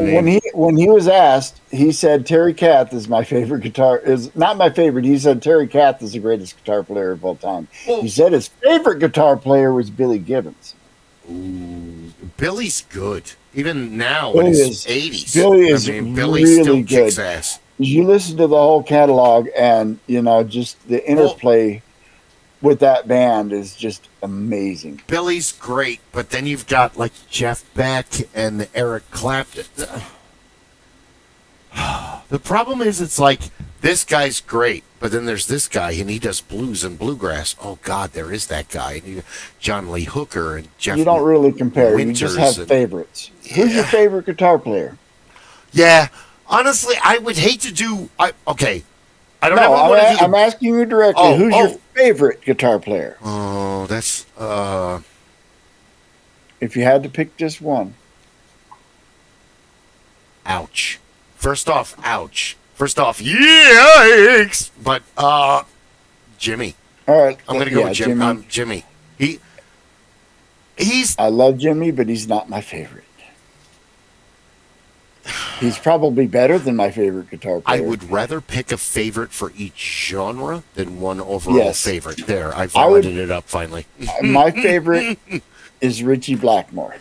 name?
When he was asked, he said Terry Kath is my favorite guitar. Is not my favorite. He said Terry Kath is the greatest guitar player of all time. Well, he said his favorite guitar player was Billy Gibbons.
Ooh, Billy's good. Even now in his 80s.
Billy
still
good.
Kicks ass.
You listen to the whole catalog, and just the interplay with that band is just amazing.
Billy's great, but then you've got like Jeff Beck and Eric Clapton. The problem is, it's like, this guy's great, but then there's this guy, and he does blues and bluegrass. Oh God, there is that guy. John Lee Hooker and Jeff.
You don't really compare.
Winters,
you just have favorites. Who's your favorite guitar player?
Yeah, honestly, I would hate to do. I don't know.
I'm asking you directly. Who's your favorite guitar player?
Oh, that's
if you had to pick just one.
Ouch. First off, yikes. But Jimmy.
All right,
I'm gonna go with Jimmy. Jimmy. He's.
I love Jimmy, but he's not my favorite. He's probably better than my favorite guitar player.
I would rather pick a favorite for each genre than one overall favorite. There, I voted it up finally.
My favorite is Richie Blackmore.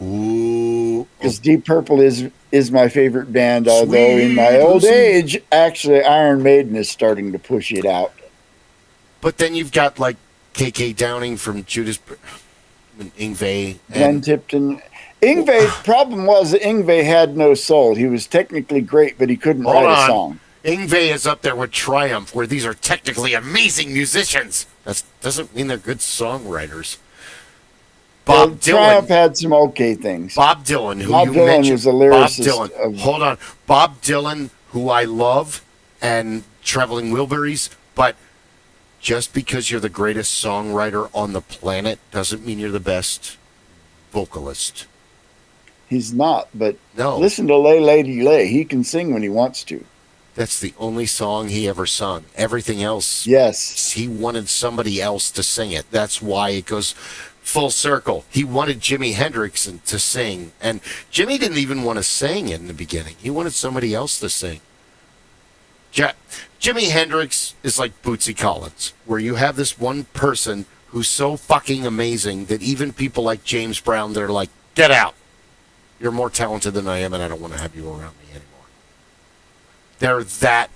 Ooh.
Because Deep Purple is my favorite band, although in my old age, actually Iron Maiden is starting to push it out.
But then you've got like KK Downing from Judas, Yngwie,
Glenn Tipton. Yngwie's problem was that Yngwie had no soul. He was technically great, but he couldn't write a song.
Yngwie is up there with Triumph, where these are technically amazing musicians. That doesn't mean they're good songwriters. Bob Dylan.
Triumph had some okay things.
Bob Dylan, who
Bob
you
Dylan
mentioned.
was a lyricist.
Bob Dylan. Hold on. Bob Dylan, who I love, and Traveling Wilburys, but just because you're the greatest songwriter on the planet doesn't mean you're the best vocalist.
He's not, but
no.
Listen to Lay Lady Lay. He can sing when he wants to.
That's the only song he ever sung. Everything else,
Yes.
he wanted somebody else to sing it. That's why it goes full circle. He wanted Jimi Hendrix to sing, and Jimmy didn't even want to sing in the beginning. He wanted somebody else to sing. Jimi Hendrix is like Bootsy Collins, where you have this one person who's so fucking amazing that even people like James Brown, they're like, get out. You're more talented than I am, and I don't want to have you around me anymore. They're that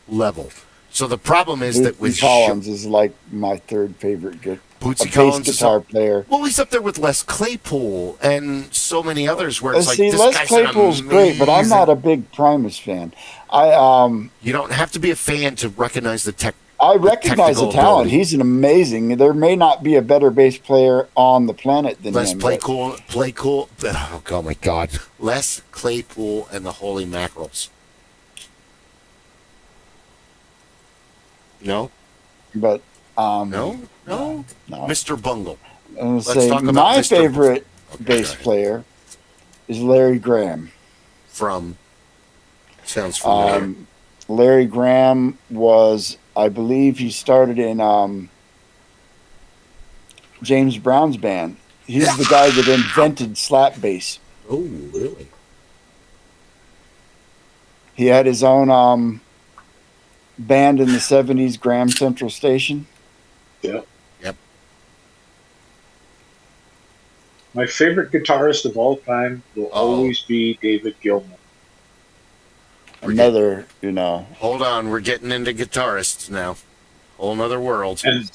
level. So the problem is that with
Collins is like my third favorite
Bootsy Collins
guitar player.
Well, he's up there with Les Claypool and so many others where it's like,
see,
this
Les
guy's
Claypool's great, but I'm not a big Primus fan.
You don't have to be a fan to recognize the tech.
I recognize the talent.
Ability.
He's an amazing. There may not be a better bass player on the planet than him.
Play cool. Oh my God, Les Claypool and the Holy Mackerels. No,
but
no, Mr. Bungle.
Let's talk about my favorite bass player is Larry Graham.
Sounds familiar.
Larry Graham was, I believe, he started in James Brown's band. He's the guy that invented slap bass.
Oh, really?
He had his own band in the 70s, Graham Central Station.
Yeah.
Yep.
My favorite guitarist of all time will always be David Gilmour.
Hold
on, we're getting into guitarists now. Whole nother world.
And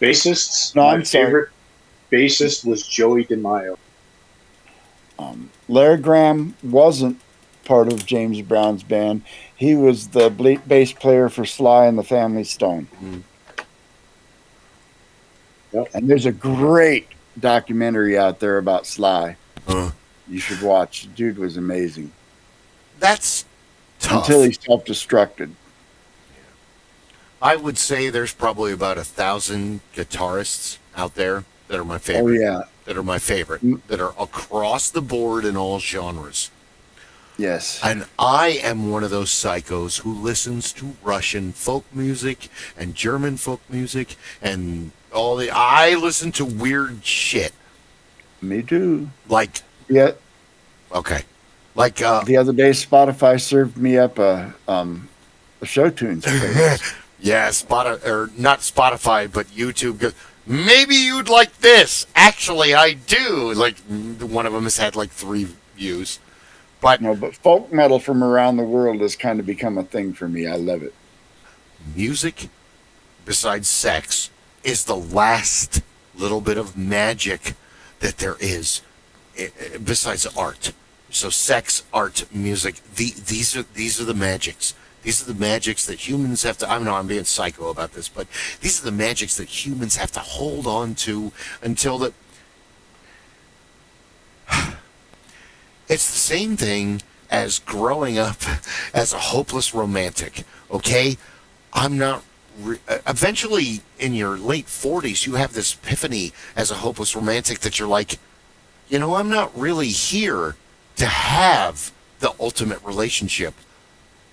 bassists,
my
favorite bassist was Joey DeMaio.
Larry Graham wasn't part of James Brown's band. He was the bass player for Sly and the Family Stone.
Mm-hmm.
Yep. And there's a great documentary out there about Sly. You should watch. The dude was amazing.
That's tough.
Until he self-destructed.
I would say there's probably about 1,000 guitarists out there that are my favorite.
Oh, yeah.
That are my favorite. That are across the board in all genres.
Yes.
And I am one of those psychos who listens to Russian folk music and German folk music and I listen to weird shit.
Me too.
Like.
Yeah.
Okay. Like
the other day, Spotify served me up a show tunes.
Yeah, not Spotify, but YouTube goes, maybe you'd like this. Actually, I do. Like, one of them has had like 3 views. But
folk metal from around the world has kind of become a thing for me. I love it.
Music, besides sex, is the last little bit of magic that there is, besides art. So sex, art, music, these are the magics. These are the magics that humans have to, I know I'm being psycho about this, but these are the magics that humans have to hold on to until the... It's the same thing as growing up as a hopeless romantic, okay? I'm not... Eventually, in your late 40s, you have this epiphany as a hopeless romantic that you're like, I'm not really here to have the ultimate relationship.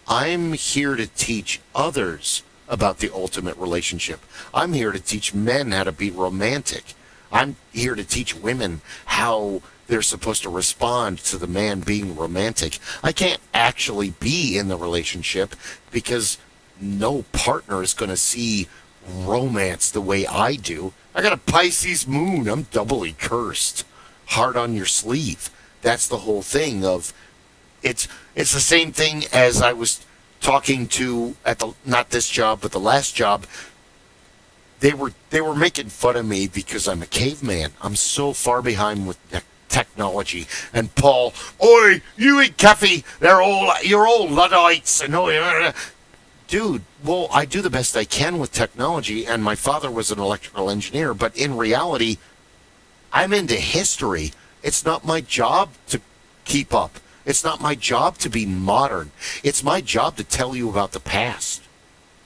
I'm here to teach others about the ultimate relationship. I'm here to teach men how to be romantic. I'm here to teach women how they're supposed to respond to the man being romantic. I can't actually be in the relationship because no partner is going to see romance the way I do. I got a Pisces moon. I'm doubly cursed. Heart on your sleeve. That's the whole thing of it's the same thing as I was talking to at the not this job but the last job. They were making fun of me because I'm a caveman. I'm so far behind with technology. And Paul, oi, you eat coffee. You're all Luddites and dude, well, I do the best I can with technology, and my father was an electrical engineer, but in reality, I'm into history. It's not my job to keep up. It's not my job to be modern. It's my job to tell you about the past.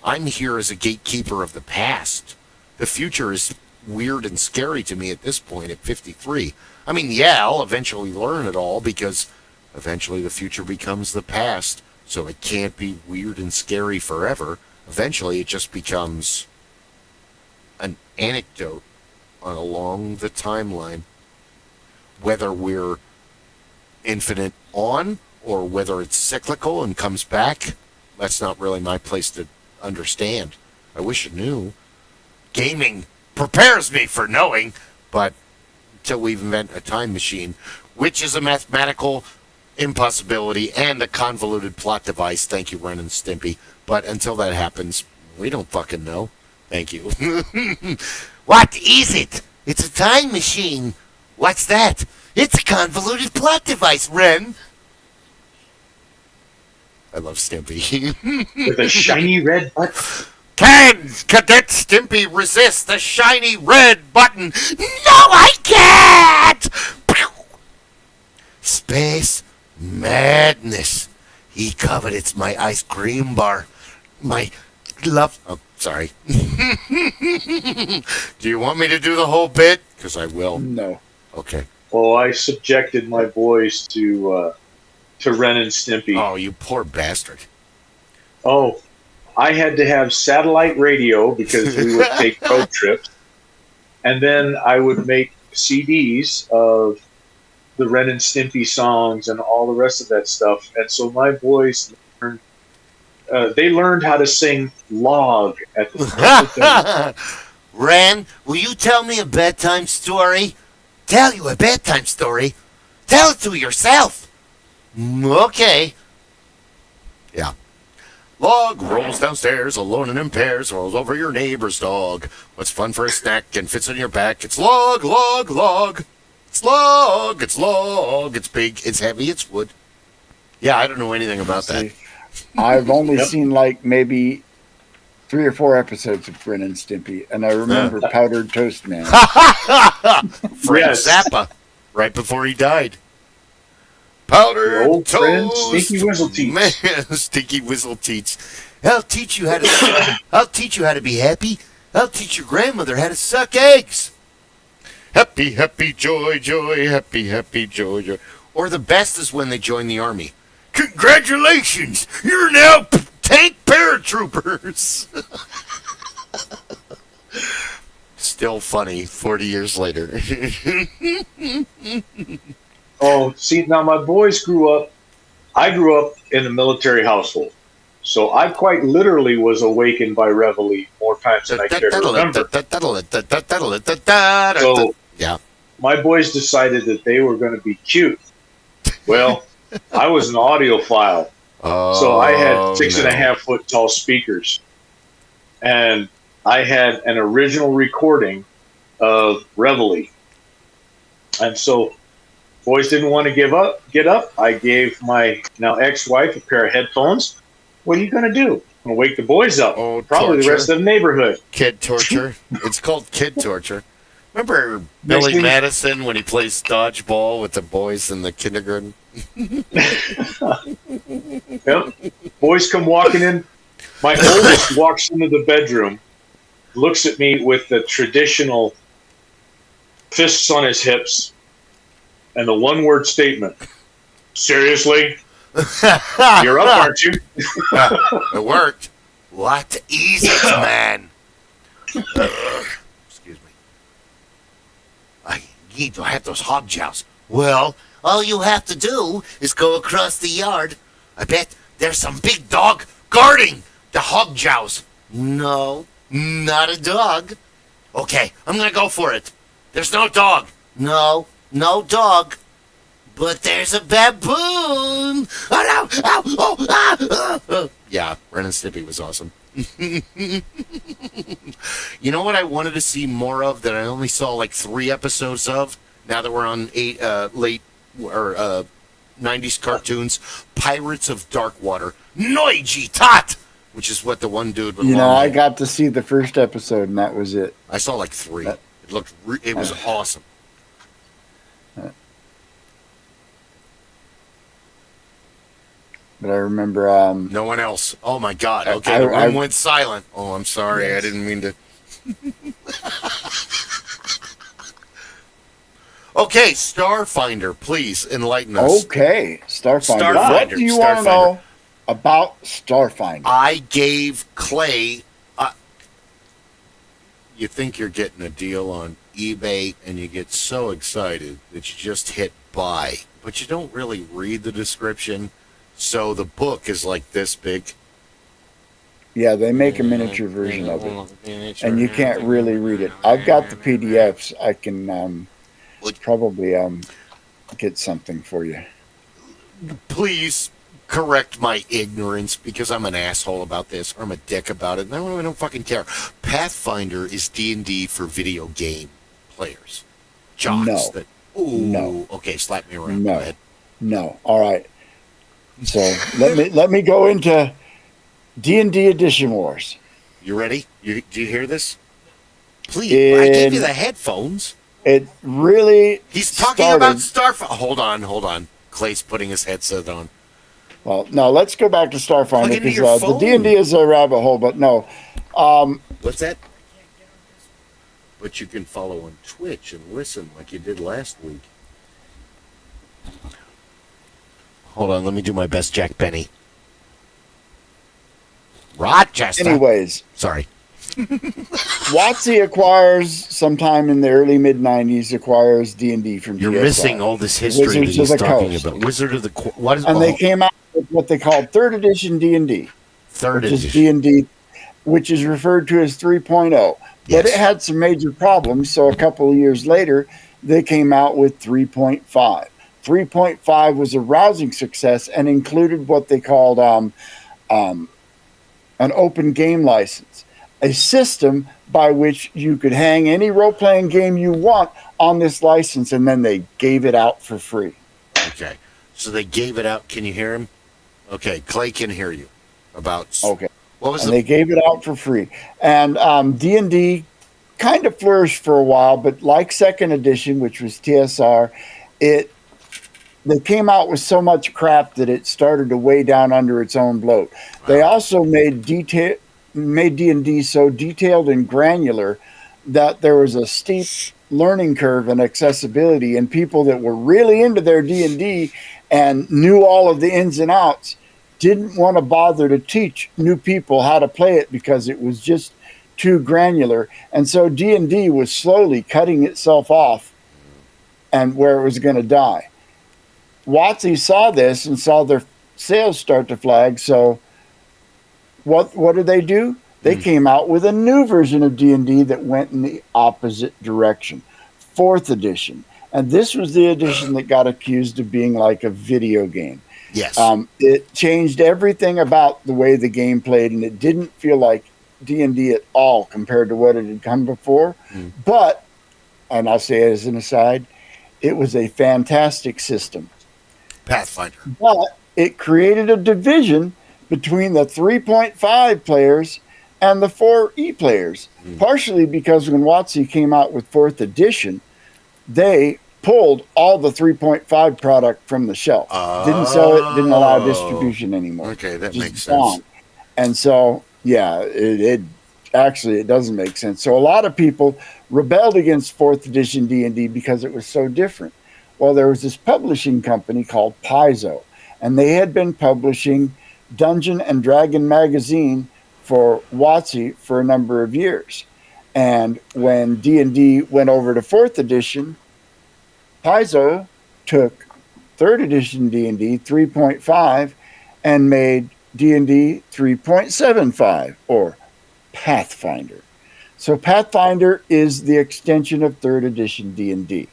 I'm here as a gatekeeper of the past. The future is weird and scary to me at this point at 53. I mean, yeah, I'll eventually learn it all because eventually the future becomes the past. so it can't be weird and scary forever. Eventually, it just becomes an anecdote along the timeline. Whether we're infinite on or whether it's cyclical and comes back, that's not really my place to understand. I wish I knew. Gaming prepares me for knowing, but until we invent a time machine, which is a mathematical impossibility and a convoluted plot device, thank you, Ren and Stimpy, but until that happens, we don't fucking know. Thank you. What is it? It's a time machine. What's that? It's a convoluted plot device, Ren. I love Stimpy.
With a shiny red button.
Can Cadet Stimpy resist the shiny red button? No, I can't! Space madness. He covetets my ice cream bar. My love... Oh, sorry. Do you want me to do the whole bit? Because I will.
No.
Okay.
Oh, I subjected my boys to Ren and Stimpy.
Oh, you poor bastard.
Oh, I had to have satellite radio because we would take road trips. And then I would make CDs of the Ren and Stimpy songs and all the rest of that stuff. And so my boys learned, they learned how to sing log at the
Ren, will you tell me a bedtime story? Tell you a bedtime story? Tell it to yourself. Okay. Yeah. Log rolls downstairs alone and in pairs, rolls over your neighbor's dog. What's fun for a snack and fits on your back? It's log, log, log. It's log, it's log. It's big, it's heavy, it's wood. Yeah, I don't know anything about that.
I've only seen like maybe 3 or 4 episodes of Ren and Stimpy, and I remember Powdered Toast Man.
Frank Zappa, right before he died. Powdered
old
toast,
friend, Stinky Whistleteats.
Man, Stinky Whistleteats. I'll teach you how to. I'll teach you how to be happy. I'll teach your grandmother how to suck eggs. Happy, happy, joy, joy, happy, happy, joy, joy. Or the best is when they join the army. Congratulations, you're now tank paratroopers. Still funny 40 years later.
Oh, see, now my boys grew up, I grew up in a military household. So I quite literally was awakened by Reveille more times than I care to remember. So
yeah,
my boys decided that they were going to be cute. Well, I was an audiophile. So I had 6.5 foot tall speakers. And I had an original recording of Reveille. And so boys didn't want to get up. I gave my now ex-wife a pair of headphones. What are you going to do? I'm going to wake the boys up.
Oh,
probably
torture.
The rest of the neighborhood.
Kid torture. It's called kid torture. Remember Billy Madison when he plays dodgeball with the boys in the kindergarten?
Yep. Boys come walking in. My oldest walks into the bedroom, looks at me with the traditional fists on his hips, and the one-word statement, "Seriously? You're up, aren't you?"
It worked. What is it, man? Excuse me. I need to have those hog jows. Well, all you have to do is go across the yard. I bet there's some big dog guarding the hog jows. No, not a dog. Okay, I'm gonna go for it. There's no dog. No, no dog. But there's a baboon. Oh, no. Ow. Oh, ah. Yeah, Ren and Stimpy was awesome. You know what I wanted to see more of that I only saw like 3 episodes of? Now that we're on late or 90s cartoons, Pirates of Darkwater. Noiji Tot! Which is what the one dude would
I got to see the first episode, and that was it.
I saw like 3. It looked, it was awesome.
But I remember...
no one else. Oh, my God. Okay, the room went silent. Oh, I'm sorry. Yes. I didn't mean to... Okay, Starfinder, please enlighten us.
Okay, Starfinder.
Starfinder.
What do you want to know about Starfinder.
I gave Clay. You think you're getting a deal on eBay, and you get so excited that you just hit buy, but you don't really read the description. So the book is like this big.
Yeah, they make a miniature version of it, and you can't really read it. I've got the PDFs. I can probably get something for you.
Please correct my ignorance, because I'm an asshole about this, or I'm a dick about it, and I don't fucking care. Pathfinder is D&D for video game players. Jocks.
No.
Okay, slap me around. Go ahead.
No. All right. So let me go into D&D Edition Wars.
You ready? Do you hear this? Please, I gave you the headphones.
It really.
He's talking about Starfinder. Hold on. Clay's putting his headset on.
Well, no, let's go back to Starfinder, because the D&D is a rabbit hole, but no.
What's that? But you can follow on Twitch and listen like you did last week. Hold on, let me do my best Jack Benny. Rochester.
Anyways.
Sorry.
WotC acquires, sometime in the early mid-90s, acquires D&D from
You're
TSR.
Missing all this history
Wizards
that he's
of the
talking
Coast.
about. Wizard of the what is?
And they came out with what they called 3rd edition D&D.
Third
which
edition.
is D&D, which is referred to as 3.0.
Yes.
But it had some major problems, so a couple of years later, they came out with 3.5. 3.5 was a rousing success and included what they called an open game license, a system by which you could hang any role-playing game you want on this license, and then they gave it out for free.
Okay. So they gave it out. Can you hear him? Okay, Clay can hear you.
Okay.
What was
They gave it out for free. And D&D kind of flourished for a while, but like 2nd edition, which was TSR, they came out with so much crap that it started to weigh down under its own bloat. Wow. They also made D&D so detailed and granular that there was a steep learning curve and accessibility, and people that were really into their D&D and knew all of the ins and outs didn't want to bother to teach new people how to play it because it was just too granular. And so D&D was slowly cutting itself off and where it was going to die. WotC saw this and saw their sales start to flag. So what did they do? They came out with a new version of D&D that went in the opposite direction, 4th edition. And this was the edition that got accused of being like a video game.
Yes.
It changed everything about the way the game played, and it didn't feel like D&D at all compared to what it had come before. But, and I'll say it as an aside, it was a fantastic system.
Pathfinder.
But it created a division between the 3.5 players and the 4E players, partially because when WotC came out with 4th edition, they pulled all the 3.5 product from the shelf. Didn't sell it, didn't allow distribution anymore.
Okay, that makes sense.
Gone. And so, yeah, it doesn't make sense. So a lot of people rebelled against 4th edition D&D because it was so different. Well, there was this publishing company called Paizo, and they had been publishing Dungeon and Dragon magazine for WotC for a number of years. And when D&D went over to 4th edition, Paizo took 3rd edition D&D 3.5 and made D&D 3.75, or Pathfinder. So Pathfinder is the extension of 3rd edition D&D.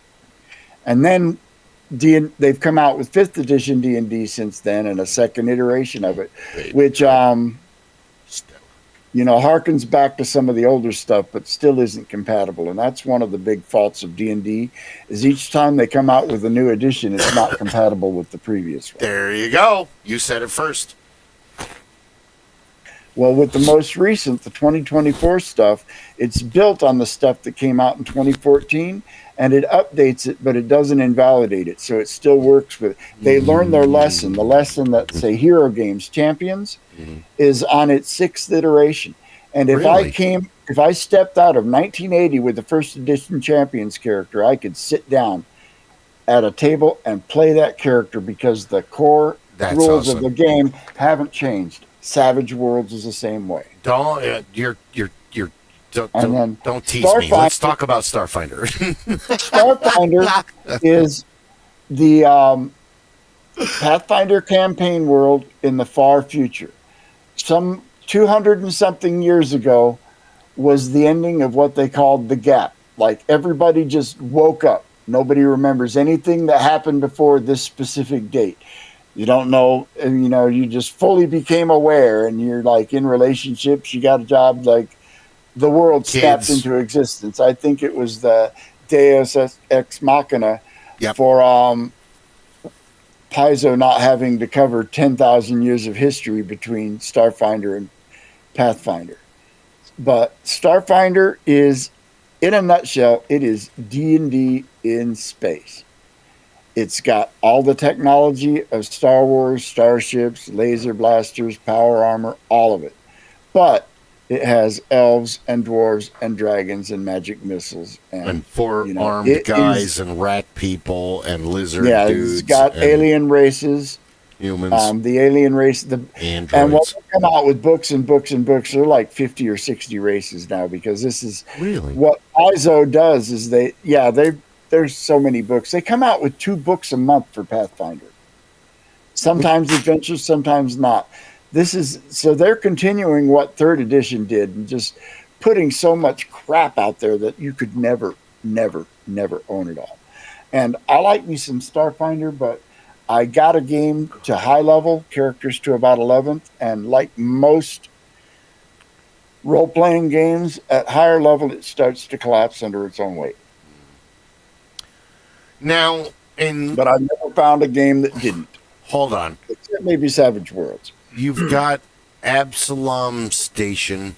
And then they've come out with 5th edition D&D since then, and a second iteration of it, which harkens back to some of the older stuff, but still isn't compatible. And that's one of the big faults of D&D, is each time they come out with a new edition, it's not compatible with the previous one.
There you go. You said it first.
Well, with the most recent, the 2024 stuff, it's built on the stuff that came out in 2014, and it updates it, but it doesn't invalidate it. So it still works with it. They learned their lesson. The lesson that, say, Hero Games Champions is on its 6th iteration. And if I stepped out of 1980 with the 1st edition Champions character, I could sit down at a table and play that character because the core
That's
rules
awesome.
of the game haven't changed. Savage Worlds is the same way.
Don't
And then
don't tease me. Let's talk about Starfinder.
Starfinder is the Pathfinder campaign world in the far future. Some 200 and something years ago was the ending of what they called the gap. Like everybody just woke up. Nobody remembers anything that happened before this specific date. You don't know, you just fully became aware, and you're like in relationships. You got a job, like the world snapped into existence. I think it was the Deus Ex Machina for Paizo not having to cover 10,000 years of history between Starfinder and Pathfinder. But Starfinder is, in a nutshell, it is D&D in space. It's got all the technology of Star Wars, starships, laser blasters, power armor, all of it. But it has elves and dwarves and dragons and magic missiles.
And four-armed guys and rat people and lizard dudes.
It's got alien races.
Humans.
The alien race.
Androids.
And what they come out with books and books and books. They're like 50 or 60 races now, because this is
really
what Paizo does is there's so many books. They come out with 2 books a month for Pathfinder. Sometimes adventures, sometimes not. So they're continuing what 3rd edition did, and just putting so much crap out there that you could never own it all. And I like me some Starfinder, but I got a game to high level, characters to about 11th, and like most role-playing games, at higher level it starts to collapse under its own weight.
Now,
but I've never found a game that didn't.
Hold on.
Except maybe Savage Worlds.
You've got Absalom Station,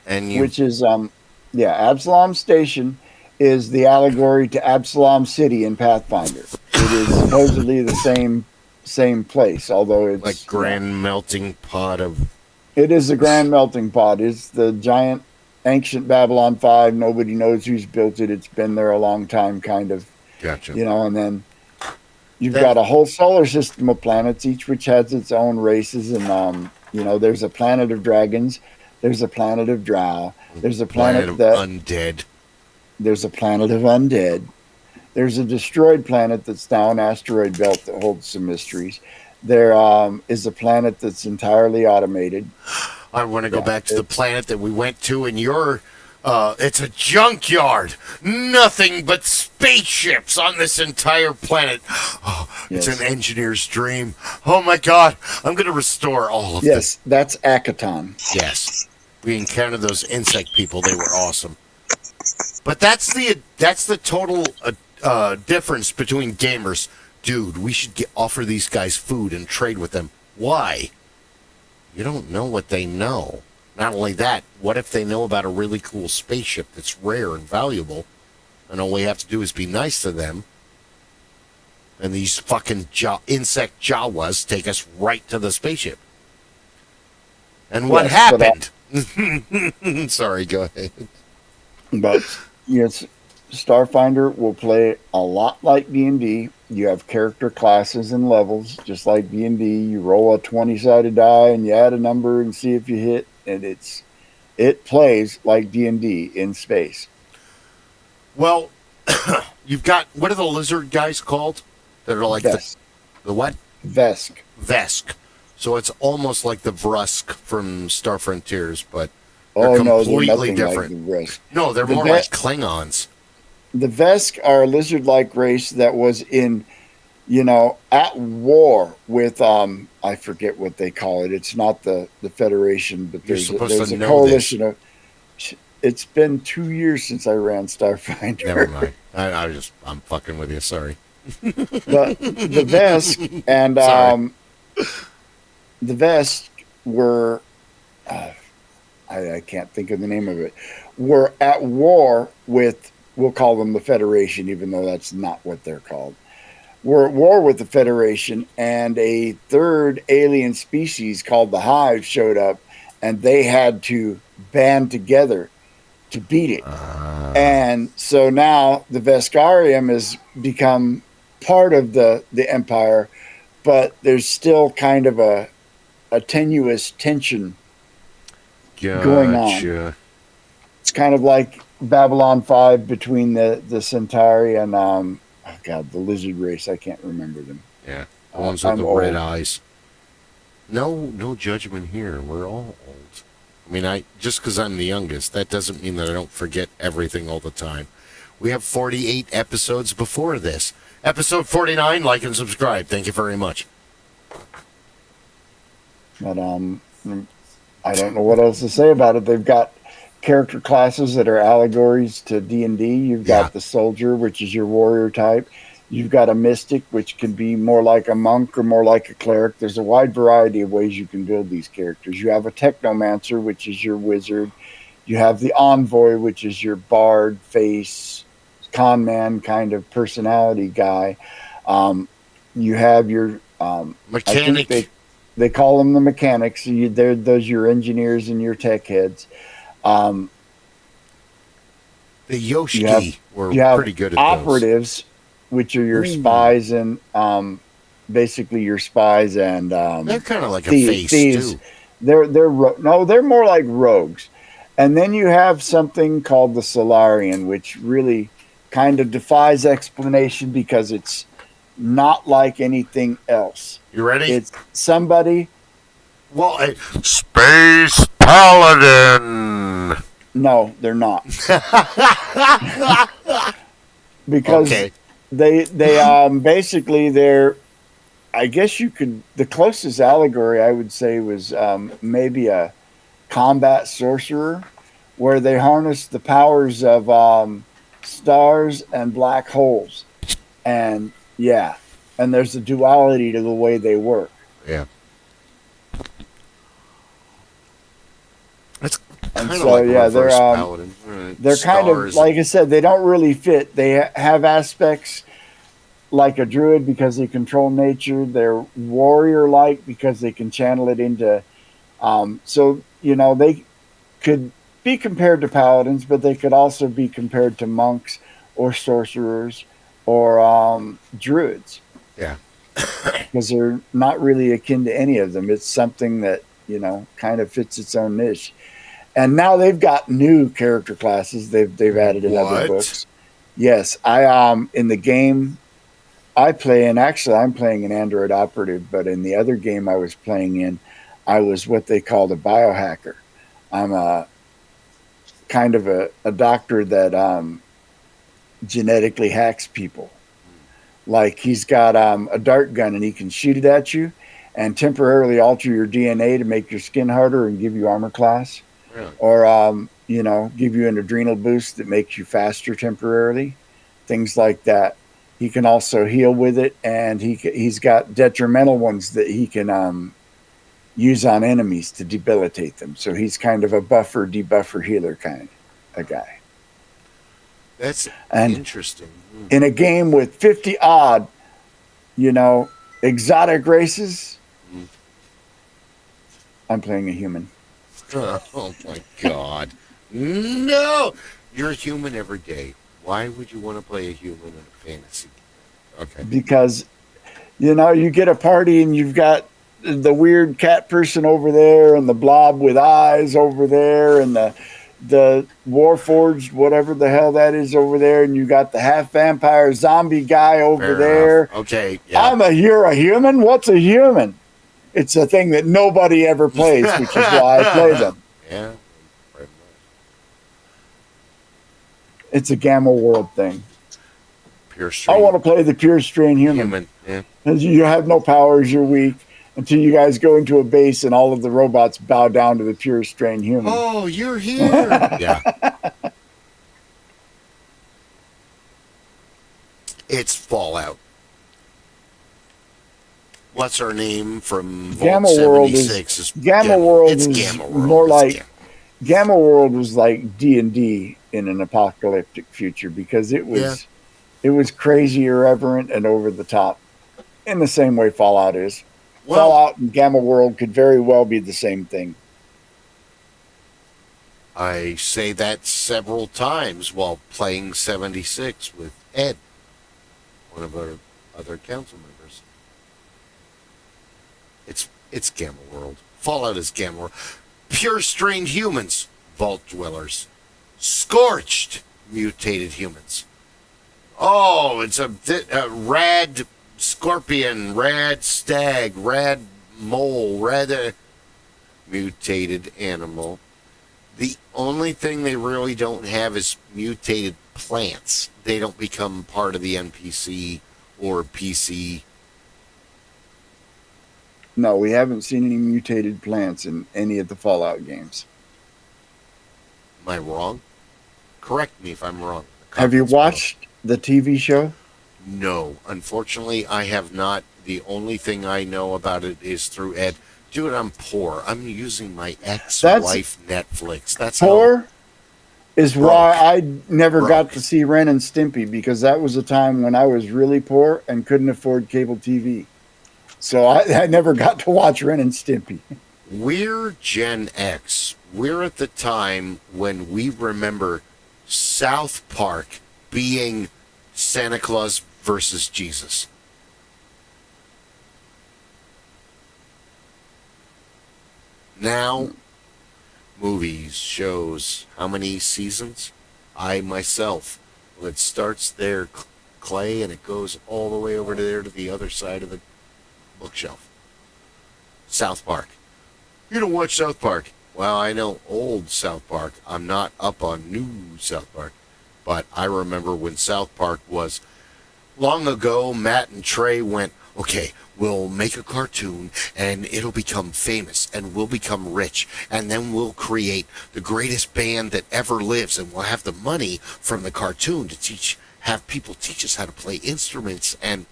which is Absalom Station is the allegory to Absalom City in Pathfinder. It is supposedly the same place, although it's
like grand melting pot of.
It is a grand melting pot. It's the giant ancient Babylon 5. Nobody knows who's built it. It's been there a long time, kind of.
Gotcha.
And then you've got a whole solar system of planets, each which has its own races. And, there's a planet of dragons. There's a planet of drow. There's a planet
of undead.
There's a planet of undead. There's a destroyed planet that's now an asteroid belt that holds some mysteries. There is a planet that's entirely automated.
I want to go back to the planet that we went to, and it's a junkyard. Nothing but spaceships on this entire planet. Oh, it's an engineer's dream. Oh my God, I'm going to restore all of
Yes, that's Akaton.
Yes, we encountered those insect people. They were awesome. But that's the total difference between gamers. Dude, we should offer these guys food and trade with them. Why? You don't know what they know. Not only that, what if they know about a really cool spaceship that's rare and valuable, and all we have to do is be nice to them, and these fucking insect Jawas take us right to the spaceship? And what happened? Sorry, go ahead.
But yes, Starfinder will play a lot like D&D. You have character classes and levels, just like D&D. You roll a 20-sided die and you add a number and see if you hit, and it plays like D&D in space.
Well, you've got, what are the lizard guys called? That are like the what?
Vesk.
Vesk. So it's almost like the Vrusk from Star Frontiers, but
they're
completely different.
Like the
no, they're more like Klingons.
The Vesk are a lizard-like race that was at war with I forget what they call it. It's not the Federation, but there's a coalition of. It's been 2 years since I ran Starfinder.
Never mind. I'm fucking with you. Sorry.
But the Vesk and the Vesk were. I can't think of the name of it. Were at war with. We'll call them the Federation, even though that's not what they're called. We're at war with the Federation, and a third alien species called the Hive showed up, and they had to band together to beat it. And so now the Veskarium has become part of the Empire, but there's still kind of a tenuous tension going on.
Gotcha.
It's kind of like Babylon 5 between the Centauri and oh god, the lizard race. I can't remember them.
Yeah. The ones with
I'm
the
old.
red eyes. No judgment here. We're all old. I mean, just because I'm the youngest, that doesn't mean that I don't forget everything all the time. We have 48 episodes before this. Episode 49, like and subscribe. Thank you very much.
But I don't know what else to say about it. They've got character classes that are allegories to D&D. You've got the soldier, which is your warrior type. You've got a mystic, which can be more like a monk or more like a cleric. There's a wide variety of ways you can build these characters. You have a technomancer, which is your wizard. You have the envoy, which is your bard, face, con man kind of personality guy. You have your
Mechanic.
They call them the mechanics. Those are your engineers and your tech heads.
The Yoshiki were pretty good at
operatives,
those.
Which are your spies and basically your spies and
they're kind of like
thieves,
a face too.
They're more like rogues. And then you have something called the Solarian, which really kind of defies explanation because it's not like anything else.
You ready?
It's somebody.
Well, Space Paladin.
No, they're not. Because they basically they're. I guess you could. The closest allegory I would say was maybe a combat sorcerer, where they harness the powers of stars and black holes, and and there's a duality to the way they work.
Yeah. That's
and
kind
so
of like
they're
paladin.
They're kind of like I said, they don't really fit. They have aspects like a druid because they control nature. They're warrior-like because they can channel it into. So they could be compared to paladins, but they could also be compared to monks or sorcerers or druids.
Yeah.
Because they're not really akin to any of them. It's something that, kind of fits its own niche. And now they've got new character classes they've added in other books. Yes. In the game I play in, actually I'm playing an android operative, but in the other game I was playing in, I was what they called a biohacker. I'm a kind of a doctor that genetically hacks people. Like he's got a dart gun and he can shoot it at you and temporarily alter your DNA to make your skin harder and give you armor class.
Really?
Or, give you an adrenal boost that makes you faster temporarily. Things like that. He can also heal with it, and he's got detrimental ones that he can use on enemies to debilitate them. So he's kind of a buffer, debuffer, healer kind of guy.
That's interesting.
In a game with 50 odd, exotic races, I'm playing a human.
Oh my God. No! You're a human every day. Why would you want to play a human in a fantasy? Okay.
Because, you get a party and you've got the weird cat person over there and the blob with eyes over there and the Warforged, whatever the hell that is over there, and you got the half vampire zombie guy over there.
Okay. Yeah.
You're a human? What's a human? It's a thing that nobody ever plays, which is why I play them.
Yeah.
It's a Gamma World thing.
Pure strain.
I want to play the pure strain human.
Yeah.
You have no powers, you're weak. Until you guys go into a base and all of the robots bow down to the pure strain human.
Oh, you're here. Yeah. It's Fallout. What's our name from
Gamma
Vault
World
76?
is Gamma World is
Gamma World.
More like Gamma World was like D&D in an apocalyptic future because it was crazy, irreverent, and over the top in the same way Fallout is. Fallout and Gamma World could very well be the same thing.
I say that several times while playing 76 with Ed, one of our other council members. It's Gamma World. Fallout is Gamma World. Pure strained humans, vault dwellers. Scorched mutated humans. Oh, it's a rad scorpion, rad stag, rad mole, rad mutated animal. The only thing they really don't have is mutated plants. They don't become part of the NPC or PC.
No, we haven't seen any mutated plants in any of the Fallout games.
Am I wrong? Correct me if I'm wrong.
Have you watched the TV show?
No, unfortunately, I have not. The only thing I know about it is through Ed. Dude, I'm poor. I'm using my ex-wife Netflix. That's
poor is
broke.
why I never
Broke.
got to see Ren and Stimpy, because that was a time when I was really poor and couldn't afford cable TV. So I never got to watch Ren and Stimpy.
We're Gen X. We're at the time when we remember South Park being Santa Claus versus Jesus. Now, movies, shows, how many seasons? I myself, well, it starts there, Clay, and it goes all the way over to there to the other side of the bookshelf. South Park. You don't watch South Park. Well, I know old South Park. I'm not up on new South Park. But I remember when South Park was long ago, Matt and Trey went, okay, we'll make a cartoon and it'll become famous and we'll become rich. And then we'll create the greatest band that ever lives, and we'll have the money from the cartoon to have people teach us how to play instruments. And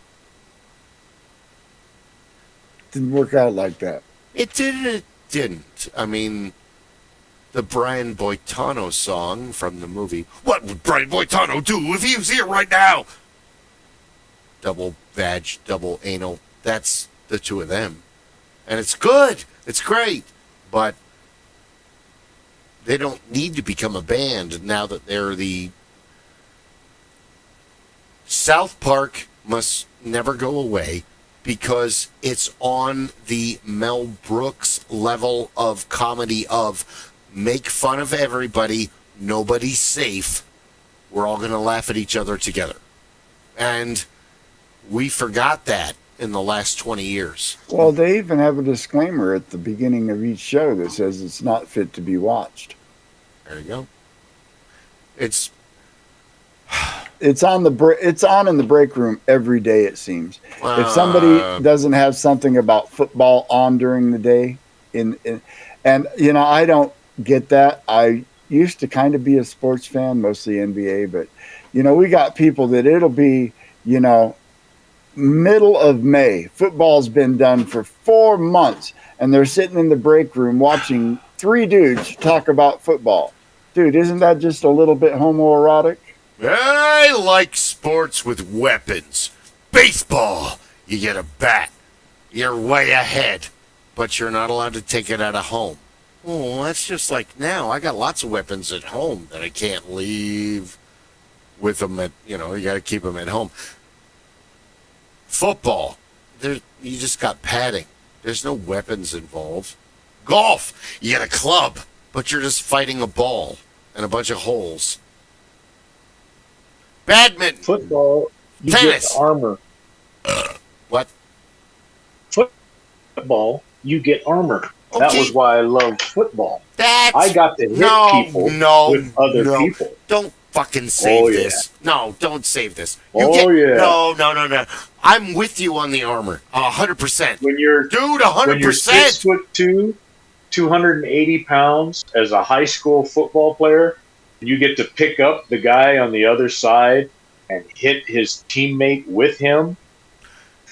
Didn't work out like that.
it didn't. I mean, the Brian Boitano song from the movie, what would Brian Boitano do if he was here right now? Double vag, double anal. That's the two of them. And it's good. It's great. But they don't need to become a band now that they're the... South Park must never go away, because it's on the Mel Brooks level of comedy of make fun of everybody, nobody's safe, we're all going to laugh at each other together. And we forgot that in the last 20 years.
Well, they even have a disclaimer at the beginning of each show that says it's not fit to be watched.
There you go.
It's on in the break room every day, it seems. If somebody doesn't have something about football on during the day, and I don't get that. I used to kind of be a sports fan, mostly NBA, but we got people that it'll be middle of May. Football's been done for 4 months, and they're sitting in the break room watching 3 dudes talk about football. Dude, isn't that just a little bit homoerotic?
I like sports with weapons. Baseball, you get a bat. You're way ahead, but you're not allowed to take it out of home. Oh, that's just like now. I got lots of weapons at home that I can't leave with them at, you got to keep them at home. Football, you just got padding. There's no weapons involved. Golf, you get a club, but you're just fighting a ball and a bunch of holes. Badminton.
Football, you
Tennis.
get armor.
What?
Football, you get armor.
Okay.
That was why I loved football. I got to hit people with other people.
Don't fucking save this. No, don't save this. No. I'm with you on the armor. 100%.
When you're
100%.
When you're 6'2", 280 pounds as a high school football player, you get to pick up the guy on the other side and hit his teammate with him.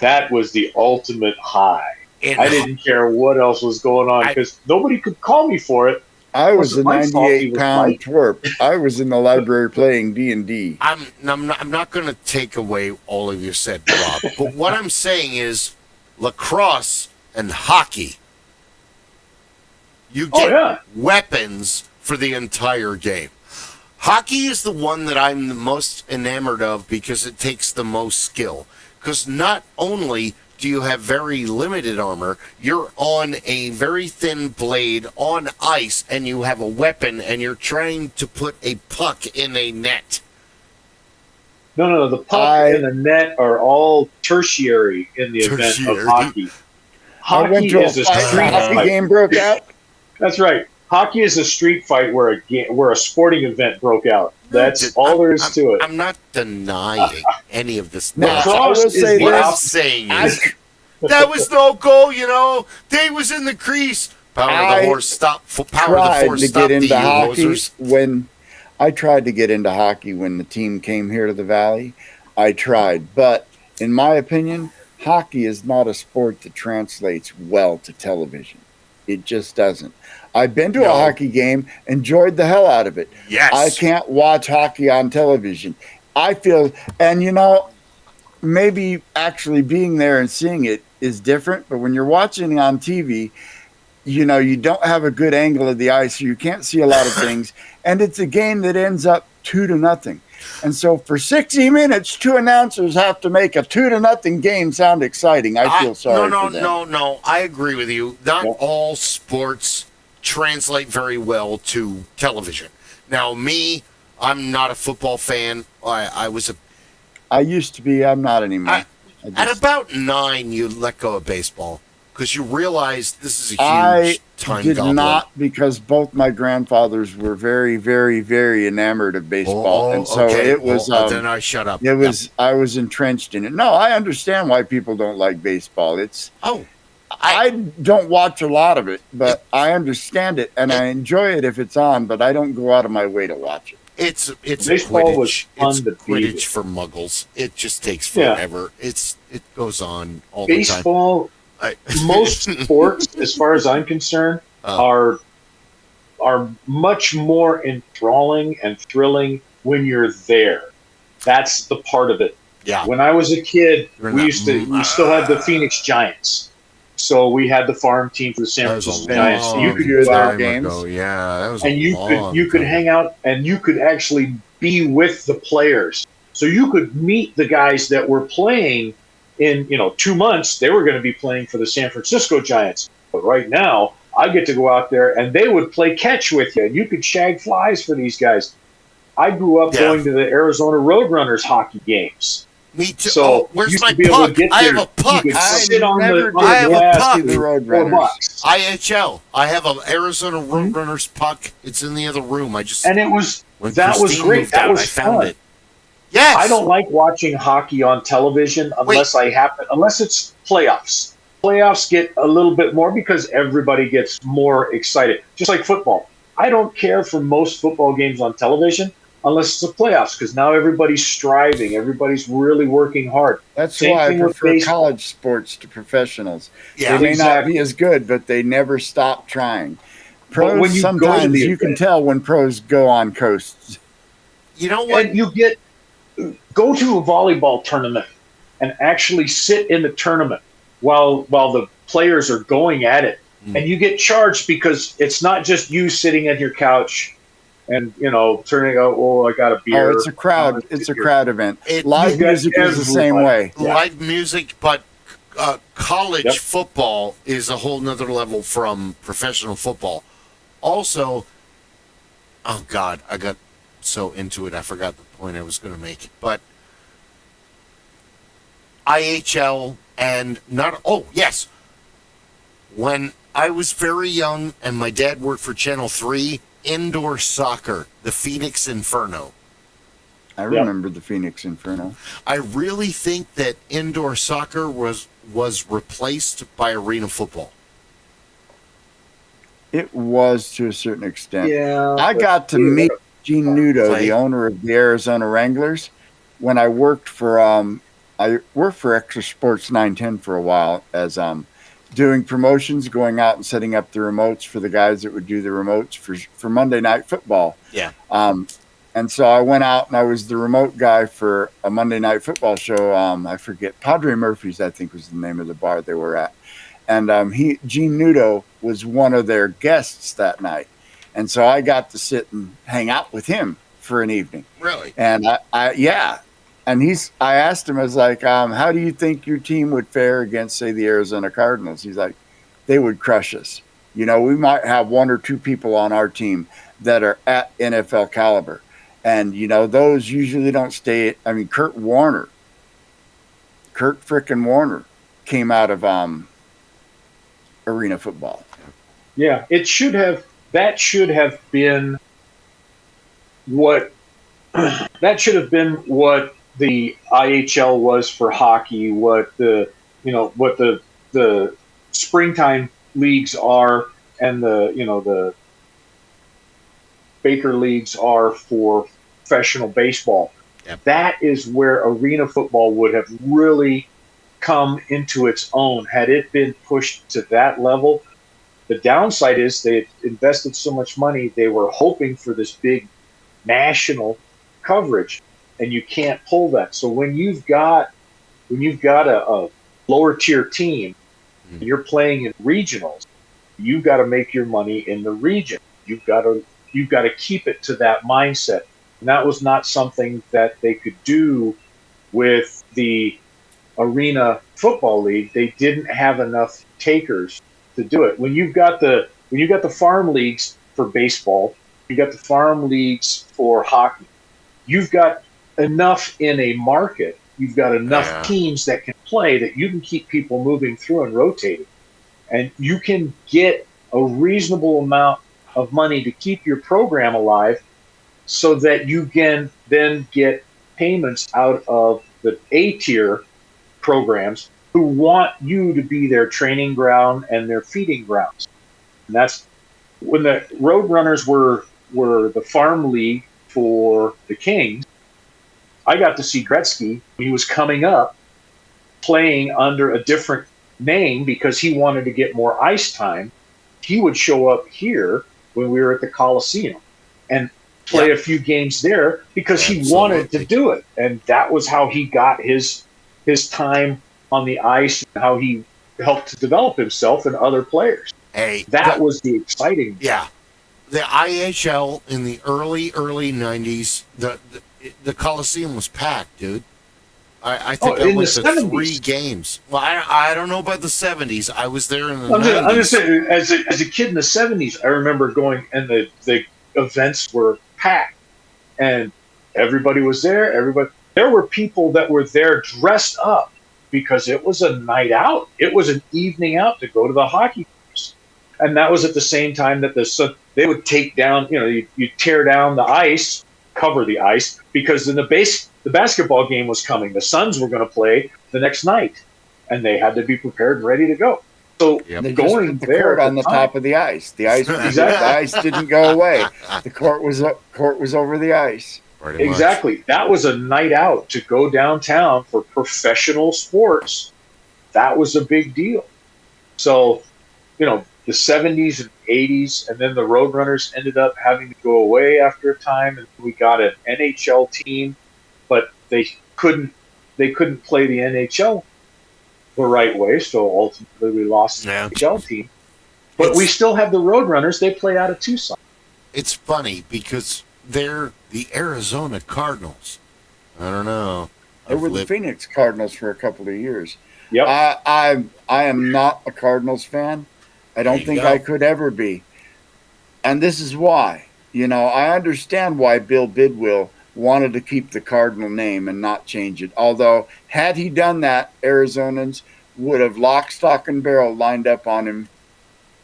That was the ultimate high. I didn't care what else was going on because nobody could call me for it.
I was a 98-pound twerp. I was in the library playing D&D.
I'm not going to take away all of you said, Rob. But what I'm saying is lacrosse and hockey, you get weapons for the entire game. Hockey is the one that I'm the most enamored of because it takes the most skill. Because not only do you have very limited armor. You're on a very thin blade on ice, and you have a weapon, and you're trying to put a puck in a net.
No. The puck and the net are all tertiary in the event of hockey. Hockey is a street fight.
Game broke out.
That's right. Hockey is a street fight where a sporting event broke out. That's all there is to it.
I'm not denying any of this.
Lacrosse is
what I'm saying is that was no goal. You know, they was in the crease. Power of the horse stop. Power of the force stop.
I tried to get into hockey when the team came here to the Valley. I tried, but in my opinion, hockey is not a sport that translates well to television. It just doesn't. I've been to a hockey game, enjoyed the hell out of it.
Yes.
I can't watch hockey on television. I feel, and maybe actually being there and seeing it is different, but when you're watching on TV, you don't have a good angle of the ice, so you can't see a lot of things, and it's a game that ends up 2-0. And so for 60 minutes, two announcers have to make a 2-0 game sound exciting. I feel sorry for them.
No. I agree with you. Not all sports translate very well to television. Now, I'm not a football fan. I
used to be. I'm not anymore.
At about 9, you let go of baseball because you realize this is a huge time
goblin. I did not, because both my grandfathers were very, very, very enamored of baseball, and so it was.
Then I shut up.
It was. I was entrenched in it. No, I understand why people don't like baseball. I don't watch a lot of it, but I understand it, and I enjoy it if it's on. But I don't go out of my way to watch it.
It's
baseball was fun
it's
to
Quidditch for muggles. It just takes forever. It goes on all
baseball,
the time.
Most sports, as far as I'm concerned, are much more enthralling and thrilling when you're there. That's the part of it.
Yeah.
When I was a kid, we still had the Phoenix Giants. So we had the farm team for the San Francisco Giants.
You could do their games.
Yeah, that was
and you could hang out, and you could actually be with the players. So you could meet the guys that were playing in 2 months. They were going to be playing for the San Francisco Giants. But right now, I get to go out there, and they would play catch with you, and you could shag flies for these guys. I grew up going to the Arizona Roadrunners hockey games.
Me too.
So
where's my puck? I have a puck.
I
have a puck.
The Roadrunners.
IHL. I have an Arizona Roadrunners puck. It's in the other room.
That was great. That was
fun. It. Yes.
I don't like watching hockey on television unless it's playoffs. Playoffs get a little bit more because everybody gets more excited. Just like football. I don't care for most football games on television unless it's the playoffs, because now everybody's striving. Everybody's really working hard.
That's why I prefer college sports to professionals. Yeah, they may not be as good, but they never stop trying. Pros, sometimes you can tell when pros go on coasts.
You know what?
And go to a volleyball tournament and actually sit in the tournament while the players are going at it. And you get charged because it's not just you sitting at your couch and turning out, I got a beer.
Oh, it's a crowd. It's a crowd event. Live music is the same way.
Live music, but college football is a whole nother level from professional football. Also, oh God, I got so into it, I forgot the point I was going to make. But IHL and when I was very young and my dad worked for Channel 3, indoor soccer, the Phoenix Inferno.
I remember the Phoenix Inferno.
I really think that indoor soccer was replaced by arena football. It
was to a certain extent.
Yeah.
I got to meet Gene Nudo, the owner of the Arizona Wranglers, when I worked for Extra Sports 910 for a while as doing promotions, going out and setting up the remotes for the guys that would do the remotes for Monday Night Football.
Yeah.
And so I went out and I was the remote guy for a Monday Night Football show. I forget, Padre Murphy's, I think was the name of the bar they were at. And Gene Nudo was one of their guests that night. And so I got to sit and hang out with him for an evening.
Really?
And And I asked him, I was like, how do you think your team would fare against, say, the Arizona Cardinals? He's like, they would crush us. You know, we might have one or two people on our team that are at NFL caliber. And, you know, those usually don't stay. I mean, Kurt frickin' Warner came out of arena football.
Yeah, that should have been what the IHL was for hockey, what the springtime leagues are, and the Baker leagues are for professional baseball.
Yep.
That is where arena football would have really come into its own had it been pushed to that level. The downside is they invested so much money, they were hoping for this big national coverage, and you can't pull that. So when you've got a lower tier team and you're playing in regionals, you've got to make your money in the region. You've got to keep it to that mindset. And that was not something that they could do with the Arena Football League. They didn't have enough takers to do it. When you've got the farm leagues for baseball, you've got the farm leagues for hockey, you've got enough in a market, you've got enough teams that can play that you can keep people moving through and rotating. And you can get a reasonable amount of money to keep your program alive so that you can then get payments out of the A-tier programs who want you to be their training ground and their feeding grounds. And that's when the Roadrunners were the farm league for the Kings. I got to see Gretzky when he was coming up playing under a different name because he wanted to get more ice time. He would show up here when we were at the Coliseum and play a few games there because he wanted to do it. And that was how he got his time on the ice and how he helped to develop himself and other players. That was the exciting.
Yeah. The IHL in the early 90s, the Coliseum was packed, dude. I think I went to
70s.
3 games. Well, I don't know about the 70s. I was there in the 90s.
I'm just saying, as a kid in the 70s, I remember going, and the events were packed, and everybody was there. There were people that were there dressed up because it was a night out. It was an evening out to go to the hockey games, and that was at the same time that they would take down. You tear down the ice, cover the ice, because then the basketball game was coming. The Suns were going to play the next night, and they had to be prepared and ready to go. So going
the
there
court on the top of the ice. The ice, the ice didn't go away. The court was over the ice.
Exactly. That was a night out to go downtown for professional sports. That was a big deal. So, the 70s and 80s, and then the Roadrunners ended up having to go away after a time, and we got an NHL team, but they couldn't play the NHL the right way, so ultimately we lost the NHL team. But we still have the Roadrunners. They play out of Tucson.
It's funny because they're the Arizona Cardinals. I don't know.
They were the Phoenix Cardinals for a couple of years.
Yep.
I am not a Cardinals fan. I don't think I could ever be. And this is why. I understand why Bill Bidwill wanted to keep the Cardinal name and not change it. Although, had he done that, Arizonans would have lock, stock, and barrel lined up on him,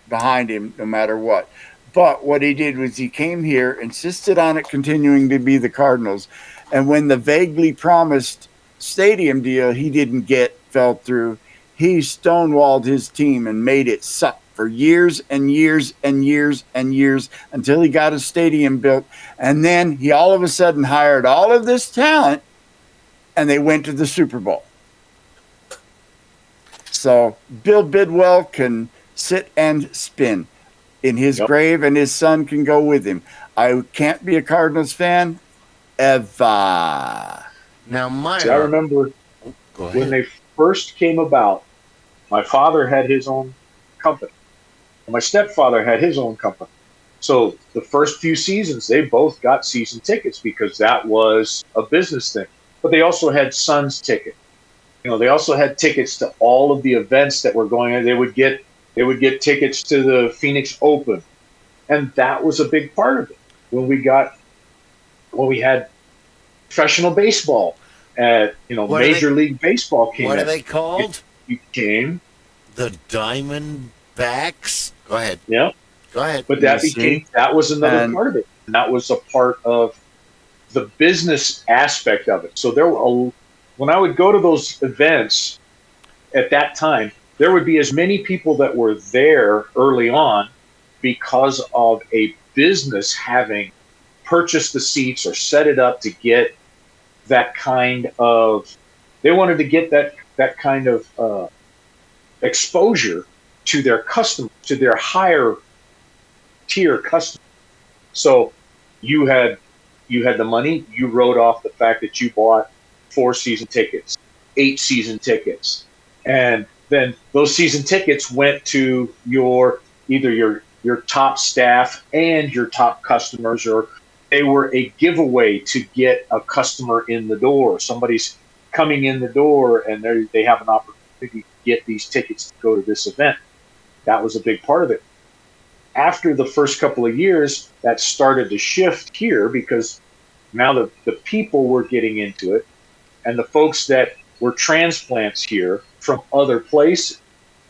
behind him, no matter what. But what he did was he came here, insisted on it continuing to be the Cardinals, and when the vaguely promised stadium deal he didn't get fell through, he stonewalled his team and made it suck for years and years and years and years until he got a stadium built. And then he all of a sudden hired all of this talent, and they went to the Super Bowl. So Bill Bidwell can sit and spin in his grave, and his son can go with him. I can't be a Cardinals fan ever.
Now,
I remember when they first came about, my father had his own company. My stepfather had his own company. So the first few seasons, they both got season tickets because that was a business thing. but they also had Suns tickets. They also had tickets to all of the events that were going on. They would get tickets to the Phoenix Open, and that was a big part of it. When we had professional baseball at Major League Baseball came.
What are they called?
It became
the Diamondbacks. Go ahead.
Yeah.
Go ahead.
But that was another part of it. And that was a part of the business aspect of it. So when I would go to those events at that time, there would be as many people that were there early on because of a business having purchased the seats or set it up to get that kind of, they wanted to get that kind of exposure to their customers, to their higher tier customers. So you had the money, you wrote off the fact that you bought 4 season tickets, 8 season tickets, and then those season tickets went to either your top staff and your top customers, or they were a giveaway to get a customer in the door. Somebody's coming in the door and they have an opportunity to get these tickets to go to this event. That was a big part of it. After the first couple of years, that started to shift here because now the people were getting into it, and the folks that were transplants here from other places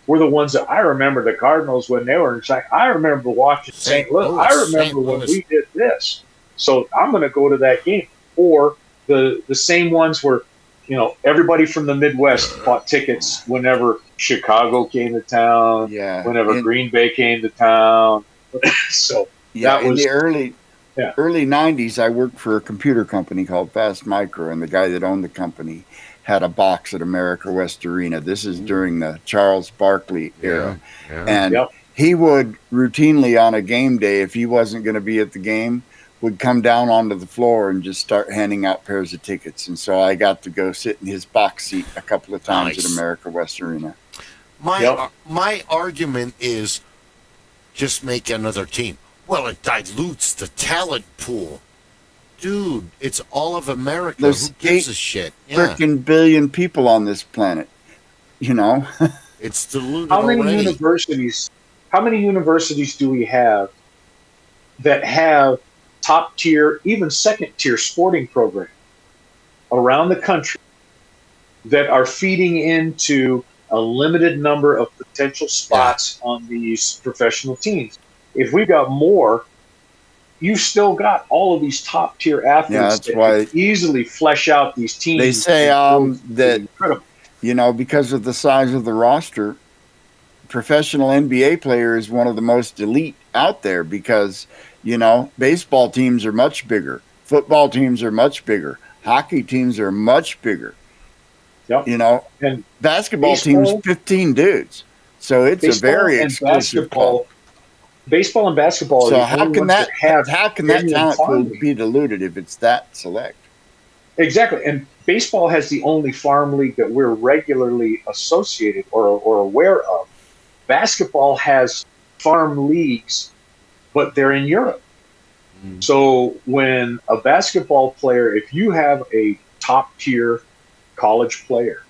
were the ones that I remember. The Cardinals, when they were in St. I remember watching St. Louis. I remember when we did this. So I'm going to go to that game. Or the same ones where, everybody from the Midwest bought tickets whenever Chicago came to town, whenever Green Bay came to town. So that was
in the early 90s. I worked for a computer company called Fast Micro, and the guy that owned the company had a box at America West Arena. This is during the Charles Barkley era. And he would routinely on a game day, if he wasn't going to be at the game, would come down onto the floor and just start handing out pairs of tickets. And so I got to go sit in his box seat a couple of times at America West Arena.
My argument is just make another team. Well, it dilutes the talent pool. Dude, it's all of America.
There's
Who gives a shit?
Freaking billion people on this planet.
It's diluted
How many
already.
universities do we have that have top tier, even second tier sporting programs around the country that are feeding into a limited number of potential spots on these professional teams? If we've got more, you've still got all of these top tier athletes that can easily flesh out these teams.
They say that because of the size of the roster, professional NBA player is one of the most elite out there because baseball teams are much bigger, football teams are much bigger, hockey teams are much bigger. And basketball teams 15 dudes, so it's a very exclusive club.
Baseball and basketball.
So how can that talent pool be diluted if it's that select?
Exactly, and baseball has the only farm league that we're regularly associated or aware of. Basketball has farm leagues, but they're in Europe. So when a basketball player, if you have a top tier college player,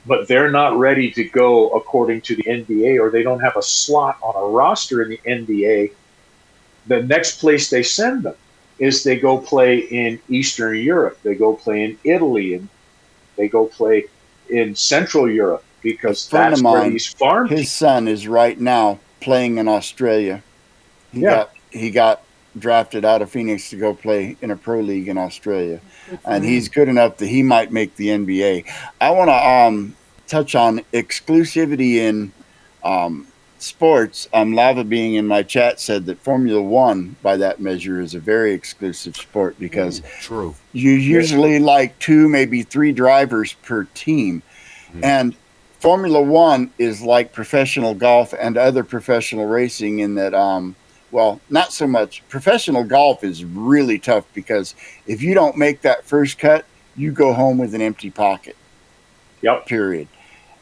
but they're not ready to go according to the NBA, or they don't have a slot on a roster in the NBA, the next place they send them is they go play in Eastern Europe. They go play in Italy, and they go play in Central Europe because that's where these farm teams.
His son is right now playing in Australia. He got drafted out of Phoenix to go play in a pro league in Australia, and he's good enough that he might make the NBA. I want to touch on exclusivity in sports. Lava Being in my chat said that Formula One, by that measure, is a very exclusive sport because
True.
You usually like 2, maybe 3 drivers per team, and Formula One is like professional golf and other professional racing in that well, not so much. Professional golf is really tough because if you don't make that first cut, you go home with an empty pocket. Period.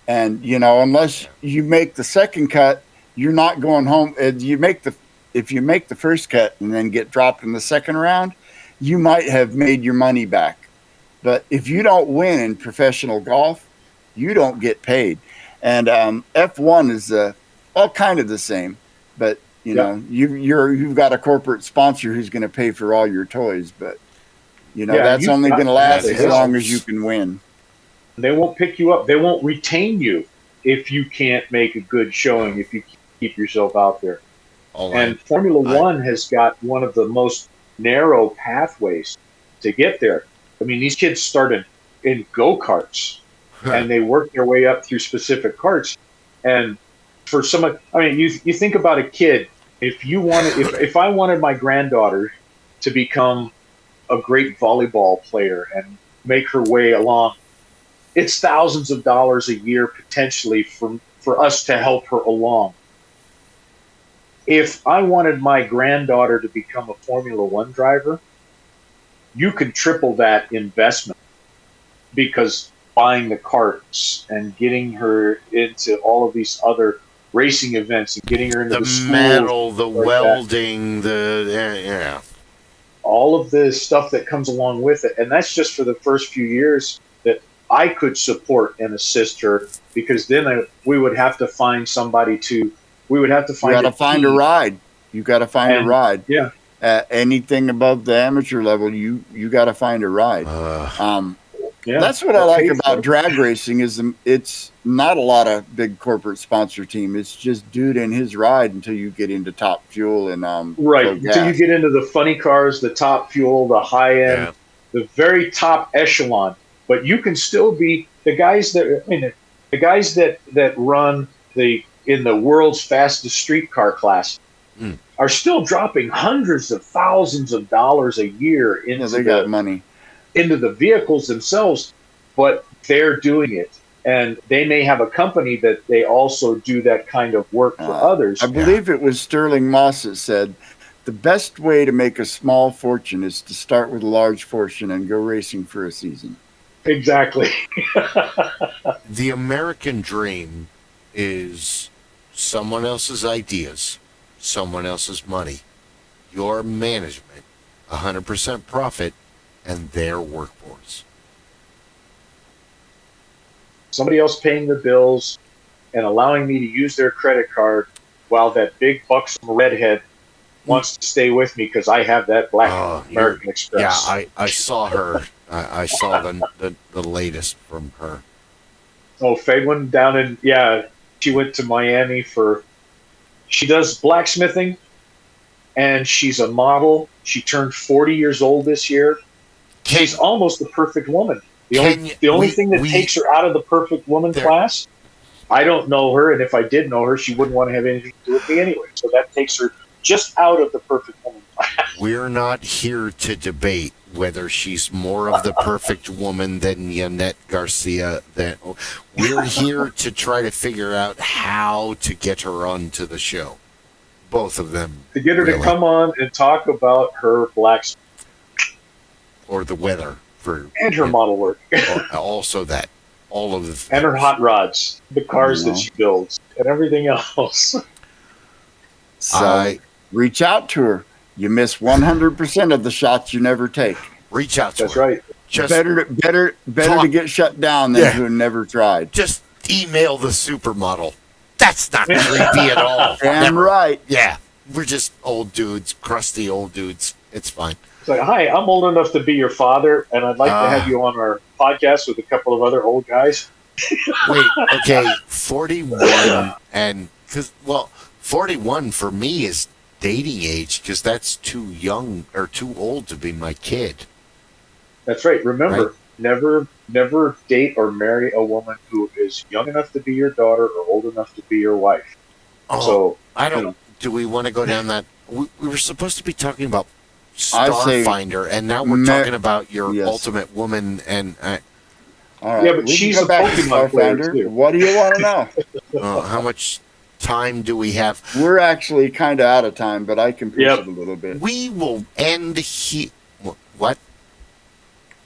And unless you make the second cut, you're not going home. If you make the first cut and then get dropped in the second round, you might have made your money back. But if you don't win in professional golf, you don't get paid. And F1 is all kind of the same, but you've got a corporate sponsor who's going to pay for all your toys, but that's only going to last as long as you can win.
They won't pick you up. They won't retain you if you can't make a good showing, if you keep yourself out there. And Formula One has got one of the most narrow pathways to get there. I mean, these kids started in go-karts, and they work their way up through specific karts. And for someone, I mean, you think about a kid. If I wanted my granddaughter to become a great volleyball player and make her way along, it's thousands of dollars a year potentially for us to help her along. If I wanted my granddaughter to become a Formula One driver, you could triple that investment, because buying the carts and getting her into all of these other racing events and getting her into the schools,
metal, the
like
welding,
all of the stuff that comes along with it. And that's just for the first few years that I could support and assist her, because then we would have to find somebody to. We would have to find.
You got to find a ride. You got to find a ride.
Yeah.
Anything above the amateur level, you got to find a ride. That's what I like about drag racing is it's not a lot of big corporate sponsor team. It's just dude and his ride until you get into Top Fuel and
right until you get into the funny cars, the Top Fuel, the high end, the very top echelon. But you can still be the guys that run in the world's fastest streetcar class are still dropping hundreds of thousands of dollars a year into
money
into the vehicles themselves, but they're doing it. And they may have a company that they also do that kind of work for others.
I believe it was Sterling Moss that said, the best way to make a small fortune is to start with a large fortune and go racing for a season.
Exactly.
The American dream is someone else's ideas, someone else's money, your management, 100% profit, and their workforce.
Somebody else paying the bills and allowing me to use their credit card while that big buxom redhead wants to stay with me because I have that black American Express.
Yeah, I saw her. I saw the latest from her.
Oh, Fayetteville down in, she went to Miami she does blacksmithing, and she's a model. She turned 40 years old this year. She's almost the perfect woman. The only thing that takes her out of the perfect woman class, I don't know her, and if I did know her, she wouldn't want to have anything to do with me anyway. So that takes her just out of the perfect woman class.
We're not here to debate whether she's more of the perfect woman than Yanette Garcia. We're here to try to figure out how to get her onto the show. Both of them.
To get her to come on and talk about her blacksmith.
Or the weather.
And her model work.
Also that. All of the things.
And her hot rods. The cars that she builds. And everything else.
So reach out to her. You miss 100% of the shots you never take.
Reach out to her.
That's right.
Just
better to get shut down than to have never tried.
Just email the supermodel. That's not creepy at all.
Damn right.
Yeah. We're just old dudes, crusty old dudes. It's fine.
It's like, hi, I'm old enough to be your father, and I'd like to have you on our podcast with a couple of other old guys.
Wait, okay, 41, and, 41 for me is dating age, because that's too young, or too old to be my kid.
That's right. Remember, never date or marry a woman who is young enough to be your daughter or old enough to be your wife.
Do we want to go down that? We were supposed to be talking about Starfinder, and now we're talking about your ultimate woman. And
all right.
Yeah, but she's a Pokemon player too.
What do you want to know?
How much time do we have?
We're actually kind of out of time, but I can push it a little bit.
We will end here. What?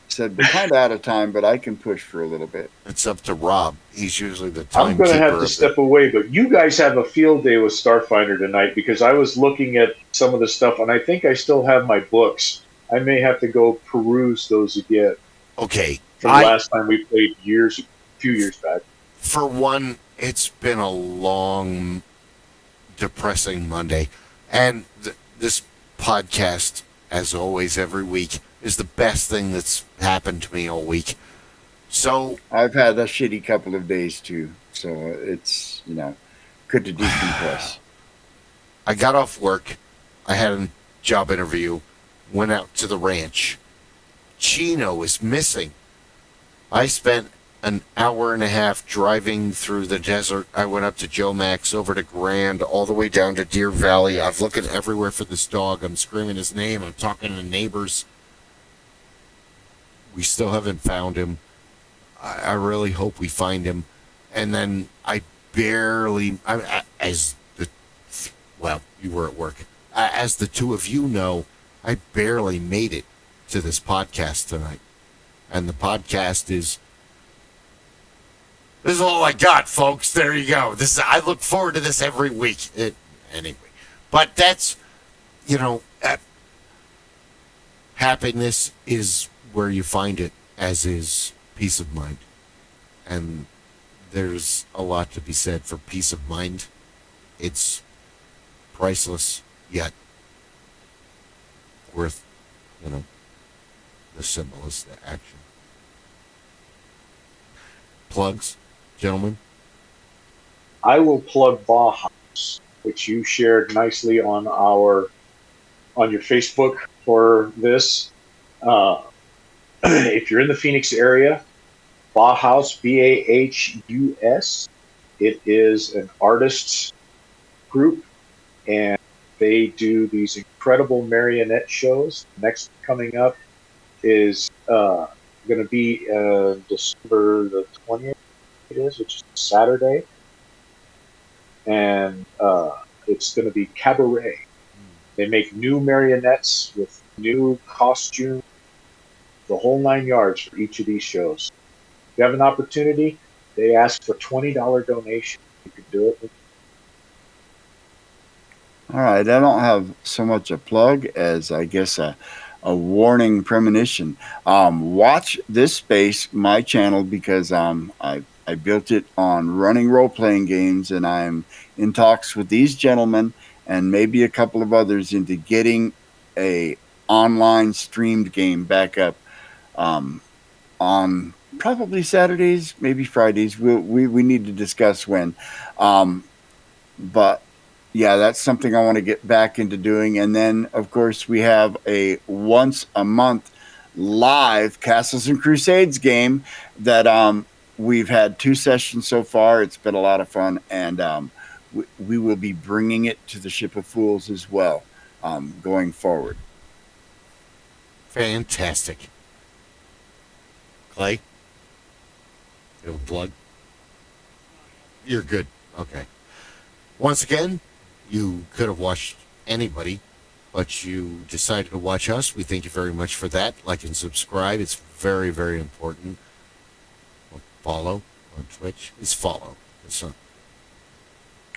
Said we're kind of out of time, but I can push for a little bit.
It's up to Rob. He's usually the timekeeper.
I'm going to have to step away, but you guys have a field day with Starfinder tonight, because I was looking at some of the stuff, and I think I still have my books. I may have to go peruse those again.
Okay,
from the last time we played a few years back.
For one, it's been a long, depressing Monday, and this podcast, as always, every week is the best thing that's happened to me all week. So
I've had a shitty couple of days too, so it's good to decompress.
I got off work. I had a job interview. Went out to the ranch. Chino is missing. I spent an hour and a half driving through the desert. I went up to Joe Max, over to Grand, all the way down to Deer Valley. I've looking everywhere for this dog. I'm screaming his name. I'm talking to neighbors. We still haven't found him. I really hope we find him. And then you were at work. As the two of you know, I barely made it to this podcast tonight. And the podcast is... This is all I got, folks. There you go. I look forward to this every week. Anyway. But that's, happiness is where you find it, as is peace of mind. And there's a lot to be said for peace of mind. It's priceless, yet worth, the simplest action. Plugs, gentlemen?
I will plug Bauhaus, which you shared nicely on your Facebook for this. If you're in the Phoenix area, Bauhaus, Bahus, it is an artists group, and they do these incredible marionette shows. Next coming up is going to be December the 20th, which is Saturday, and it's going to be cabaret. They make new marionettes with new costumes, the whole 9 yards for each of these shows. If you have an opportunity, they ask for $20 donation. You can do it.
All right, I don't have so much a plug as I guess a warning premonition. Watch this space, my channel, because I built it on running role-playing games, and I'm in talks with these gentlemen and maybe a couple of others into getting a online streamed game back up on probably Saturdays, maybe Fridays. We need to discuss when. But yeah, that's something I want to get back into doing. And then, of course, we have a once a month live Castles and Crusades game that we've had 2 sessions so far. It's been a lot of fun, and we will be bringing it to the Ship of Fools as well going forward.
Fantastic. Clay? You have a plug? You're good. Okay. Once again, you could have watched anybody, but you decided to watch us. We thank you very much for that. Like and subscribe. It's very, very important. Follow on Twitch. It's follow. It's not.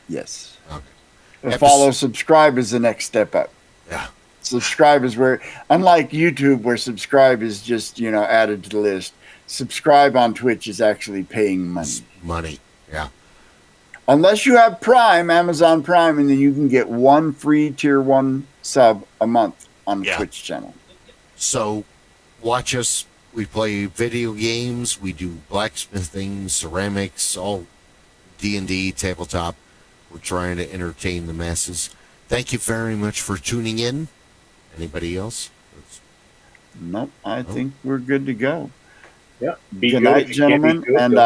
Yes.
Okay.
Follow, subscribe is the next step up.
Yeah.
Subscribe is where, unlike YouTube, where subscribe is just, added to the list, subscribe on Twitch is actually paying money.
Money, yeah.
Unless you have Prime, Amazon Prime, and then you can get 1 free tier 1 sub a month on the Twitch channel.
So watch us. We play video games. We do blacksmithing, ceramics, all D&D, tabletop. We're trying to entertain the masses. Thank you very much for tuning in. Anybody else?
Nope, I think we're good to go.
Yeah.
Good night, gentlemen. And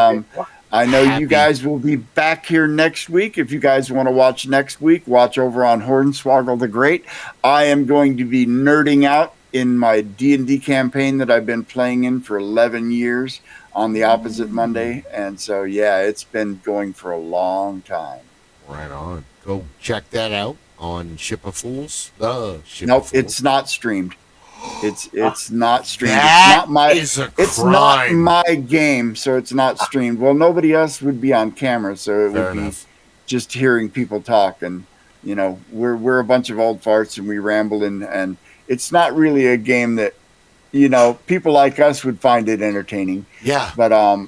I know you guys will be back here next week. If you guys want to watch next week, watch over on Hornswoggle the Great. I am going to be nerding out in my D&D campaign that I've been playing in for 11 years on the opposite Monday. And so, yeah, it's been going for a long time.
Right on. Go check that out on Ship of Fools.
Nope, it's not streamed. It's not streamed.
That
it's not my game, so it's not streamed. Well, nobody else would be on camera, so it would be just hearing people talk. And we're a bunch of old farts, and we ramble, and it's not really a game that people like us would find it entertaining.
Yeah.
But anyhow,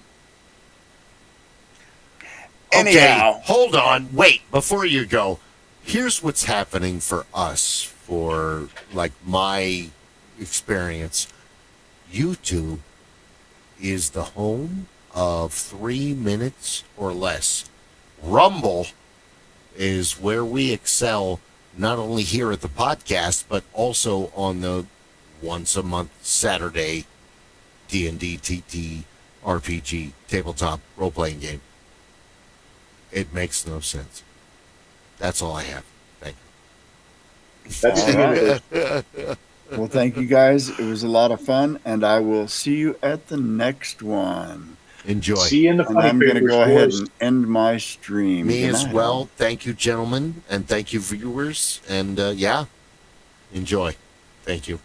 Okay, hold on. Wait, before you go, here's what's happening for us, for like my experience. YouTube is the home of 3 minutes or less. Rumble is where we excel, not only here at the podcast, but also on the once a month Saturday D&D TTRPG tabletop role-playing game. It makes no sense. That's all I have. Thank you.
That's
All right.
the
Well, thank you guys. It was a lot of fun, and I will see you at the next one.
Enjoy.
See you in the
And
funny
I'm going to
papers,
go ahead
boys.
and end my stream.
Me
Good
as
night,
well.
all.
Thank you, gentlemen, and thank you, viewers. And yeah, enjoy. Thank you.